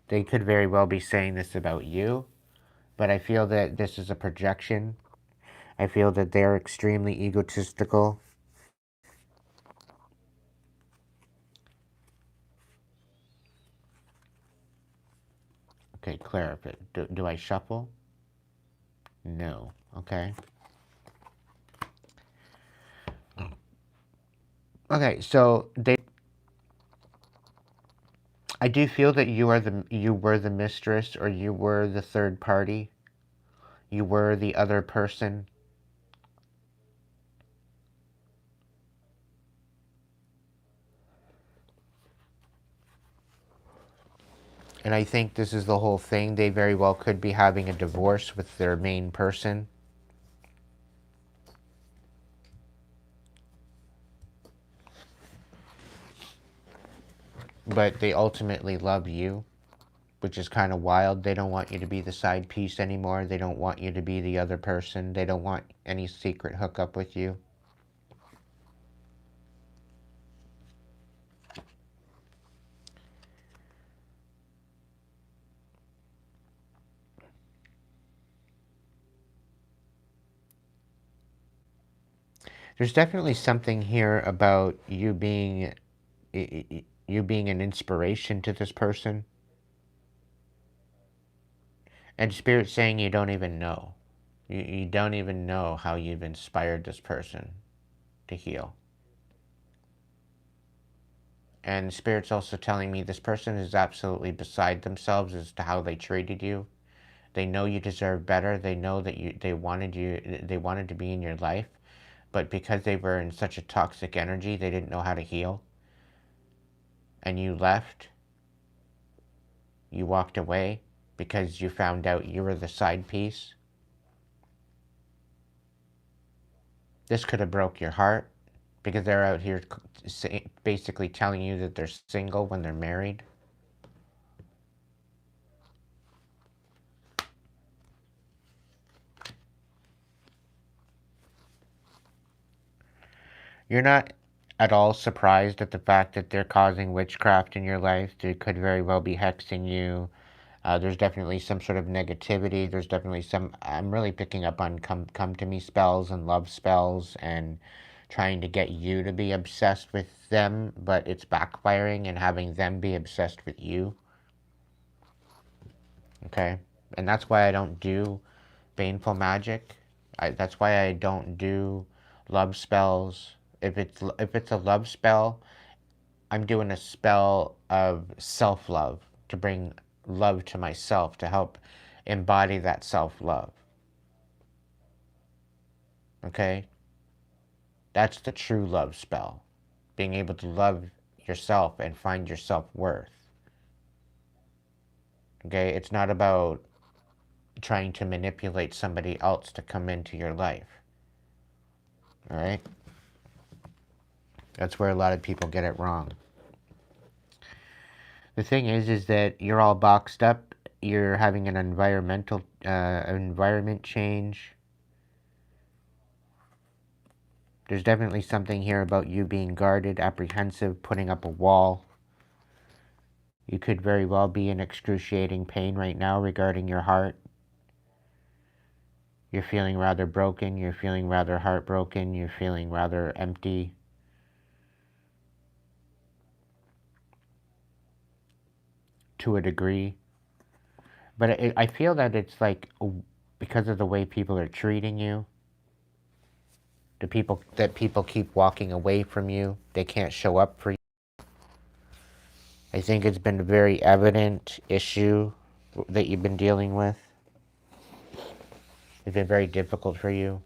S1: they could very well be saying this about you. But I feel that this is a projection. I feel that they're extremely egotistical. Okay, Claire, do I shuffle? No. Okay. Okay, so I do feel that you were the mistress, or you were the third party. You were the other person. And I think this is the whole thing. They very well could be having a divorce with their main person, but they ultimately love you, which is kind of wild. They don't want you to be the side piece anymore. They don't want you to be the other person. They don't want any secret hookup with you. There's definitely something here about you being an inspiration to this person, and spirit saying you don't even know. You don't even know how you've inspired this person to heal. And spirit's also telling me this person is absolutely beside themselves as to how they treated you. They know you deserve better. They know that they wanted to be in your life, but because they were in such a toxic energy, they didn't know how to heal. And you left, you walked away because you found out you were the side piece. This could have broke your heart because they're out here basically telling you that they're single when they're married. You're not at all surprised at the fact that they're causing witchcraft in your life. They could very well be hexing you. There's definitely some sort of negativity. There's definitely some. I'm really picking up on come to me spells and love spells and trying to get you to be obsessed with them, but it's backfiring and having them be obsessed with you. Okay, and that's why I don't do baneful magic. That's why I don't do love spells. If it's a love spell, I'm doing a spell of self-love to bring love to myself, to help embody that self-love. Okay? That's the true love spell. Being able to love yourself and find your self-worth. Okay? It's not about trying to manipulate somebody else to come into your life. All right? That's where a lot of people get it wrong. The thing is that you're all boxed up. You're having an environment change. There's definitely something here about you being guarded, apprehensive, putting up a wall. You could very well be in excruciating pain right now regarding your heart. You're feeling rather broken. You're feeling rather heartbroken. You're feeling rather empty. To a degree. But I feel that it's like because of the way people are treating you, people keep walking away from you. They can't show up for you. I think it's been a very evident issue that you've been dealing with. It's been very difficult for you.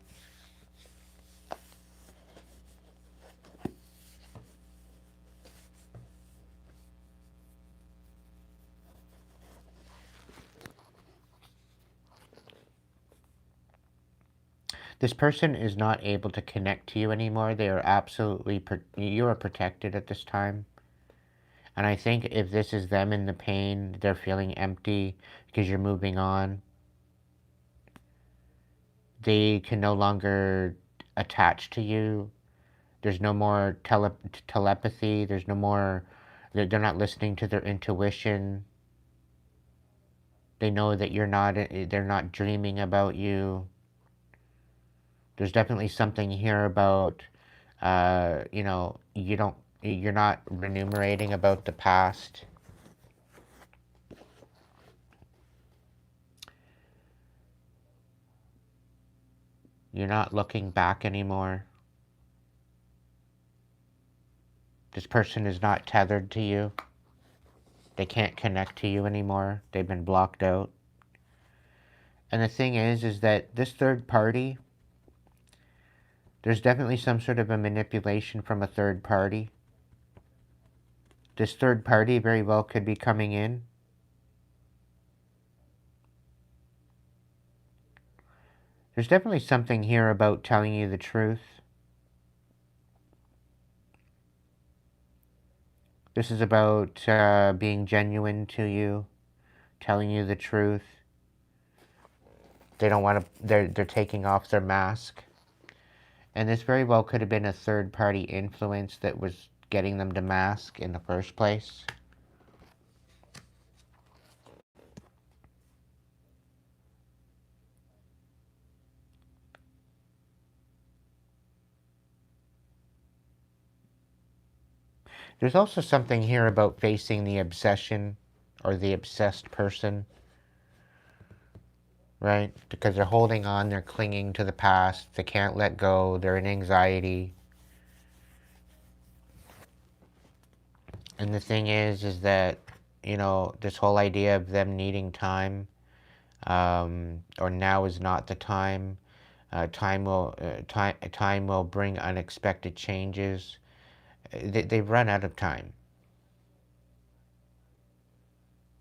S1: This person is not able to connect to you anymore. They are absolutely, you are protected at this time. And I think if this is them in the pain, they're feeling empty because you're moving on. They can no longer attach to you. There's no more telepathy. There's no more, they're not listening to their intuition. They know that they're not dreaming about you. There's definitely something here about, you're not remunerating about the past. You're not looking back anymore. This person is not tethered to you. They can't connect to you anymore. They've been blocked out. And the thing is that this third party, there's definitely some sort of a manipulation from a third party. This third party very well could be coming in. There's definitely something here about telling you the truth. This is about being genuine to you, telling you the truth. They don't want to, they're taking off their mask. And this very well could have been a third party influence that was getting them to mask in the first place. There's also something here about facing the obsession or the obsessed person, right? Because they're holding on, they're clinging to the past, they can't let go, they're in anxiety. And the thing is that, this whole idea of them needing time, or now is not the time. Time will bring unexpected changes. They've run out of time.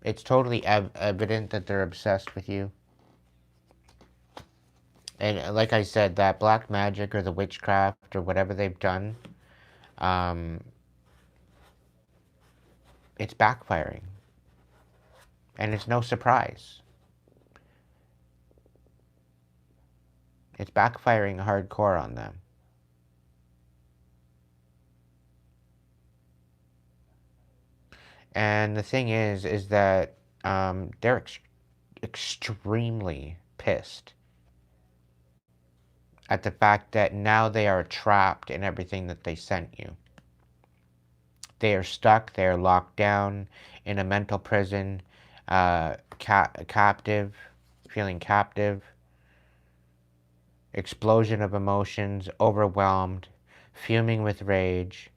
S1: It's totally evident that they're obsessed with you. And like I said, that black magic or the witchcraft or whatever they've done, um, it's backfiring. And it's no surprise. It's backfiring hardcore on them. And the thing is that they're extremely pissed at the fact that now they are trapped in everything that they sent you. They are stuck, they are locked down in a mental prison, captive, feeling captive, explosion of emotions, overwhelmed, fuming with rage,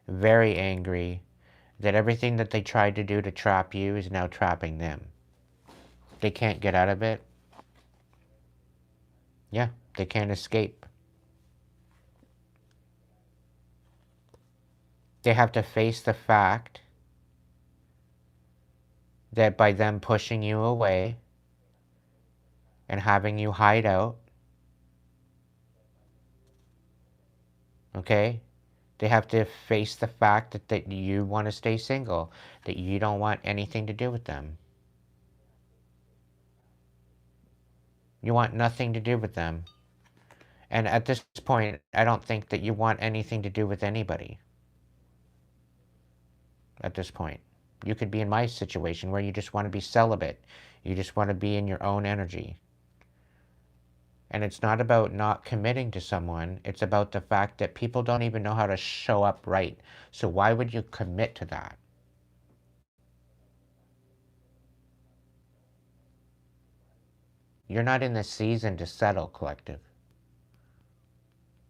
S1: very angry, that everything that they tried to do to trap you is now trapping them. They can't get out of it. Yeah, they can't escape. They have to face the fact that by them pushing you away and having you hide out, okay, they have to face the fact that you want to stay single, that you don't want anything to do with them. You want nothing to do with them. And at this point, I don't think that you want anything to do with anybody at this point. You could be in my situation where you just want to be celibate. You just want to be in your own energy. And it's not about not committing to someone. It's about the fact that people don't even know how to show up right. So why would you commit to that? You're not in the season to settle, collective.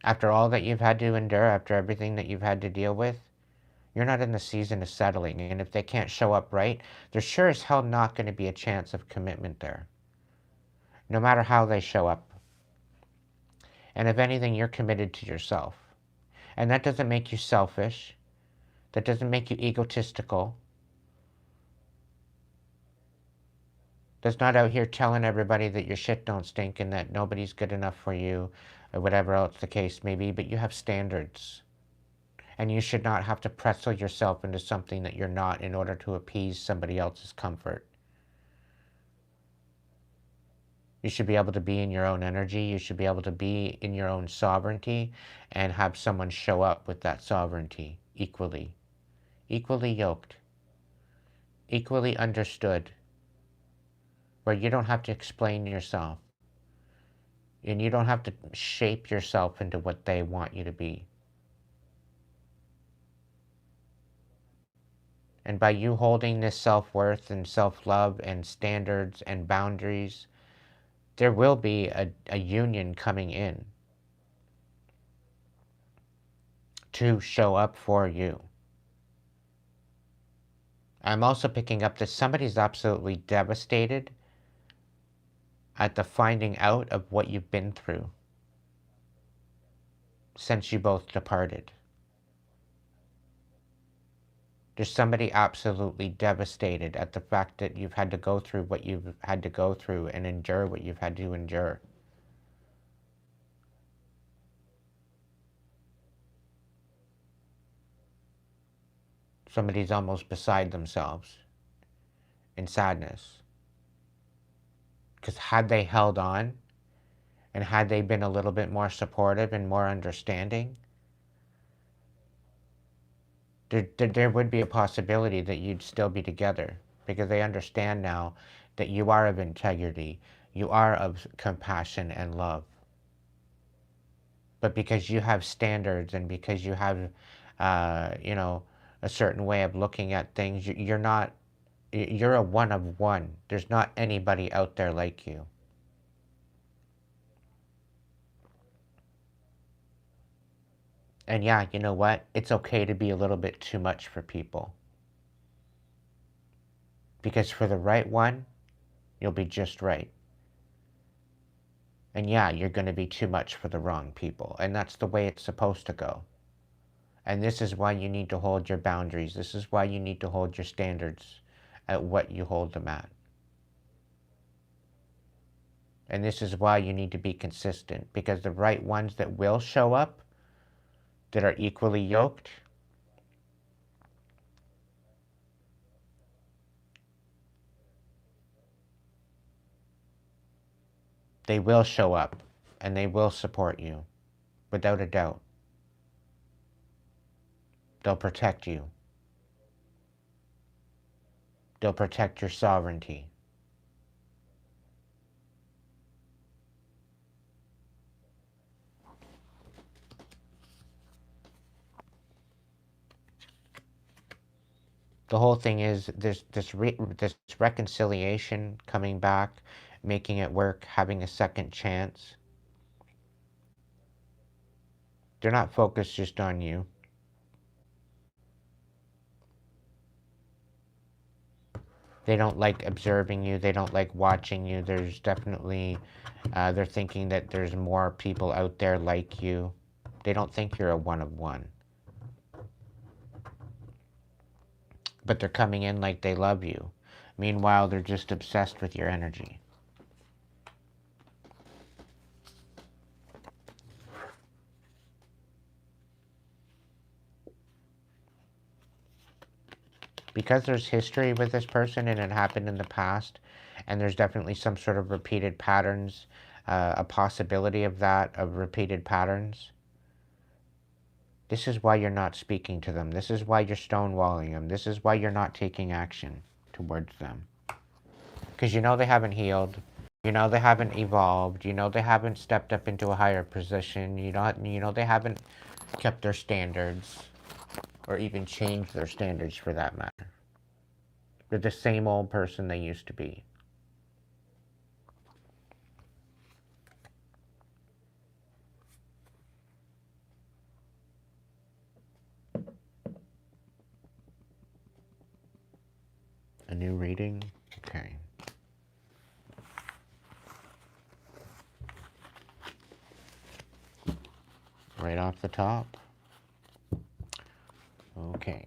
S1: After all that you've had to endure, after everything that you've had to deal with, you're not in the season of settling. And if they can't show up right, there's sure as hell not going to be a chance of commitment there, no matter how they show up. And if anything, you're committed to yourself. And that doesn't make you selfish. That doesn't make you egotistical. That's not out here telling everybody that your shit don't stink and that nobody's good enough for you or whatever else the case may be, but you have standards. And you should not have to pretzel yourself into something that you're not in order to appease somebody else's comfort. You should be able to be in your own energy. You should be able to be in your own sovereignty and have someone show up with that sovereignty equally. Equally yoked. Equally understood. Where you don't have to explain yourself. And you don't have to shape yourself into what they want you to be. And by you holding this self-worth and self-love and standards and boundaries, there will be a union coming in to show up for you. I'm also picking up that somebody's absolutely devastated at the finding out of what you've been through since you both departed. There's somebody absolutely devastated at the fact that you've had to go through what you've had to go through and endure what you've had to endure. Somebody's almost beside themselves in sadness. Because had they held on and had they been a little bit more supportive and more understanding, there would be a possibility that you'd still be together because they understand now that you are of integrity, you are of compassion and love. But because you have standards and because you have, a certain way of looking at things, you're not, you're a one of one. There's not anybody out there like you. And yeah, you know what? It's okay to be a little bit too much for people. Because for the right one, you'll be just right. And yeah, you're going to be too much for the wrong people. And that's the way it's supposed to go. And this is why you need to hold your boundaries. This is why you need to hold your standards at what you hold them at. And this is why you need to be consistent. Because the right ones that will show up, that are equally yoked, they will show up and they will support you, without a doubt. They'll protect you. They'll protect your sovereignty. The whole thing is this reconciliation coming back, making it work, having a second chance. They're not focused just on you. They don't like observing you. They don't like watching you. There's definitely, they're thinking that there's more people out there like you. They don't think you're a one of one. but they're coming in like they love you. Meanwhile, they're just obsessed with your energy. Because there's history with this person and it happened in the past, and there's definitely some sort of repeated patterns, a possibility of that, of repeated patterns. This is why you're not speaking to them. This is why you're stonewalling them. This is why you're not taking action towards them. Because you know they haven't healed. You know they haven't evolved. You know they haven't stepped up into a higher position. You know they haven't kept their standards, or even changed their standards for that matter. They're the same old person they used to be. A new reading? Okay. Right off the top. Okay.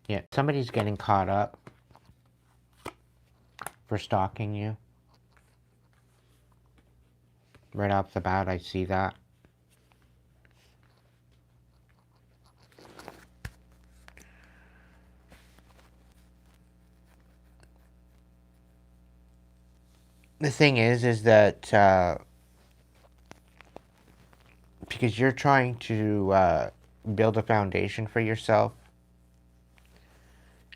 S1: Yeah, somebody's getting caught up for stalking you. Right off the bat, I see that. The thing is that because you're trying to build a foundation for yourself,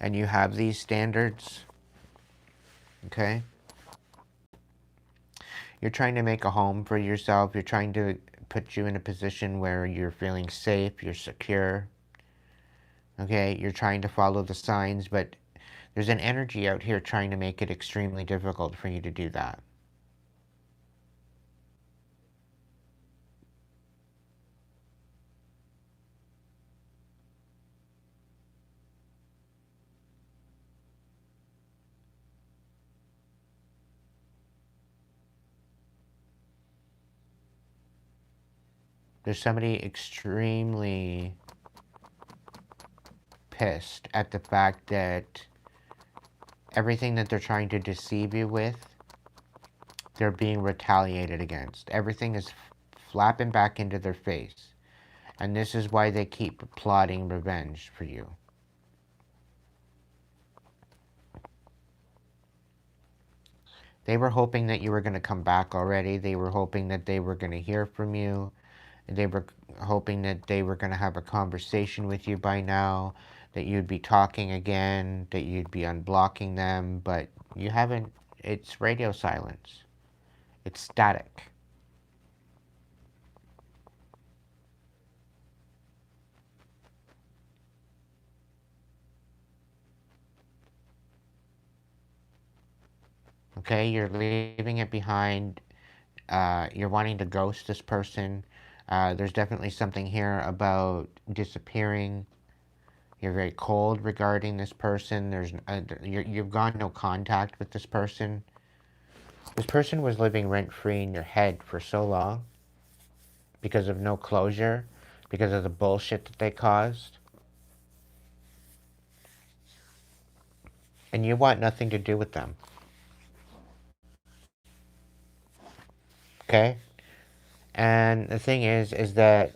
S1: and you have these standards, okay? You're trying to make a home for yourself. You're trying to put you in a position where you're feeling safe, you're secure, okay? You're trying to follow the signs, but there's an energy out here trying to make it extremely difficult for you to do that. There's somebody extremely pissed at the fact that everything that they're trying to deceive you with, they're being retaliated against. Everything is flapping back into their face. And this is why they keep plotting revenge for you. They were hoping that you were going to come back already. They were hoping that they were going to hear from you. They were hoping that they were going to have a conversation with you by now, that you'd be talking again, that you'd be unblocking them, but you haven't. It's radio silence. It's static. Okay, you're leaving it behind. You're wanting to ghost this person. There's definitely something here about disappearing. You're very cold regarding this person. You've gone no contact with this person. This person was living rent-free in your head for so long because of no closure, because of the bullshit that they caused. And you want nothing to do with them. Okay? And the thing is that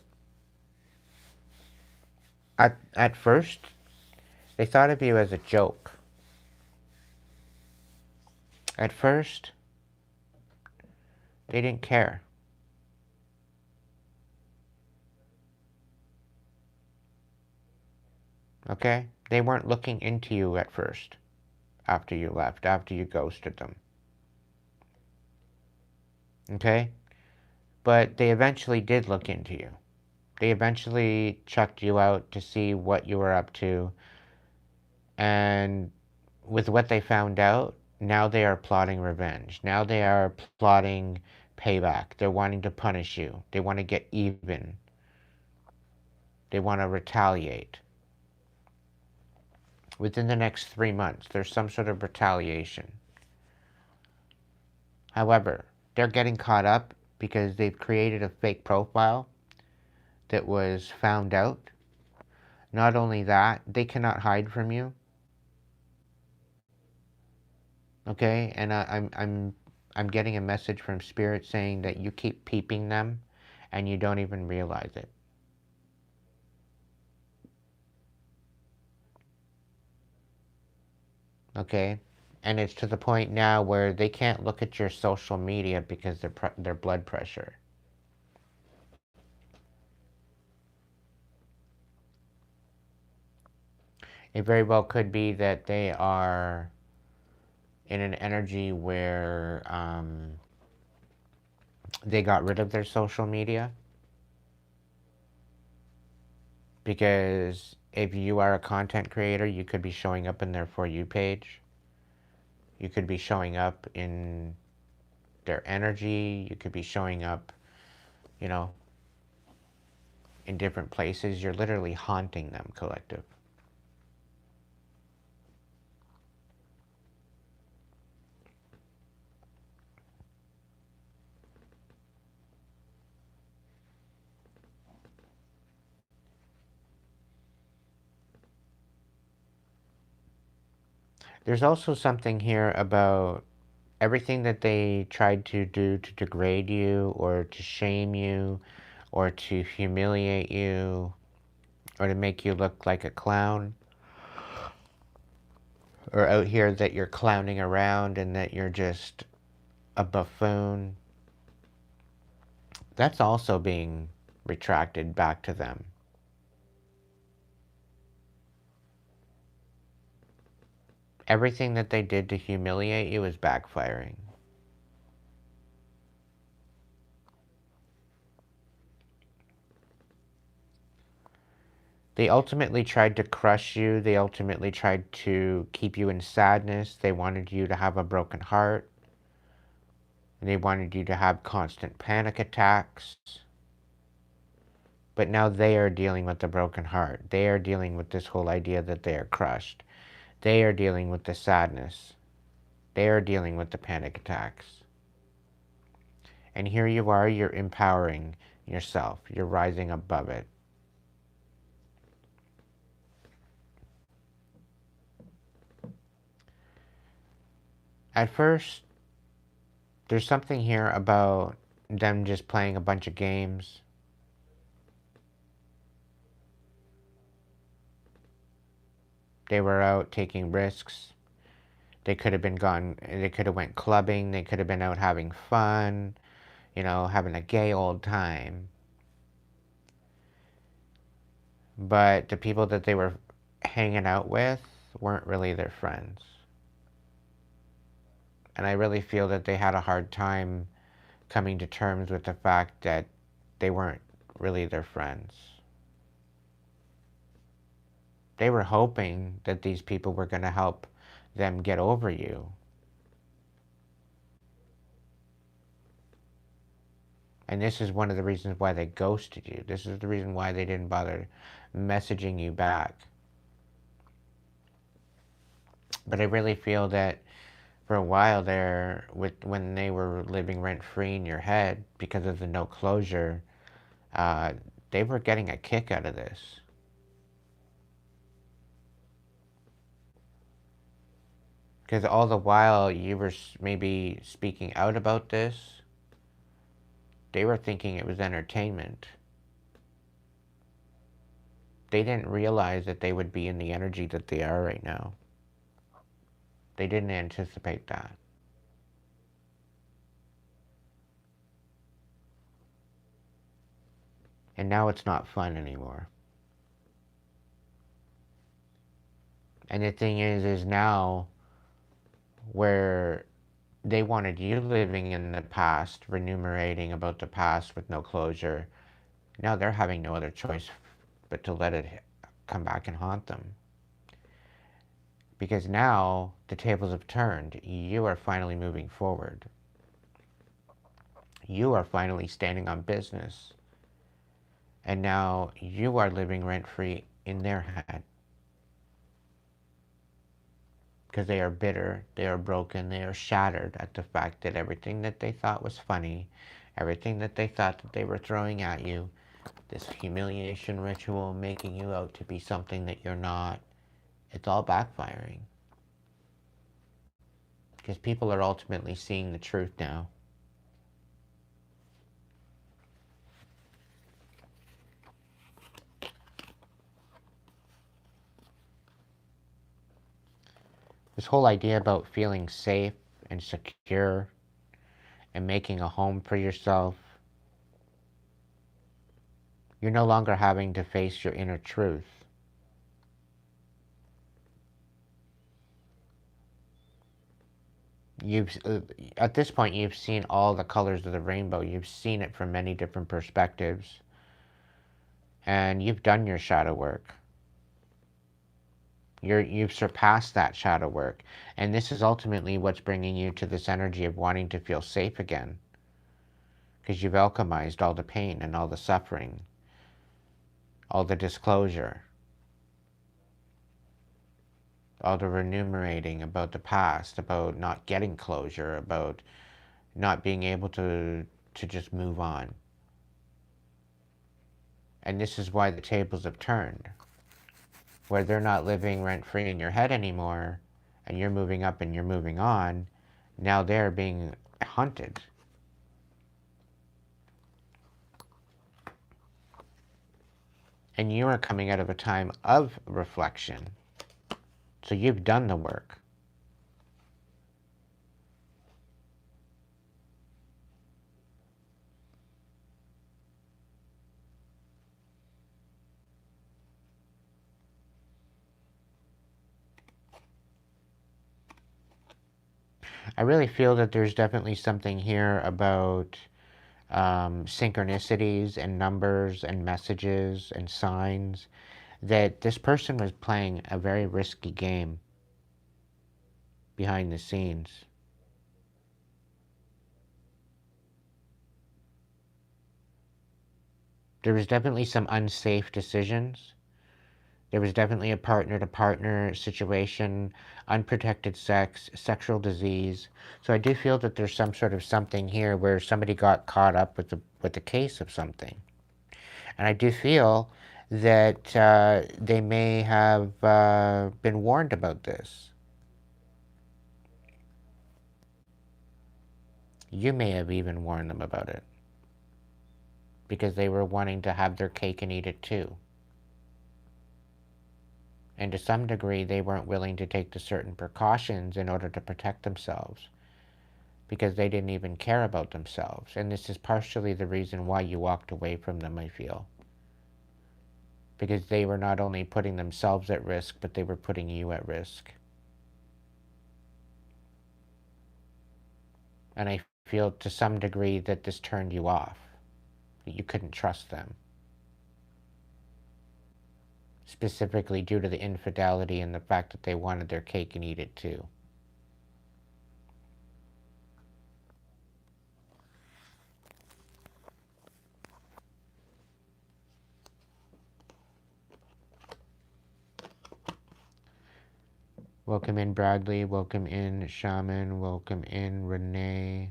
S1: at first, they thought of you as a joke. At first, they didn't care. Okay? They weren't looking into you at first, after you left, after you ghosted them. Okay? But they eventually did look into you. They eventually checked you out to see what you were up to. And with what they found out, now they are plotting revenge. Now they are plotting payback. They're wanting to punish you. They want to get even. They want to retaliate. Within the next 3 months, there's some sort of retaliation. However, they're getting caught up because they've created a fake profile that was found out. Not only that, they cannot hide from you. Okay, and I'm getting a message from Spirit saying that you keep peeping them, and you don't even realize it. Okay, and it's to the point now where they can't look at your social media because their blood pressure. It very well could be that they are in an energy where they got rid of their social media. Because if you are a content creator, you could be showing up in their For You page. You could be showing up in their energy. You could be showing up, you know, in different places. You're literally haunting them, collective. There's also something here about everything that they tried to do to degrade you or to shame you or to humiliate you or to make you look like a clown, or out here that you're clowning around and that you're just a buffoon. That's also being retracted back to them. Everything that they did to humiliate you is backfiring. They ultimately tried to crush you. They ultimately tried to keep you in sadness. They wanted you to have a broken heart. They wanted you to have constant panic attacks. But now they are dealing with the broken heart. They are dealing with this whole idea that they are crushed. They are dealing with the sadness. They are dealing with the panic attacks. And here you are, you're empowering yourself. You're rising above it. At first, there's something here about them just playing a bunch of games. They were out taking risks. They could have been gone, they could have went clubbing, they could have been out having fun, having a gay old time. But the people that they were hanging out with weren't really their friends. And I really feel that they had a hard time coming to terms with the fact that they weren't really their friends. They were hoping that these people were going to help them get over you. And this is one of the reasons why they ghosted you. This is the reason why they didn't bother messaging you back. But I really feel that for a while there, when they were living rent-free in your head because of the no closure, they were getting a kick out of this. Because all the while you were maybe speaking out about this, they were thinking it was entertainment. They didn't realize that they would be in the energy that they are right now. They didn't anticipate that. And now it's not fun anymore. And the thing is now where they wanted you living in the past, remunerating about the past with no closure, now they're having no other choice but to let it come back and haunt them. Because now the tables have turned. You are finally moving forward. You are finally standing on business. And now you are living rent-free in their head. Because they are bitter, they are broken, they are shattered at the fact that everything that they thought was funny, everything that they thought that they were throwing at you, this humiliation ritual making you out to be something that you're not, it's all backfiring. Because people are ultimately seeing the truth now. This whole idea about feeling safe and secure and making a home for yourself, you're no longer having to face your inner truth. At this point, you've seen all the colors of the rainbow. You've seen it from many different perspectives. And you've done your shadow work. You've surpassed that shadow work. And this is ultimately what's bringing you to this energy of wanting to feel safe again. Because you've alchemized all the pain and all the suffering, all the disclosure, all the remunerating about the past, about not getting closure, about not being able to just move on. And this is why the tables have turned, where they're not living rent-free in your head anymore, and you're moving up and you're moving on. Now they're being hunted. And you are coming out of a time of reflection. So you've done the work. I really feel that there's definitely something here about synchronicities and numbers and messages and signs, that this person was playing a very risky game behind the scenes. There was definitely some unsafe decisions. There was definitely a partner-to-partner situation, unprotected sex, sexual disease. So I do feel that there's some sort of something here where somebody got caught up with the case of something. And I do feel that they may have been warned about this. You may have even warned them about it, because they were wanting to have their cake and eat it too. And to some degree, they weren't willing to take the certain precautions in order to protect themselves, because they didn't even care about themselves. And this is partially the reason why you walked away from them, I feel. Because they were not only putting themselves at risk, but they were putting you at risk. And I feel to some degree that this turned you off. You couldn't trust them. Specifically due to the infidelity and the fact that they wanted their cake and eat it too. Welcome in Bradley, welcome in Shaman, welcome in Renee.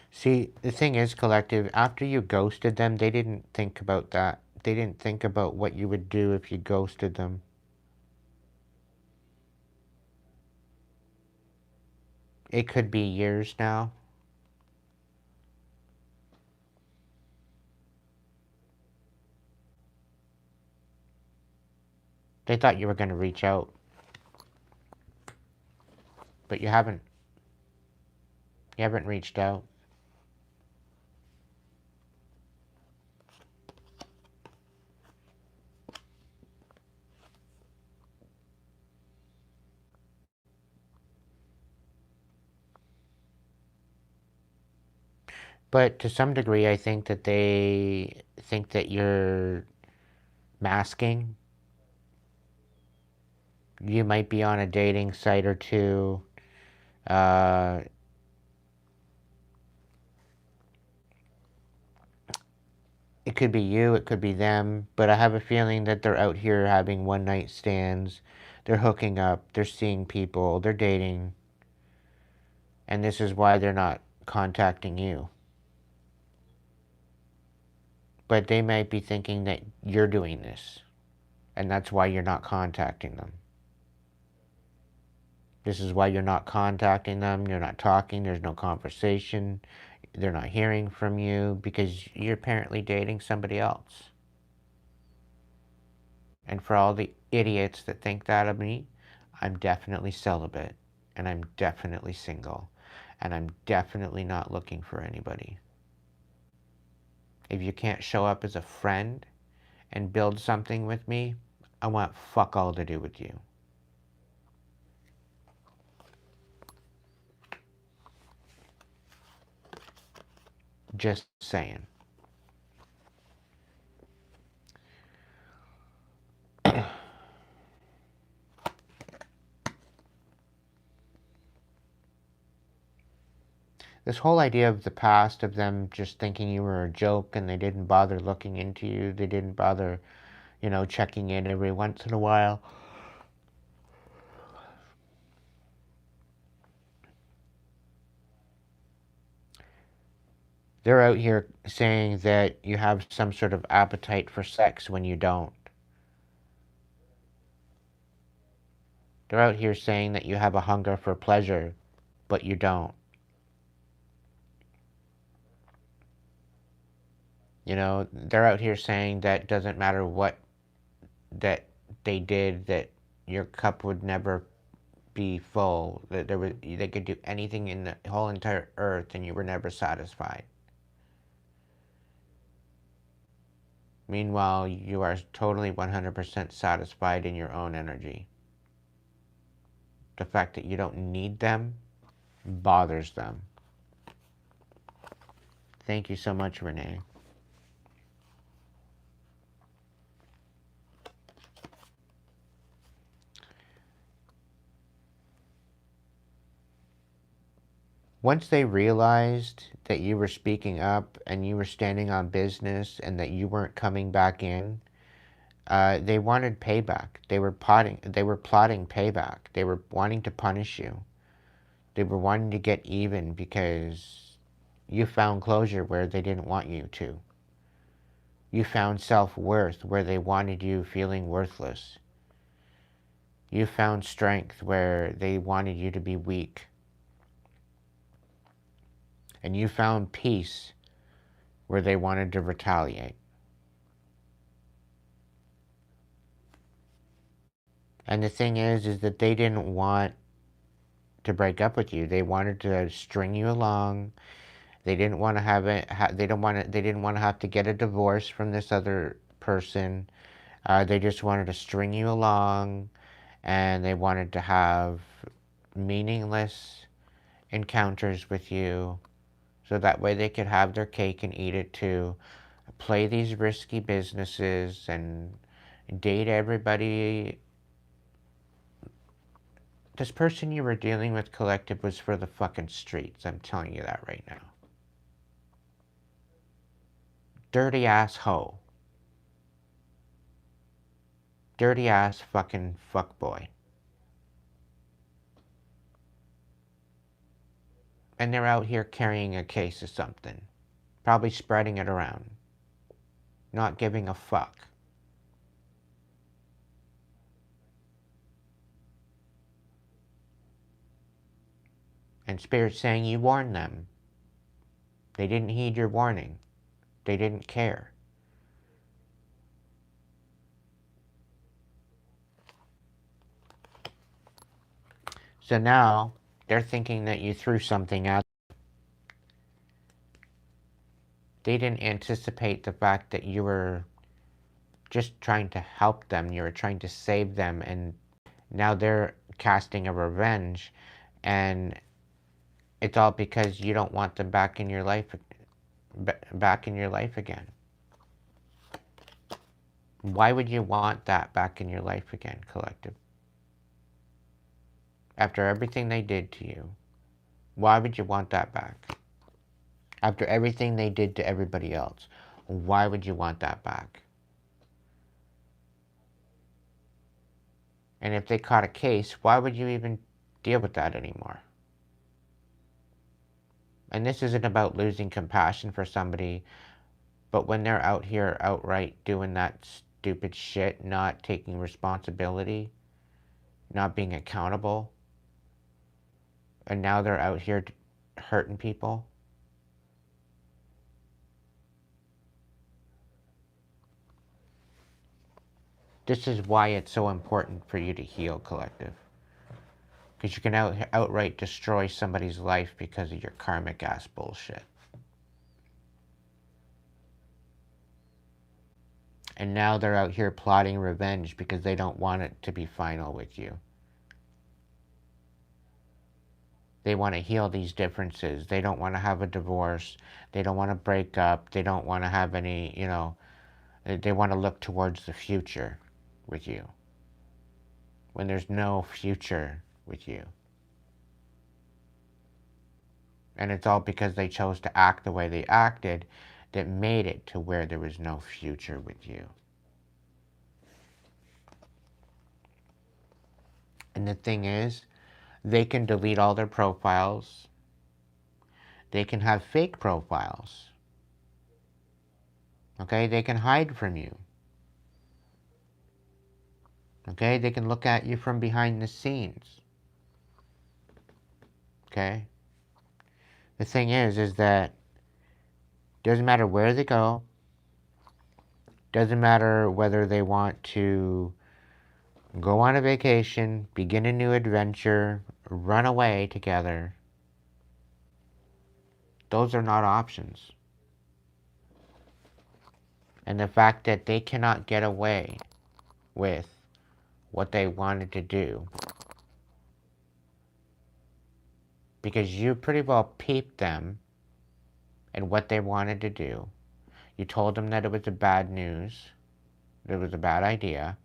S1: See, the thing is, Collective, after you ghosted them, they didn't think about that. They didn't think about what you would do if you ghosted them. It could be years now. They thought you were going to reach out, but you haven't. You haven't reached out. But to some degree, I think that they think that you're masking, You might be on a dating site or two. Uh, it could be you, it could be them, but I have a feeling that they're out here having one night stands. They're hooking up, they're seeing people, they're dating, and this is why they're not contacting you. But they might be thinking that you're doing this, and that's why you're not contacting them. This is why you're not contacting them, you're not talking, there's no conversation, they're not hearing from you because you're apparently dating somebody else. And for all the idiots that think that of me, I'm definitely celibate, and I'm definitely single, and I'm definitely not looking for anybody. If you can't show up as a friend and build something with me, I want fuck all to do with you. Just saying. This whole idea of the past, of them just thinking you were a joke and they didn't bother looking into you, they didn't bother, checking in every once in a while. They're out here saying that you have some sort of appetite for sex when you don't. They're out here saying that you have a hunger for pleasure, but you don't. They're out here saying that doesn't matter what that they did, that your cup would never be full, that they could do anything in the whole entire earth and you were never satisfied. Meanwhile, you are totally 100% satisfied in your own energy. The fact that you don't need them bothers them. Thank you so much, Renee. Once they realized that you were speaking up and you were standing on business and that you weren't coming back in, they wanted payback. They were plotting payback. They were wanting to punish you. They were wanting to get even because you found closure where they didn't want you to. You found self-worth where they wanted you feeling worthless. You found strength where they wanted you to be weak. And you found peace where they wanted to retaliate. And the thing is that they didn't want to break up with you. They wanted to string you along. They didn't want to have it. They didn't want to have to get a divorce from this other person. They just wanted to string you along, and they wanted to have meaningless encounters with you, so that way they could have their cake and eat it too. Play these risky businesses and date everybody. This person you were dealing with, Collective, was for the fucking streets. I'm telling you that right now. Dirty ass hoe. Dirty ass fucking fuckboy. And they're out here carrying a case of something. Probably spreading it around. Not giving a fuck. And Spirit's saying you warned them. They didn't heed your warning. They didn't care. So now, they're thinking that you threw something out. They didn't anticipate the fact that you were just trying to help them. You were trying to save them, and now they're casting a revenge, and it's all because you don't want them back in your life again. Why would you want that back in your life again, Collective? After everything they did to you, why would you want that back? After everything they did to everybody else, why would you want that back? And if they caught a case, why would you even deal with that anymore? And this isn't about losing compassion for somebody, but when they're out here outright doing that stupid shit, not taking responsibility, not being accountable, and now they're out here hurting people. This is why it's so important for you to heal, collective. Because you can outright destroy somebody's life because of your karmic ass bullshit. And now they're out here plotting revenge because they don't want it to be final with you. They want to heal these differences. They don't want to have a divorce. They don't want to break up. They don't want to have any, they want to look towards the future with you. When there's no future with you. And it's all because they chose to act the way they acted that made it to where there was no future with you. And the thing is, they can delete all their profiles. They can have fake profiles. Okay, they can hide from you. Okay, they can look at you from behind the scenes. Okay? The thing is that doesn't matter where they go, doesn't matter whether they want to go on a vacation, begin a new adventure, run away together. Those are not options. And the fact that they cannot get away with what they wanted to do because you pretty well peeped them and what they wanted to do. You told them that it was a bad news, it was a bad idea.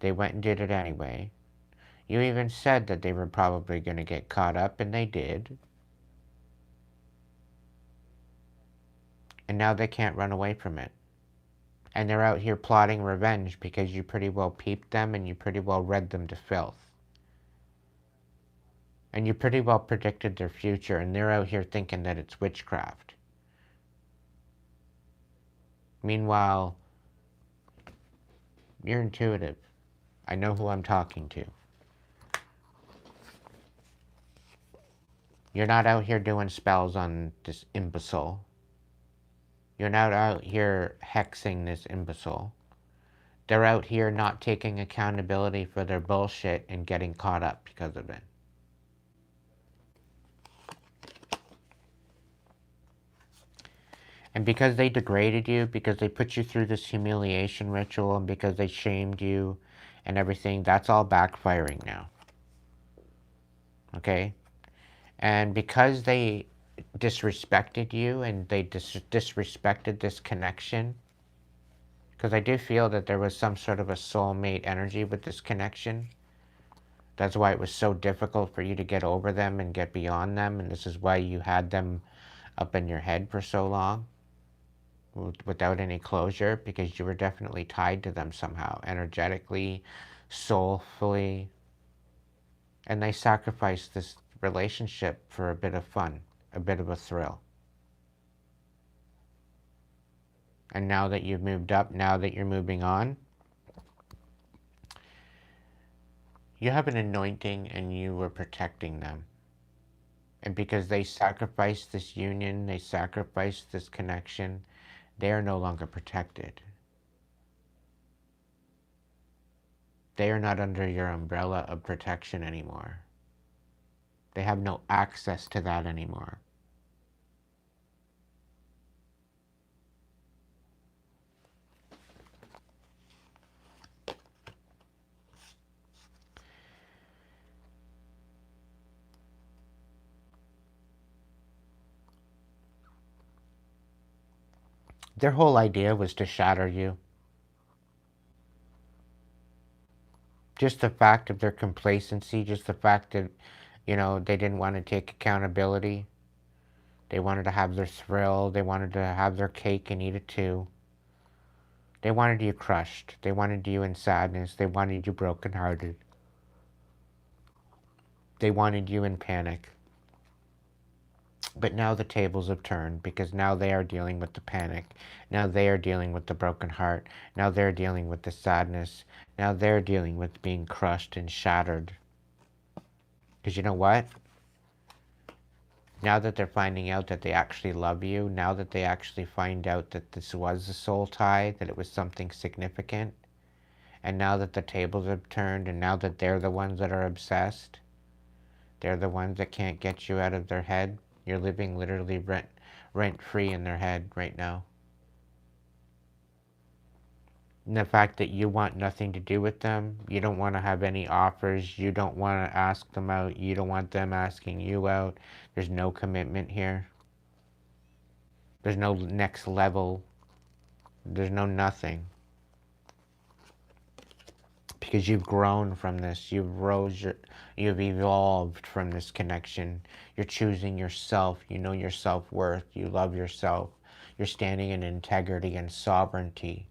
S1: They went and did it anyway. You even said that they were probably going to get caught up, and they did. And now they can't run away from it. And they're out here plotting revenge because you pretty well peeped them and you pretty well read them to filth. And you pretty well predicted their future, and they're out here thinking that it's witchcraft. Meanwhile, you're intuitive. I know who I'm talking to. You're not out here doing spells on this imbecile. You're not out here hexing this imbecile. They're out here not taking accountability for their bullshit and getting caught up because of it. And because they degraded you, because they put you through this humiliation ritual, and because they shamed you and everything, that's all backfiring now. Okay? And because they disrespected you and they disrespected this connection, because I do feel that there was some sort of a soulmate energy with this connection. That's why it was so difficult for you to get over them and get beyond them, and this is why you had them up in your head for so long without any closure, because you were definitely tied to them somehow, energetically, soulfully, and they sacrificed this relationship for a bit of fun, a bit of a thrill. And now that you've moved up, now that you're moving on, you have an anointing and you were protecting them. And because they sacrificed this union, they sacrificed this connection, they are no longer protected. They are not under your umbrella of protection anymore. They have no access to that anymore. Their whole idea was to shatter you. Just the fact of their complacency, just the fact that You know, they didn't want to take accountability. They wanted to have their thrill. They wanted to have their cake and eat it too. They wanted you crushed. They wanted you in sadness. They wanted you brokenhearted. They wanted you in panic. But now the tables have turned because now they are dealing with the panic. Now they are dealing with the broken heart. Now they're dealing with the sadness. Now they're dealing with being crushed and shattered. Because you know what? Now that they're finding out that they actually love you, now that they actually find out that this was a soul tie, that it was something significant, and now that the tables have turned, and now that they're the ones that are obsessed, they're the ones that can't get you out of their head. You're living literally rent free in their head right now. And the fact that you want nothing to do with them, you don't want to have any offers, you don't want to ask them out, you don't want them asking you out. There's no commitment here. There's no next level. There's no nothing. Because you've grown from this, you've evolved from this connection. You're choosing yourself, you know your self-worth, you love yourself. You're standing in integrity and sovereignty.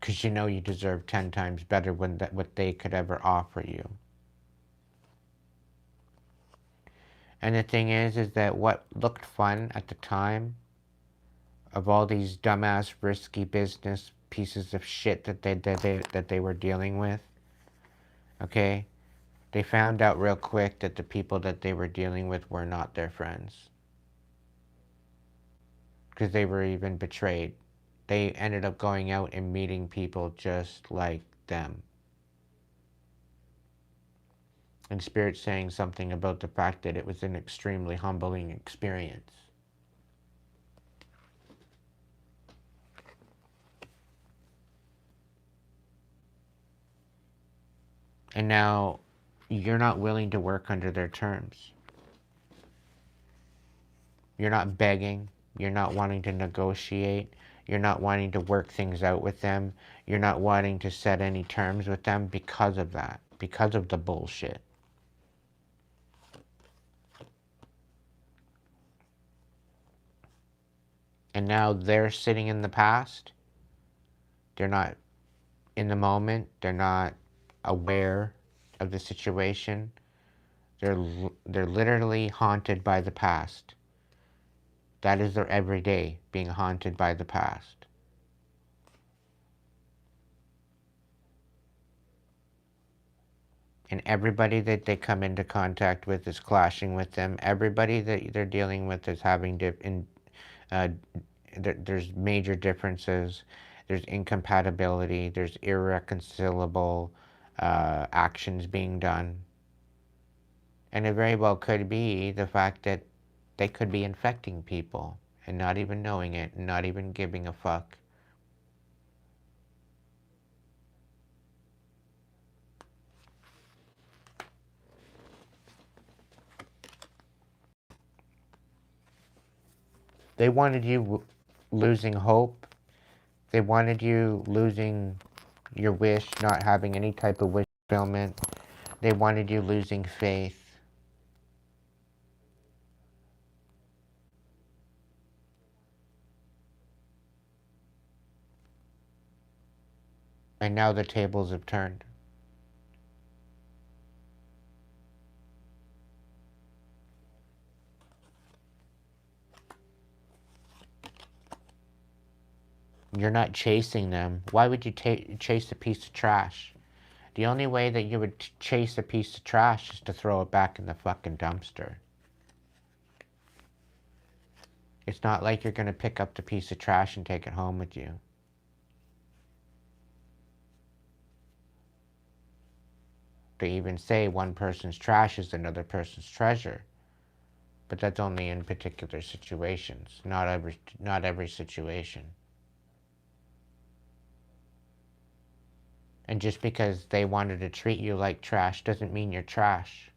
S1: Because you know you deserve 10 times better than what they could ever offer you. And the thing is that what looked fun at the time of all these dumbass risky business pieces of shit that they were dealing with, okay, they found out real quick that the people that they were dealing with were not their friends. Because they were even betrayed. They ended up going out and meeting people just like them. And Spirit saying something about the fact that it was an extremely humbling experience. And now you're not willing to work under their terms. You're not begging. You're not wanting to negotiate. You're not wanting to work things out with them. You're not wanting to set any terms with them because of that. Because of the bullshit. And now they're sitting in the past. They're not in the moment. They're not aware of the situation. They're literally haunted by the past. That is their everyday, being haunted by the past. And everybody that they come into contact with is clashing with them. Everybody that they're dealing with is having there's major differences. There's incompatibility. There's irreconcilable actions being done. And it very well could be the fact that they could be infecting people and not even knowing it, and not even giving a fuck. They wanted you losing hope. They wanted you losing your wish, not having any type of wish fulfillment. They wanted you losing faith. And now the tables have turned. You're not chasing them. Why would you chase a piece of trash? The only way that you would chase a piece of trash is to throw it back in the fucking dumpster. It's not like you're going to pick up the piece of trash and take it home with you. They even say one person's trash is another person's treasure. But that's only in particular situations, not every situation. And just because they wanted to treat you like trash doesn't mean you're trash.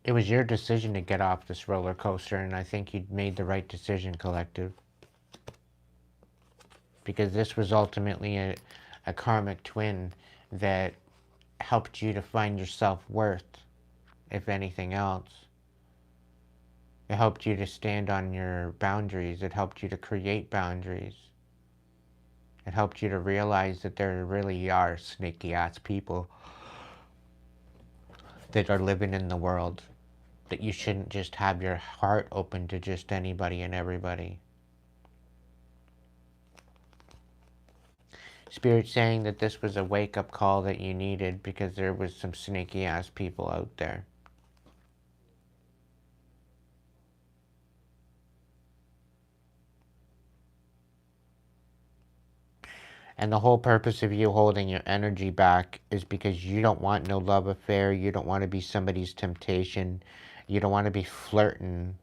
S1: It was your decision to get off this roller coaster, and I think you made the right decision, Collective. Because this was ultimately a karmic twin that helped you to find your self-worth, if anything else. It helped you to stand on your boundaries. It helped you to create boundaries. It helped you to realize that there really are snaky-ass people that are living in the world. That you shouldn't just have your heart open to just anybody and everybody. Spirit saying that this was a wake-up call that you needed because there was some snaky-ass people out there. And the whole purpose of you holding your energy back is because you don't want no love affair. You don't want to be somebody's temptation. You don't want to be flirting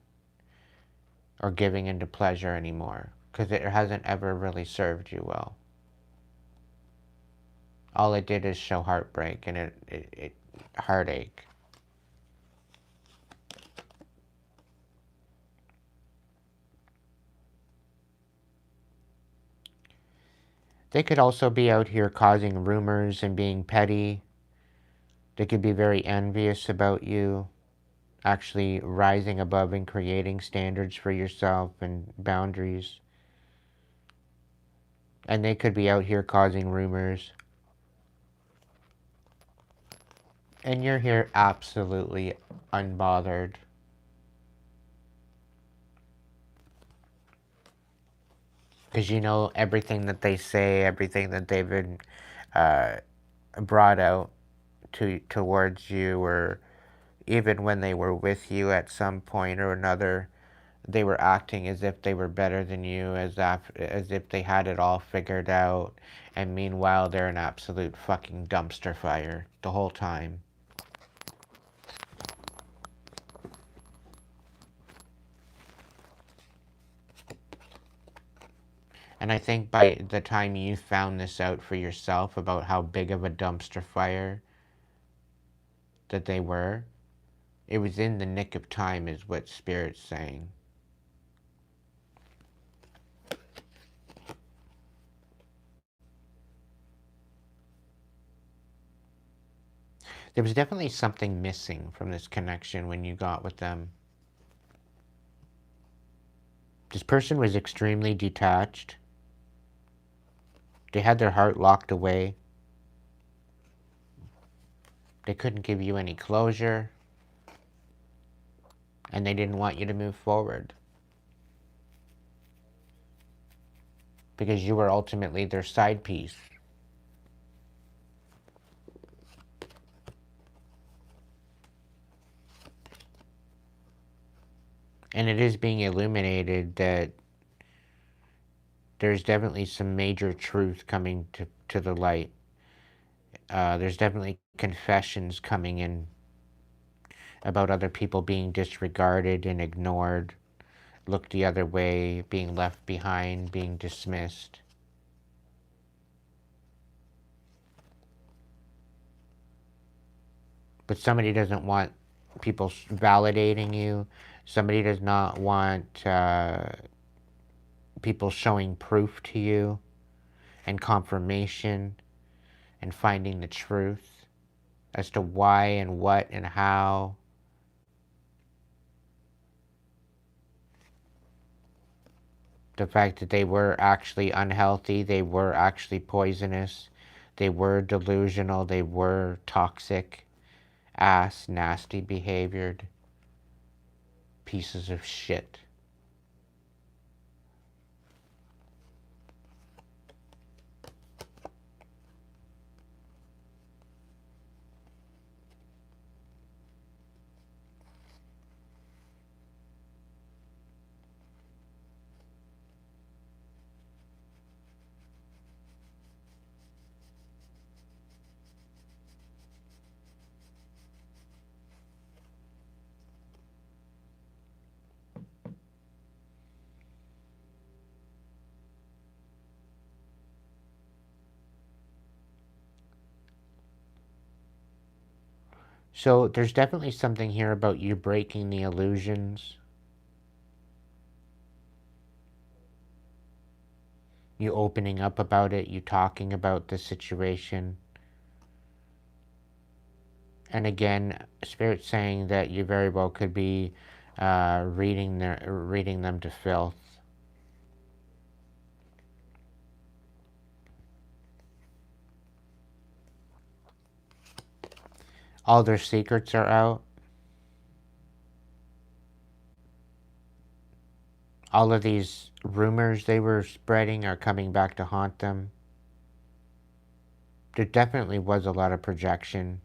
S1: or giving into pleasure anymore. Because it hasn't ever really served you well. All it did is show heartbreak and it heartache. They could also be out here causing rumors and being petty. They could be very envious about you, actually rising above and creating standards for yourself and boundaries. And they could be out here causing rumors. And you're here absolutely unbothered. Because you know everything that they say, everything that they've been brought out towards you, or even when they were with you at some point or another, they were acting as if they were better than you, as if they had it all figured out, and meanwhile they're an absolute fucking dumpster fire the whole time. And I think by the time you found this out for yourself about how big of a dumpster fire that they were, it was in the nick of time, is what Spirit's saying. There was definitely something missing from this connection when you got with them. This person was extremely detached. They had their heart locked away. They couldn't give you any closure. And they didn't want you to move forward. Because you were ultimately their side piece. And it is being illuminated that there's definitely some major truth coming to the light. There's definitely confessions coming in about other people being disregarded and ignored, looked the other way, being left behind, being dismissed. But somebody doesn't want people validating you. Somebody does not want people showing proof to you and confirmation and finding the truth as to why and what and how. The fact that they were actually unhealthy, they were actually poisonous, they were delusional, they were toxic, nasty behaviored pieces of shit. So there's definitely something here about you breaking the illusions. You opening up about it, you talking about the situation. And again, Spirit's saying that you very well could be reading them to filth. All their secrets are out. All of these rumors they were spreading are coming back to haunt them. There definitely was a lot of projection.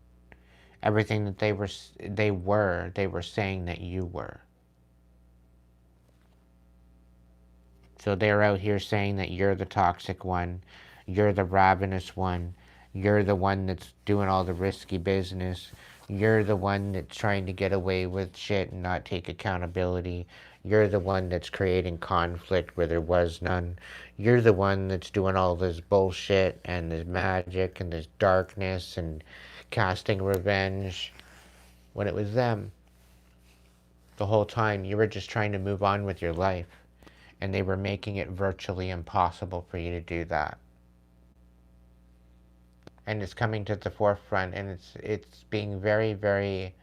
S1: Everything that they were saying that you were. So they're out here saying that you're the toxic one, you're the ravenous one, you're the one that's doing all the risky business, you're the one that's trying to get away with shit and not take accountability, you're the one that's creating conflict where there was none, you're the one that's doing all this bullshit and this magic and this darkness and casting revenge when it was them. The whole time you were just trying to move on with your life. And they were making it virtually impossible for you to do that. And it's coming to the forefront, and it's being very, very,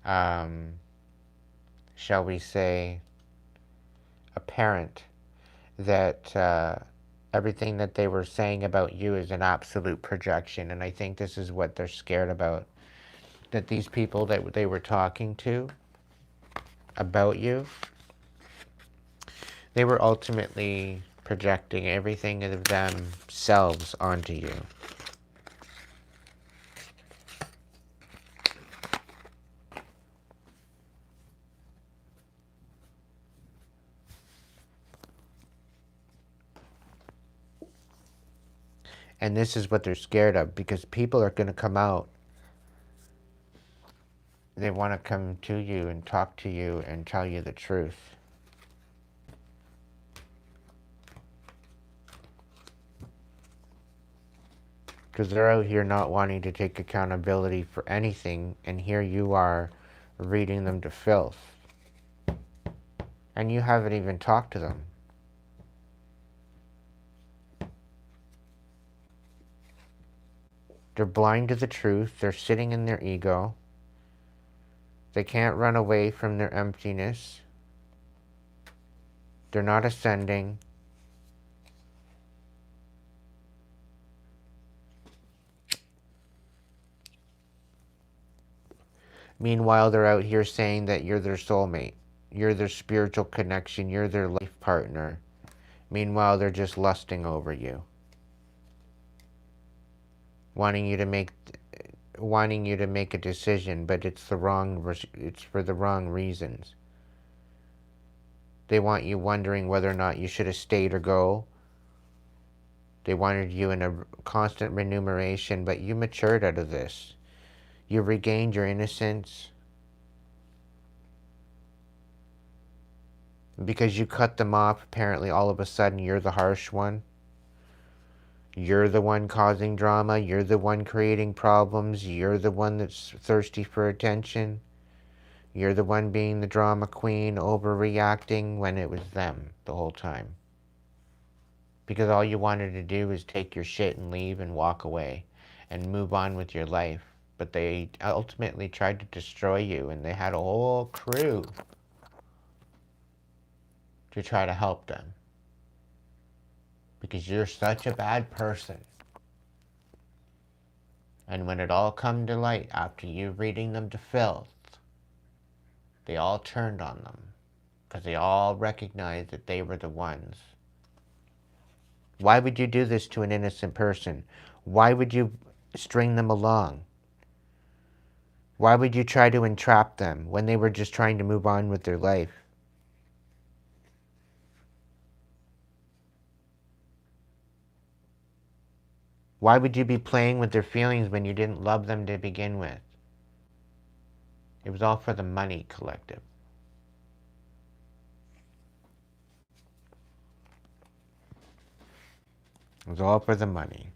S1: um, shall we say, apparent that everything that they were saying about you is an absolute projection. And I think this is what they're scared about. That these people that they were talking to about you, they were ultimately projecting everything of themselves onto you. And this is what they're scared of, because people are going to come out. They want to come to you and talk to you and tell you the truth. Because they're out here not wanting to take accountability for anything, and here you are reading them to filth. And you haven't even talked to them. They're blind to the truth. They're sitting in their ego. They can't run away from their emptiness. They're not ascending. Meanwhile, they're out here saying that you're their soulmate. You're their spiritual connection. You're their life partner. Meanwhile, they're just lusting over you. Wanting you to make a decision, but it's for the wrong reasons. They want you wondering whether or not you should have stayed or go. They wanted you in a constant remuneration, but you matured out of this. You regained your innocence. Because you cut them off, apparently all of a sudden you're the harsh one. You're the one causing drama. You're the one creating problems. You're the one that's thirsty for attention. You're the one being the drama queen, overreacting when it was them the whole time. Because all you wanted to do was take your shit and leave and walk away and move on with your life. But they ultimately tried to destroy you, and they had a whole crew to try to help them. Because you're such a bad person. And when it all come to light after you reading them to filth, they all turned on them. Because they all recognized that they were the ones. Why would you do this to an innocent person? Why would you string them along? Why would you try to entrap them when they were just trying to move on with their life? Why would you be playing with their feelings when you didn't love them to begin with? It was all for the money, collective. It was all for the money.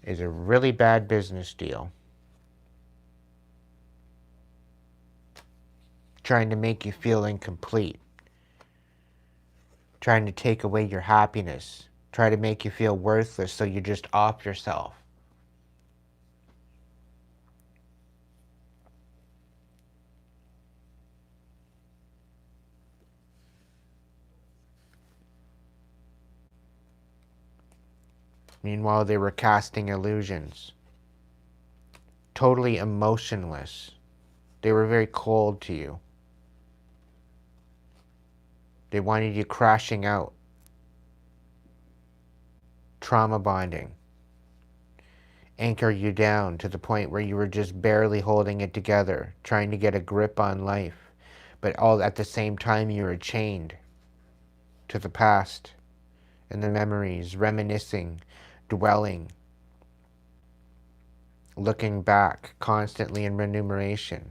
S1: It's a really bad business deal. trying to make you feel incomplete, trying to take away your happiness, try to make you feel worthless so you just off yourself. Meanwhile, they were casting illusions, totally emotionless. They were very cold to you. They wanted you crashing out, trauma bonding, anchor you down to the point where you were just barely holding it together, trying to get a grip on life, but all at the same time you were chained to the past and the memories, reminiscing, dwelling, looking back constantly in remuneration.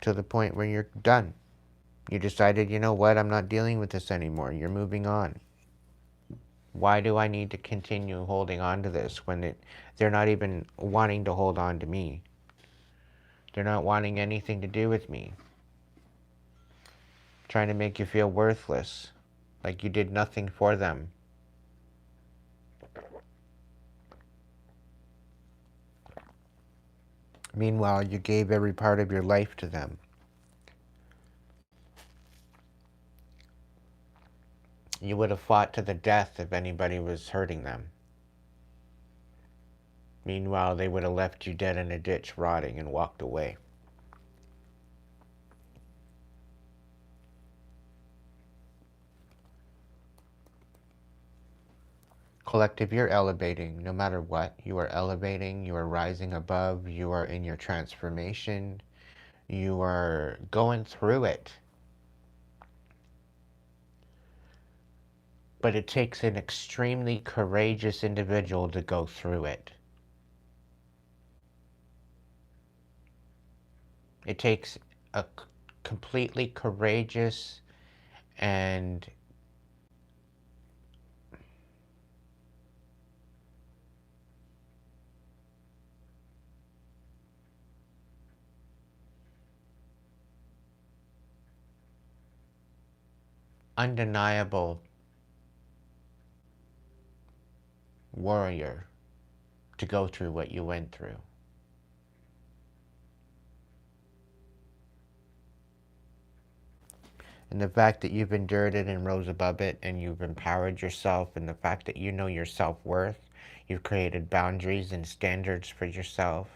S1: To the point where you're done. You decided, you know what, I'm not dealing with this anymore. You're moving on. Why do I need to continue holding on to this when they're not even wanting to hold on to me? They're not wanting anything to do with me. Trying to make you feel worthless, like you did nothing for them. Meanwhile, you gave every part of your life to them. You would have fought to the death if anybody was hurting them. Meanwhile, they would have left you dead in a ditch rotting and walked away. Collective, you're elevating no matter what. You are elevating, you are rising above, you are in your transformation, you are going through it. But it takes an extremely courageous individual to go through it. It takes a completely courageous and undeniable warrior to go through what you went through. And the fact that you've endured it and rose above it and you've empowered yourself, and the fact that you know your self-worth, you've created boundaries and standards for yourself.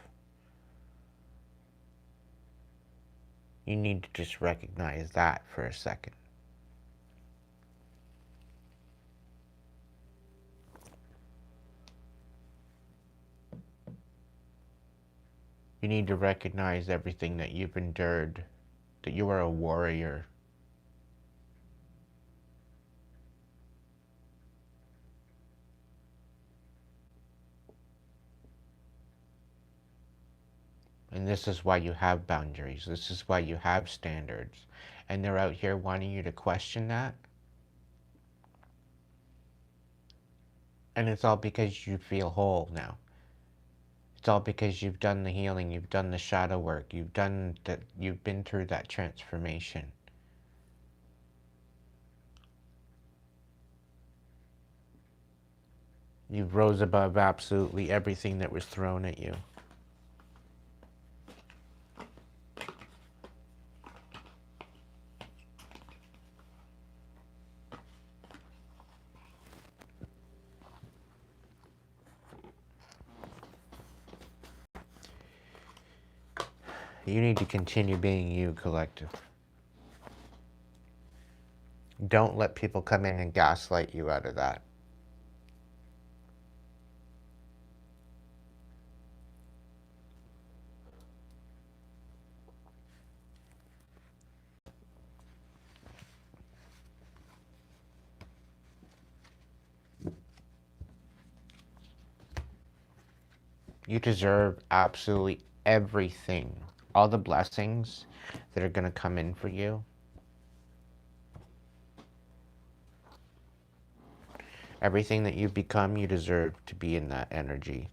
S1: You need to just recognize that for a second. You need to recognize everything that you've endured, that you are a warrior. And this is why you have boundaries. This is why you have standards. And they're out here wanting you to question that. And it's all because you feel whole now. It's all because you've done the healing, you've done the shadow work, you've been through that transformation. You've rose above absolutely everything that was thrown at you. You need to continue being you, collective. Don't let people come in and gaslight you out of that. You deserve absolutely everything. All the blessings that are going to come in for you. Everything that you become, you deserve to be in that energy.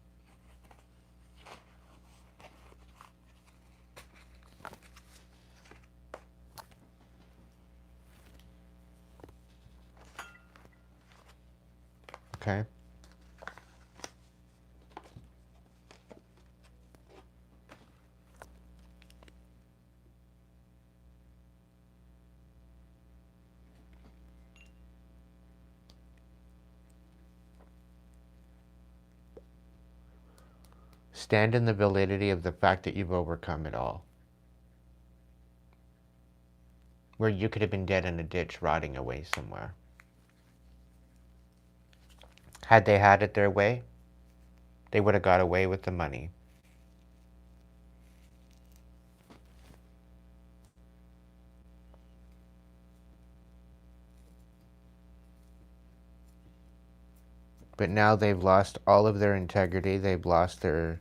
S1: Okay? Stand in the validity of the fact that you've overcome it all. Where you could have been dead in a ditch rotting away somewhere. Had they had it their way, they would have got away with the money. But now they've lost all of their integrity. They've lost their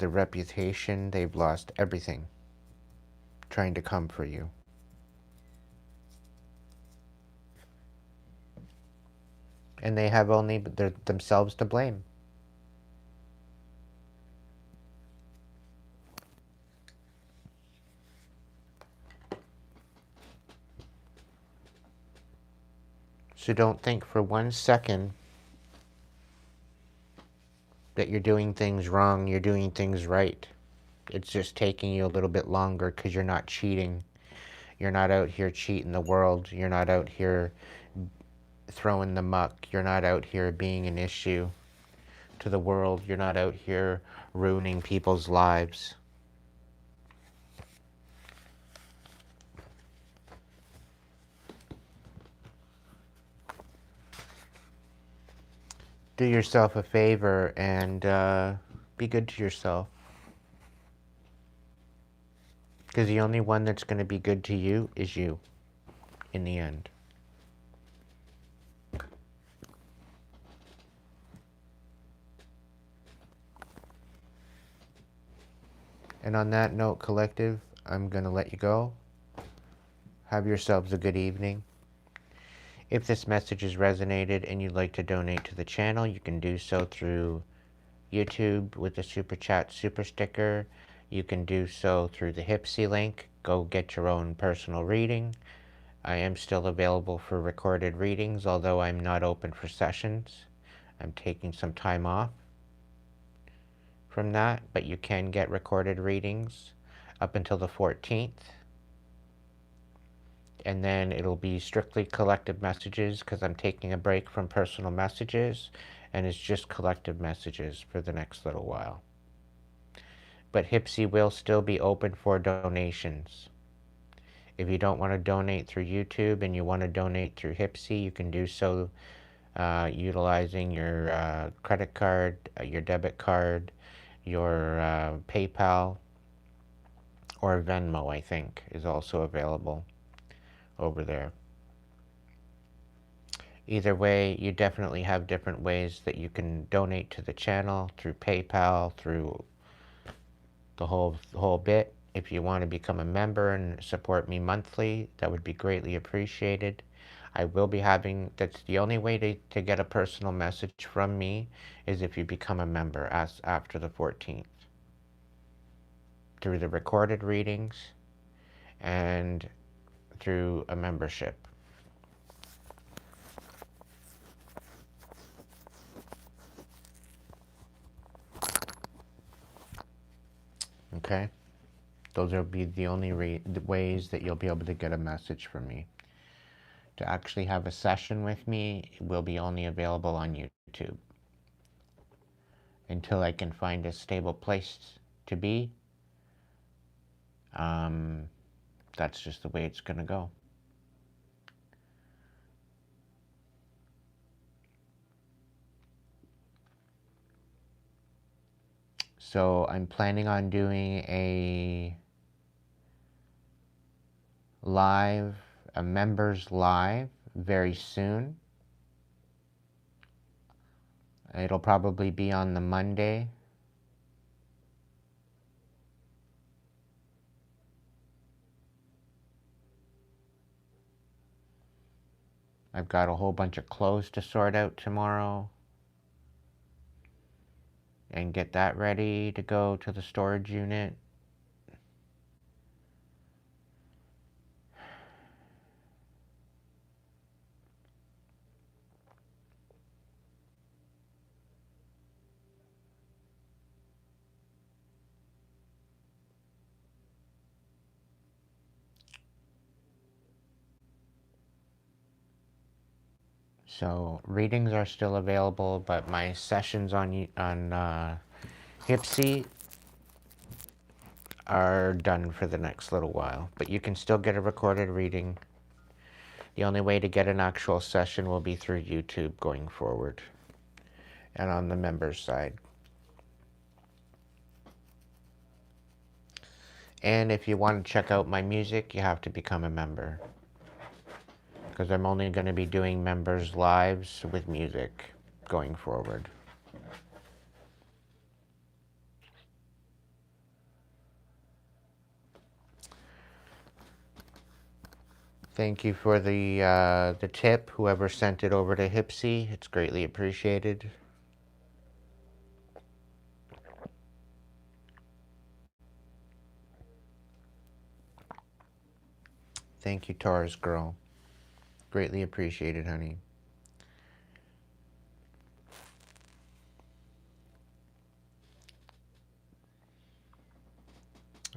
S1: reputation. They've lost everything trying to come for you. And they have only themselves to blame. So don't think for 1 second that you're doing things wrong. You're doing things right. It's just taking you a little bit longer because you're not cheating. You're not out here cheating the world. You're not out here throwing the muck. You're not out here being an issue to the world. You're not out here ruining people's lives. Do yourself a favor and be good to yourself. Because the only one that's going to be good to you is you in the end. And on that note, collective, I'm going to let you go. Have yourselves a good evening. If this message has resonated and you'd like to donate to the channel, you can do so through YouTube with the Super Chat Super Sticker. You can do so through the Hipsy link. Go get your own personal reading. I am still available for recorded readings, although I'm not open for sessions. I'm taking some time off from that, but you can get recorded readings up until the 14th. And then it'll be strictly collective messages because I'm taking a break from personal messages, and it's just collective messages for the next little while. But Hipsy will still be open for donations. If you don't want to donate through YouTube and you want to donate through Hipsy, you can do so utilizing your credit card, your debit card, your PayPal, or Venmo, I think, is also available over there. Either way, you definitely have different ways that you can donate to the channel through PayPal, through the whole bit. If you want to become a member and support me monthly, that would be greatly appreciated. I will be having, that's the only way to get a personal message from me is if you become a member after the 14th. Through the recorded readings and through a membership. Okay? Those will be the only ways that you'll be able to get a message from me. To actually have a session with me will be only available on YouTube. Until I can find a stable place to be, that's just the way it's going to go. So I'm planning on doing a members live very soon. It'll probably be on the Monday. I've got a whole bunch of clothes to sort out tomorrow and get that ready to go to the storage unit. So readings are still available, but my sessions on Hipsy are done for the next little while. But you can still get a recorded reading. The only way to get an actual session will be through YouTube going forward, and on the members side. And if you want to check out my music, you have to become a member, because I'm only going to be doing members lives with music going forward. Thank you for the tip, whoever sent it over to Hipsy. It's greatly appreciated. Thank you, Taurus girl. Greatly appreciated, honey.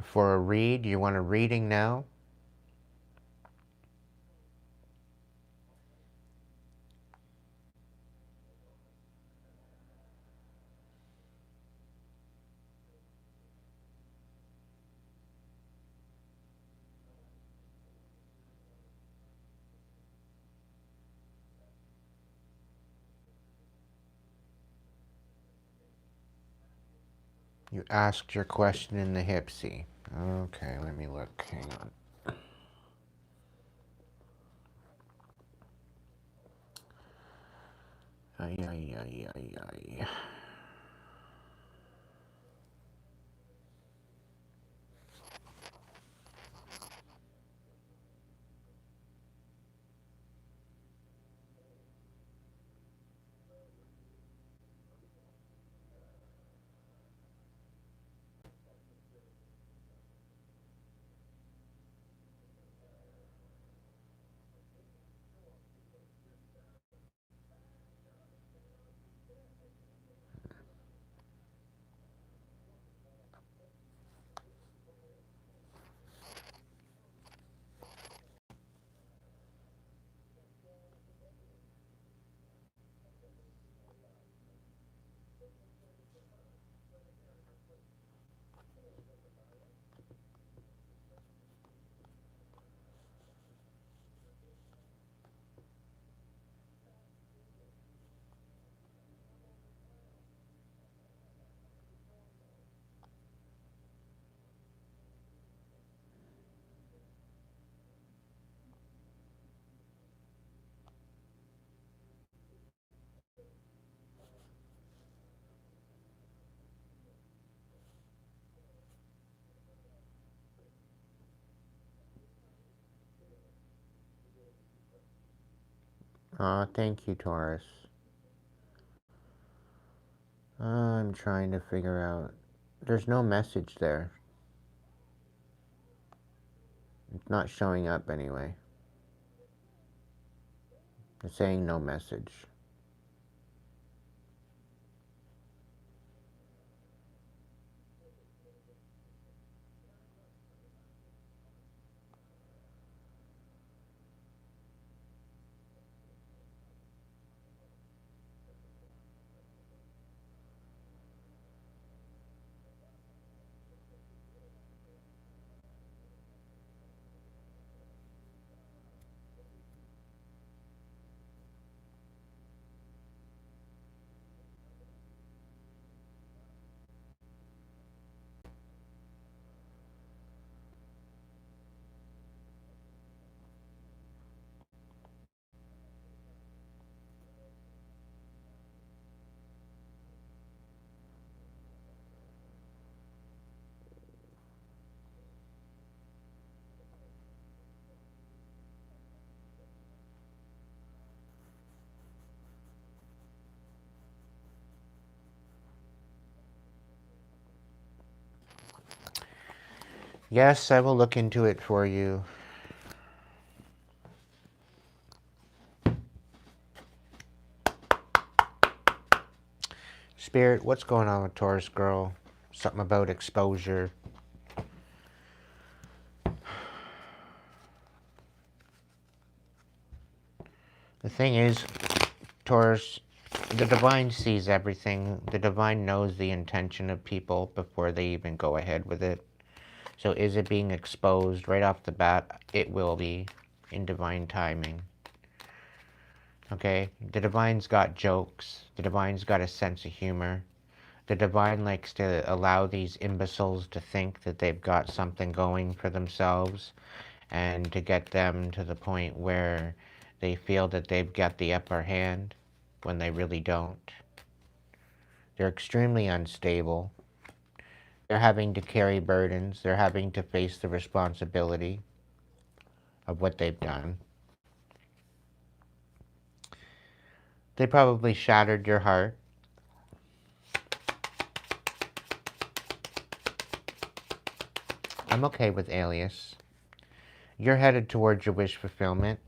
S1: For a read, you want a reading now? You asked your question in the Hipsy. Okay, let me look. Hang on. Ay, ay, ay, ay, ay. Thank you, Taurus. I'm trying to figure out. There's no message there. It's not showing up anyway. It's saying no message. Yes, I will look into it for you. Spirit, what's going on with Taurus girl? Something about exposure. The thing is, Taurus, the divine sees everything. The divine knows the intention of people before they even go ahead with it. So is it being exposed right off the bat? It will be in divine timing. Okay? The divine's got jokes. The divine's got a sense of humor. The divine likes to allow these imbeciles to think that they've got something going for themselves and to get them to the point where they feel that they've got the upper hand when they really don't. They're extremely unstable. They're having to carry burdens. They're having to face the responsibility of what they've done. They probably shattered your heart. I'm okay with Alias. You're headed towards your wish fulfillment.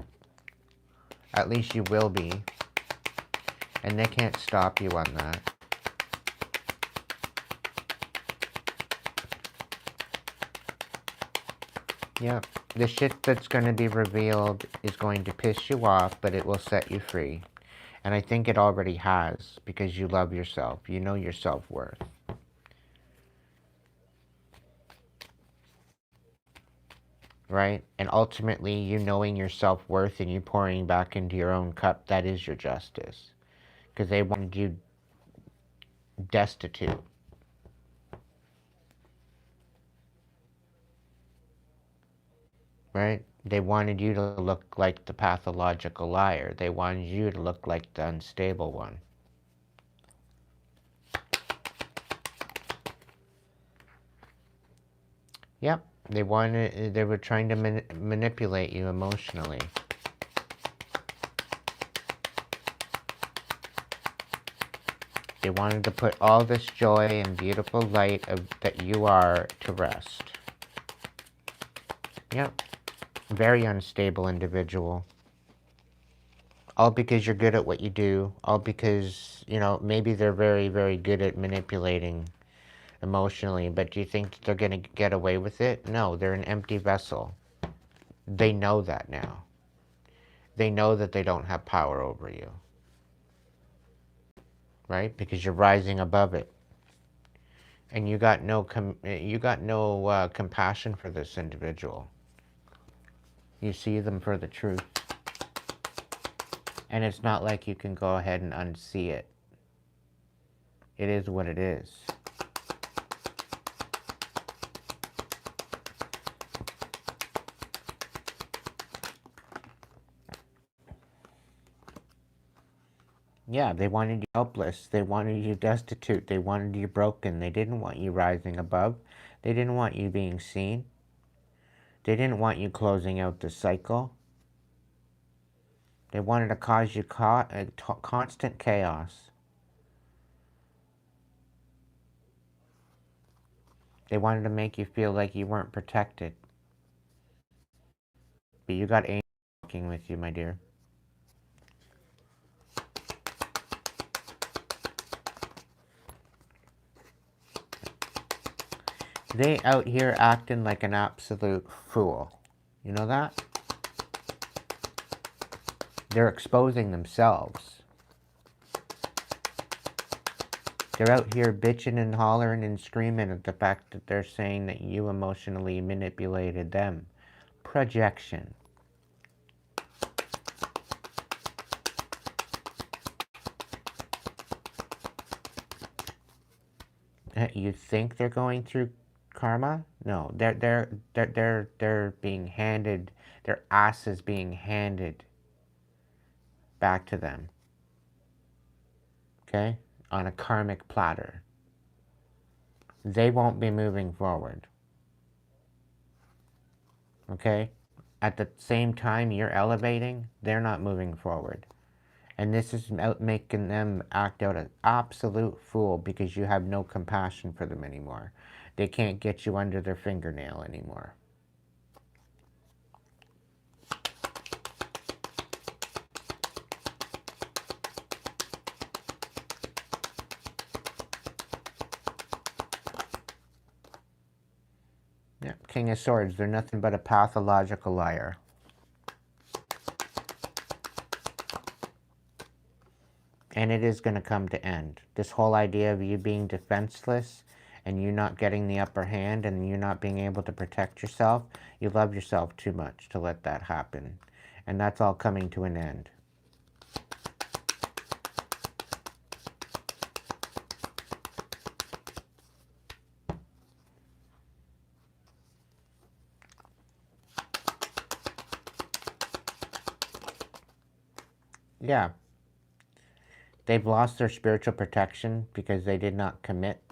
S1: At least you will be. And they can't stop you on that. Yeah, the shit that's going to be revealed is going to piss you off, but it will set you free. And I think it already has, because you love yourself. You know your self-worth. Right? And ultimately, you knowing your self-worth and you pouring back into your own cup, that is your justice. Because they wanted you destitute. Right? They wanted you to look like the pathological liar. They wanted you to look like the unstable one. Yep. They were trying to manipulate you emotionally. They wanted to put all this joy and beautiful light that you are to rest. Yep. Very unstable individual. All because you're good at what you do. All because, you know, maybe they're very, very good at manipulating emotionally, but do you think that they're going to get away with it? No, they're an empty vessel. They know that now. They know that they don't have power over you. Right? Because you're rising above it. And you got no compassion for this individual. You see them for the truth. And it's not like you can go ahead and unsee it. It is what it is. Yeah, they wanted you helpless. They wanted you destitute. They wanted you broken. They didn't want you rising above. They didn't want you being seen. They didn't want you closing out the cycle. They wanted to cause you constant chaos. They wanted to make you feel like you weren't protected. But you got angels walking with you, my dear. They out here acting like an absolute fool. You know that? They're exposing themselves. They're out here bitching and hollering and screaming at the fact that they're saying that you emotionally manipulated them. Projection. You think they're going through karma? No, they're being handed, their ass is being handed back to them. Okay? On a karmic platter. They won't be moving forward. Okay? At the same time you're elevating, they're not moving forward. And this is making them act out an absolute fool because you have no compassion for them anymore. They can't get you under their fingernail anymore. Yeah, King of Swords, they're nothing but a pathological liar. And it is going to come to end. This whole idea of you being defenseless and you not getting the upper hand and you not being able to protect yourself, you love yourself too much to let that happen. And that's all coming to an end. Yeah. They've lost their spiritual protection because they did not commit.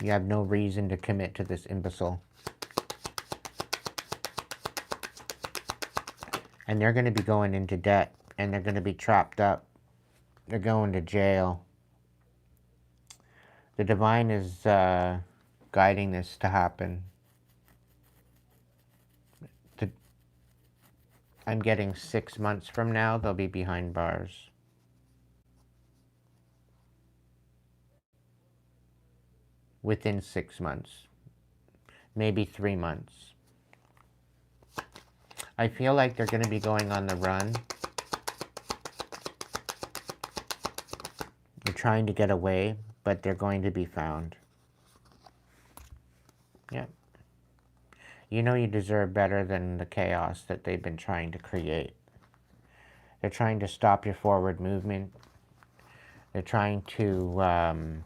S1: You have no reason to commit to this imbecile. And they're going to be going into debt. And they're going to be trapped up. They're going to jail. The divine is guiding this to happen. I'm getting 6 months from now, they'll be behind bars. Within 6 months. Maybe 3 months. I feel like they're going to be going on the run. They're trying to get away, but they're going to be found. Yeah. You know you deserve better than the chaos that they've been trying to create. They're trying to stop your forward movement. They're trying to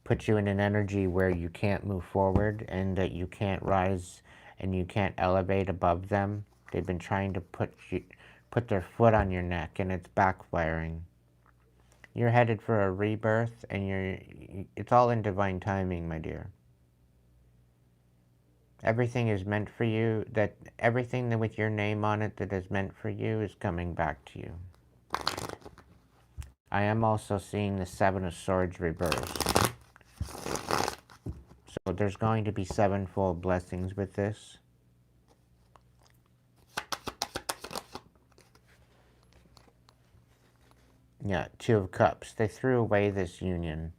S1: put you in an energy where you can't move forward and that you can't rise and you can't elevate above them. They've been trying to put their foot on your neck, and it's backfiring. You're headed for a rebirth, and it's all in divine timing, my dear. Everything is meant for you. Everything that with your name on it that is meant for you is coming back to you. I am also seeing the Seven of Swords reversed. So there's going to be sevenfold blessings with this. Yeah, Two of Cups. They threw away this union.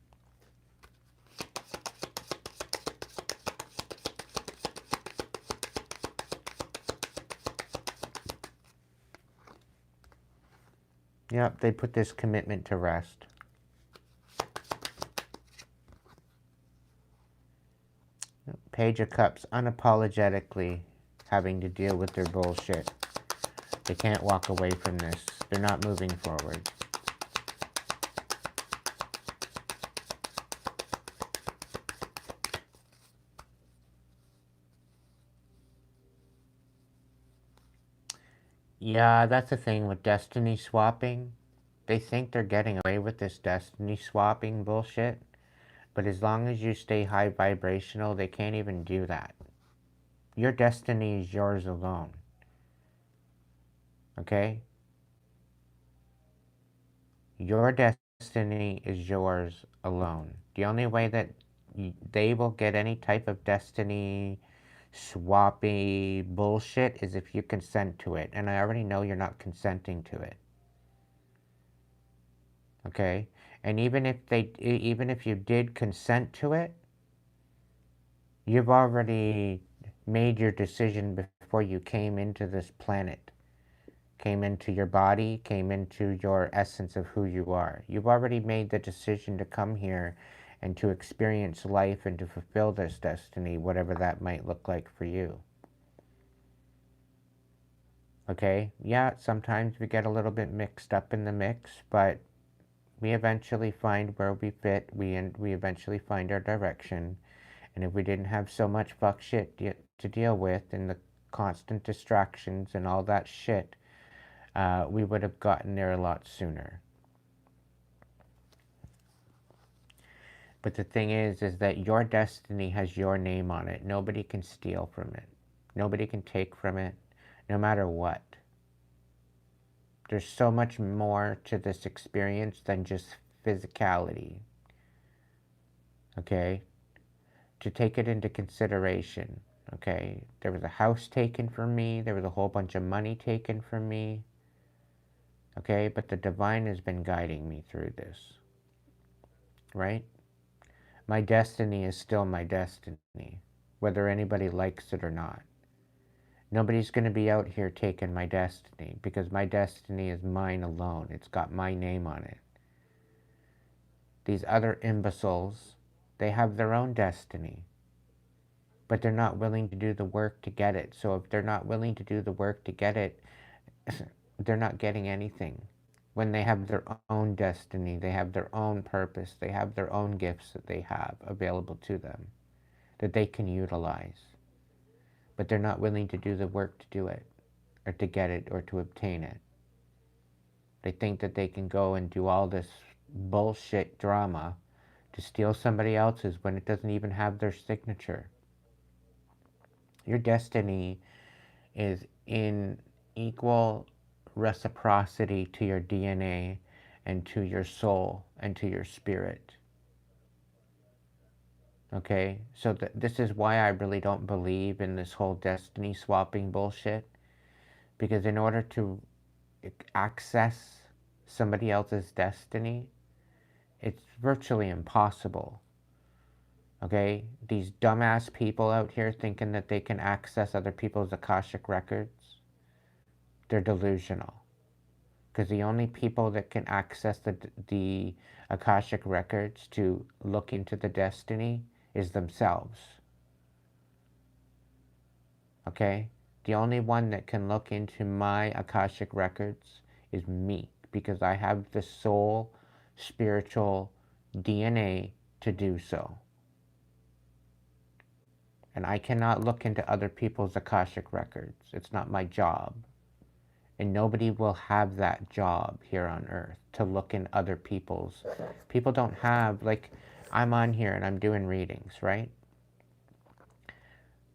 S1: Yep, they put this commitment to rest. Page of Cups, unapologetically having to deal with their bullshit. They can't walk away from this. They're not moving forward. Yeah, that's the thing with destiny swapping. They think they're getting away with this destiny swapping bullshit. But as long as you stay high vibrational, they can't even do that. Your destiny is yours alone. Okay? Your destiny is yours alone. The only way that they will get any type of destiny swappy bullshit is if you consent to it. And I already know you're not consenting to it. Okay? And even if you did consent to it, you've already made your decision before you came into this planet. Came into your body, came into your essence of who you are. You've already made the decision to come here and to experience life and to fulfill this destiny, whatever that might look like for you. Okay? Yeah, sometimes we get a little bit mixed up in the mix, but we eventually find where we fit. We eventually find our direction. And if we didn't have so much fuck shit to deal with and the constant distractions and all that shit, we would have gotten there a lot sooner. But the thing is that your destiny has your name on it. Nobody can steal from it. Nobody can take from it, no matter what. There's so much more to this experience than just physicality. Okay? To take it into consideration. Okay? There was a house taken from me. There was a whole bunch of money taken from me. Okay? But the divine has been guiding me through this. Right? My destiny is still my destiny, whether anybody likes it or not. Nobody's going to be out here taking my destiny, because my destiny is mine alone. It's got my name on it. These other imbeciles, they have their own destiny, but they're not willing to do the work to get it. So if they're not willing to do the work to get it, they're not getting anything. When they have their own destiny, they have their own purpose, they have their own gifts that they have available to them that they can utilize. But they're not willing to do the work to do it, or to get it, or to obtain it. They think that they can go and do all this bullshit drama to steal somebody else's when it doesn't even have their signature. Your destiny is in equal reciprocity to your DNA and to your soul and to your spirit. Okay? So this is why I really don't believe in this whole destiny swapping bullshit. Because in order to access somebody else's destiny, it's virtually impossible. Okay? These dumbass people out here thinking that they can access other people's Akashic records, they're delusional. Because the only people that can access the Akashic records to look into the destiny is themselves. Okay? The only one that can look into my Akashic records is me, because I have the soul, spiritual DNA to do so. And I cannot look into other people's Akashic records. It's not my job. And nobody will have that job here on earth, to look in other people's. People don't have, like, I'm on here and I'm doing readings, right?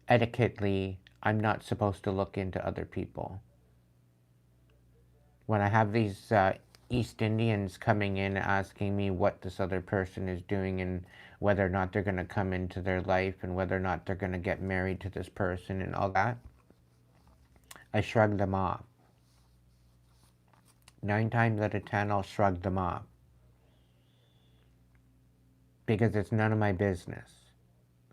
S1: Etiquetely, I'm not supposed to look into other people. When I have these East Indians coming in asking me what this other person is doing and whether or not they're going to come into their life and whether or not they're going to get married to this person and all that, I shrug them off. 9 times out of 10, I'll shrug them off. Because it's none of my business.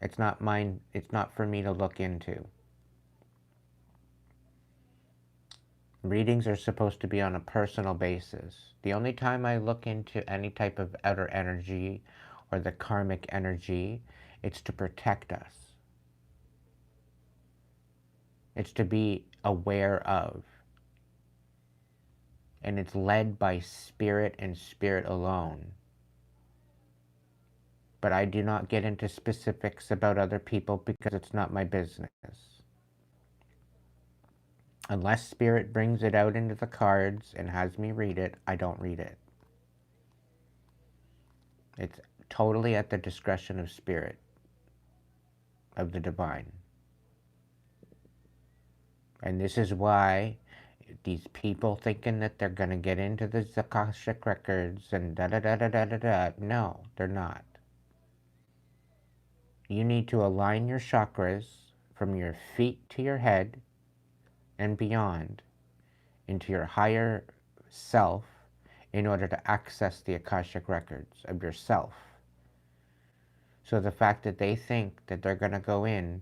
S1: It's not mine. It's not for me to look into. Readings are supposed to be on a personal basis. The only time I look into any type of outer energy or the karmic energy, it's to protect us. It's to be aware of. And it's led by spirit and spirit alone. But I do not get into specifics about other people because it's not my business. Unless spirit brings it out into the cards and has me read it, I don't read it. It's totally at the discretion of spirit, of the divine. And this is why these people thinking that they're going to get into the Akashic records and da-da-da-da-da-da-da, no, they're not. You need to align your chakras from your feet to your head and beyond into your higher self in order to access the Akashic records of yourself. So the fact that they think that they're going to go in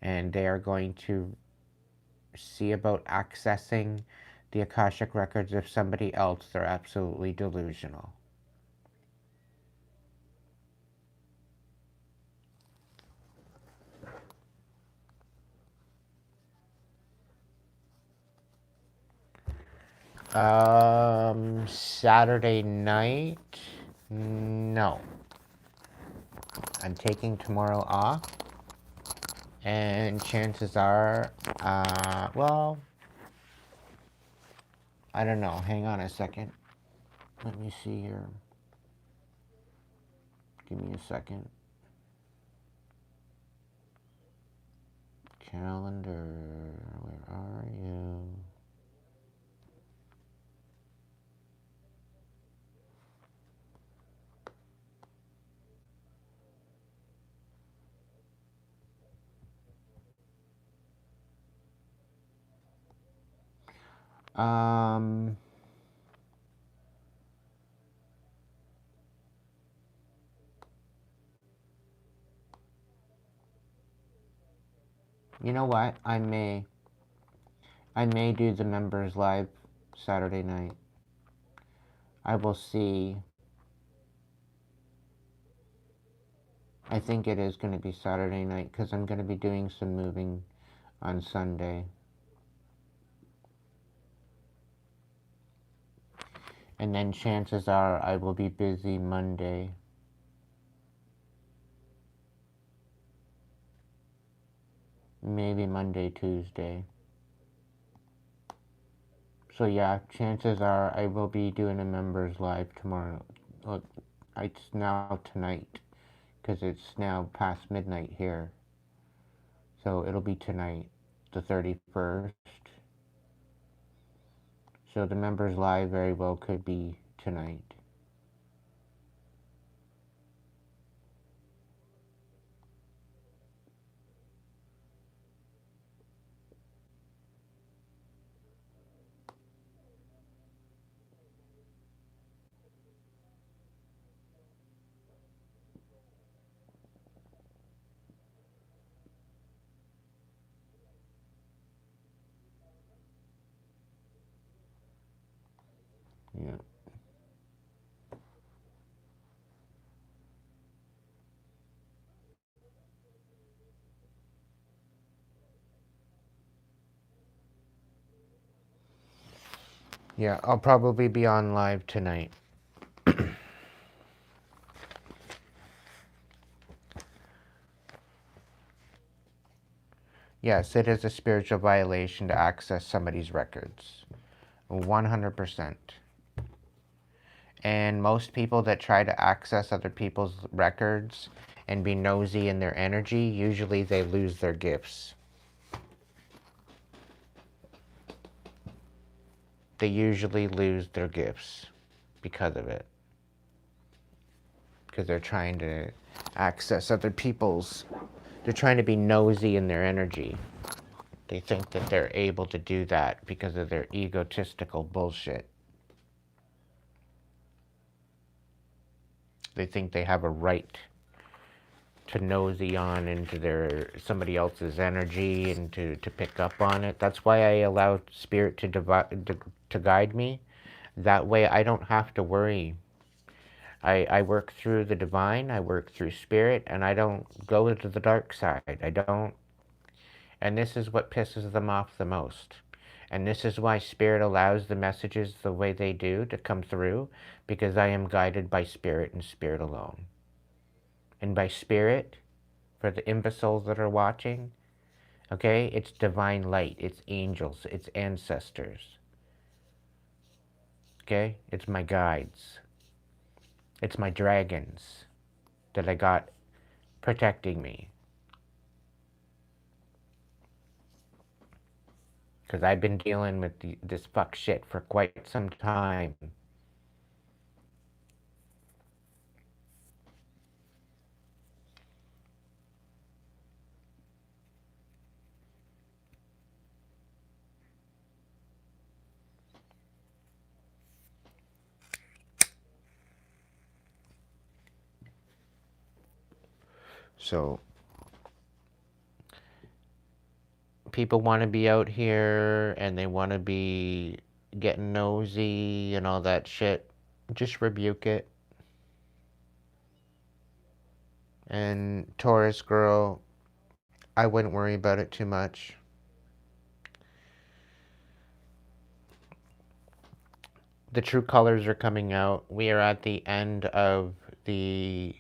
S1: and they are going to see about accessing the Akashic records of somebody else, they're absolutely delusional. Saturday night? No. I'm taking tomorrow off. And chances are, well, I don't know. Hang on a second. Let me see here. Give me a second. Calendar, where are you? Um, you know what? I may do the members live Saturday night. I will see. I think it is going to be Saturday night because I'm going to be doing some moving on Sunday. And then chances are I will be busy Monday. Maybe Monday, Tuesday. So yeah, chances are I will be doing a members live tomorrow. Well, it's now tonight because it's now past midnight here. So it'll be tonight, the 31st. So the members live very well could be tonight. Yeah. Yeah, I'll probably be on live tonight. Yes, it is a spiritual violation to access somebody's records. 100%. And most people that try to access other people's records and be nosy in their energy, usually they lose their gifts. They usually lose their gifts because of it. Because they're trying to access other people's, they're trying to be nosy in their energy. They think that they're able to do that because of their egotistical bullshit. They think they have a right to nosy on into somebody else's energy and to pick up on it. That's why I allow spirit to guide me. That way I don't have to worry. I work through the divine, I work through spirit, and I don't go into the dark side. I don't. And this is what pisses them off the most. And this is why spirit allows the messages the way they do to come through, because I am guided by spirit and spirit alone. And by spirit, for the imbeciles that are watching, okay, it's divine light, it's angels, it's ancestors. Okay, it's my guides, it's my dragons that I got protecting me. Because I've been dealing with this fuck shit for quite some time. So people want to be out here and they want to be getting nosy and all that shit. Just rebuke it. And Taurus girl, I wouldn't worry about it too much. The true colors are coming out. We are at the end of the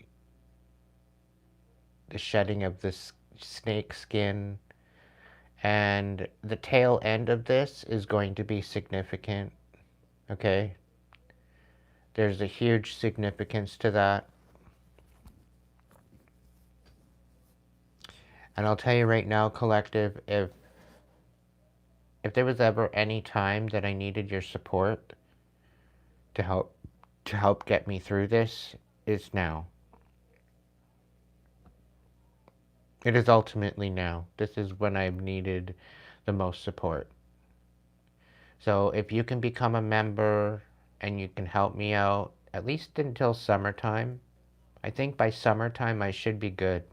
S1: shedding of this snake skin, and the tail end of this is going to be significant. Okay, there's a huge significance to that. And I'll tell you right now, collective, if there was ever any time that I needed your support to help get me through this, it's now. It is ultimately now. This is when I've needed the most support. So if you can become a member and you can help me out, at least until summertime, I think by summertime I should be good.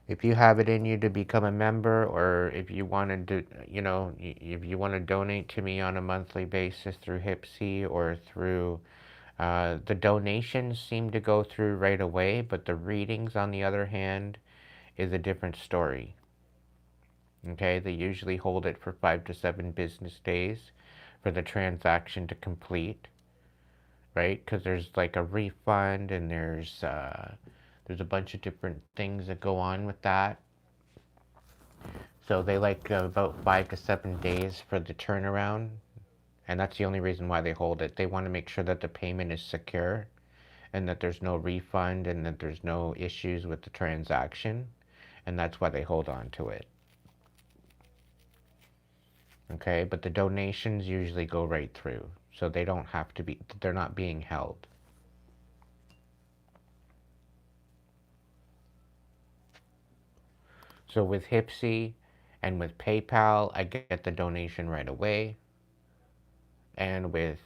S1: If you have it in you to become a member, or if you want to, if you want to donate to me on a monthly basis through Hipsy or through, the donations seem to go through right away, but the readings, on the other hand, is a different story. Okay, they usually hold it for 5 to 7 business days for the transaction to complete, right? Because there's like a refund and there's a bunch of different things that go on with that. So they like about 5 to 7 days for the turnaround, and that's the only reason why they hold it. They want to make sure that the payment is secure and that there's no refund and that there's no issues with the transaction, and that's why they hold on to it. Okay, but the donations usually go right through, so they don't have to be, they're not being held. So with Hipsy and with PayPal, I get the donation right away. And with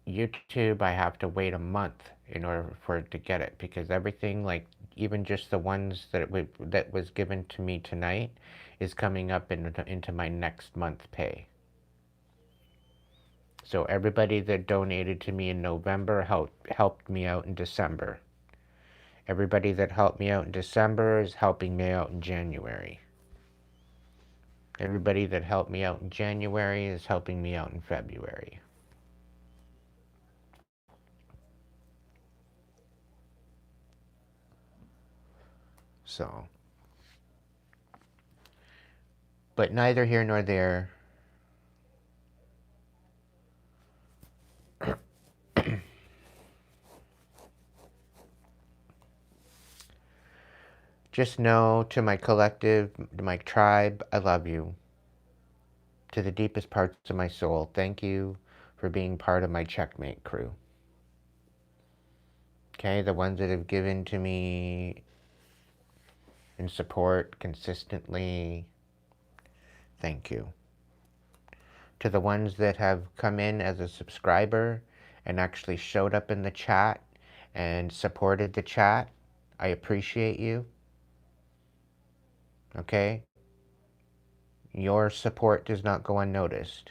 S1: YouTube, I have to wait a month in order for it to get it, because everything, like even just the ones that was given to me tonight, is coming up into my next month pay. So everybody that donated to me in November helped me out in December. Everybody that helped me out in December is helping me out in January. Everybody that helped me out in January is helping me out in February. So, but neither here nor there. Just know, to my collective, to my tribe, I love you. To the deepest parts of my soul, thank you for being part of my checkmate crew. Okay, the ones that have given to me in support consistently, thank you. To the ones that have come in as a subscriber and actually showed up in the chat and supported the chat, I appreciate you. Okay? Your support does not go unnoticed.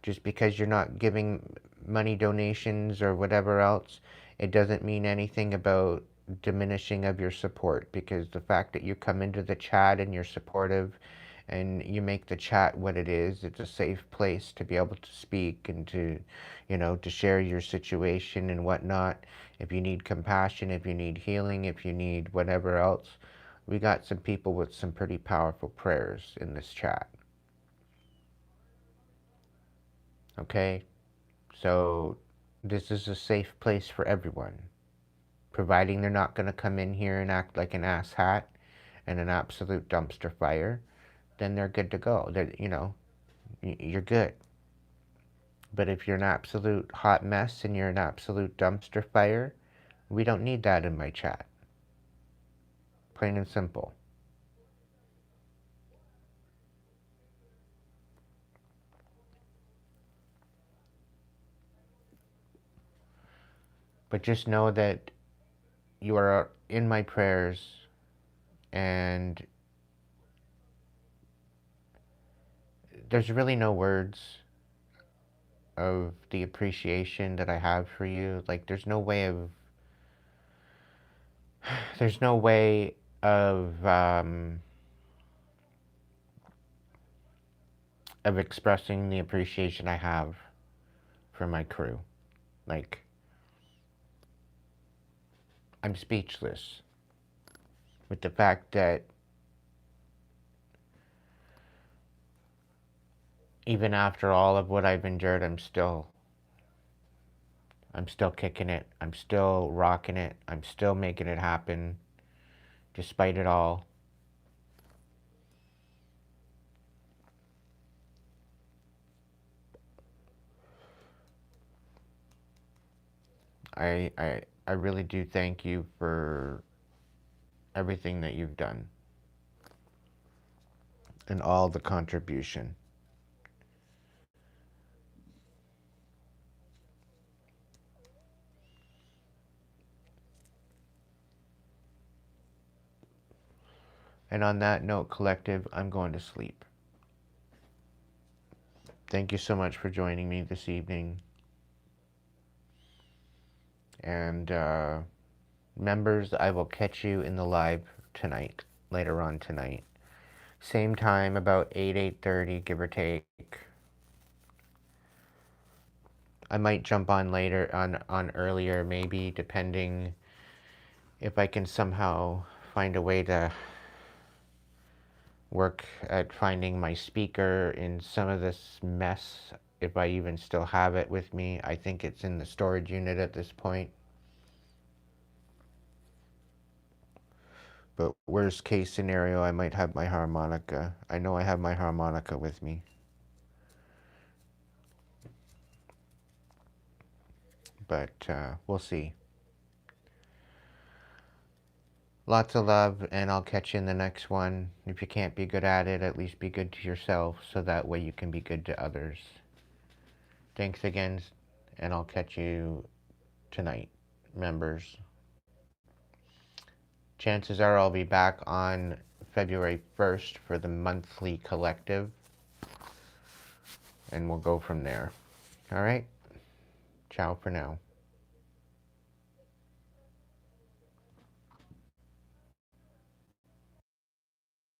S1: Just because you're not giving money donations or whatever else, it doesn't mean anything about diminishing of your support, because the fact that you come into the chat and you're supportive and you make the chat what it is, it's a safe place to be able to speak and to, to share your situation and whatnot. If you need compassion, if you need healing, if you need whatever else, we got some people with some pretty powerful prayers in this chat. Okay? So this is a safe place for everyone, providing they're not going to come in here and act like an asshat and an absolute dumpster fire. Then they're good to go. You're good. But if you're an absolute hot mess and you're an absolute dumpster fire, we don't need that in my chat. Plain and simple. But just know that you are in my prayers, and there's really no words of the appreciation that I have for you. Like, there's no way of expressing the appreciation I have for my crew. Like, I'm speechless with the fact that even after all of what I've endured, I'm still kicking it. I'm still rocking it. I'm still making it happen despite it all. I really do thank you for everything that you've done and all the contribution. And on that note, collective, I'm going to sleep. Thank you so much for joining me this evening. And members, I will catch you in the live tonight, later on tonight. Same time, about 8:30, give or take. I might jump on later, on earlier, maybe, depending if I can somehow find a way to work at finding my speaker in some of this mess, if I even still have it with me. I think it's in the storage unit at this point. But worst case scenario, I might have my harmonica. I know I have my harmonica with me. But we'll see. Lots of love, and I'll catch you in the next one. If you can't be good at it, at least be good to yourself, so that way you can be good to others. Thanks again, and I'll catch you tonight, members. Chances are I'll be back on February 1st for the monthly collective, and we'll go from there. All right? Ciao for now.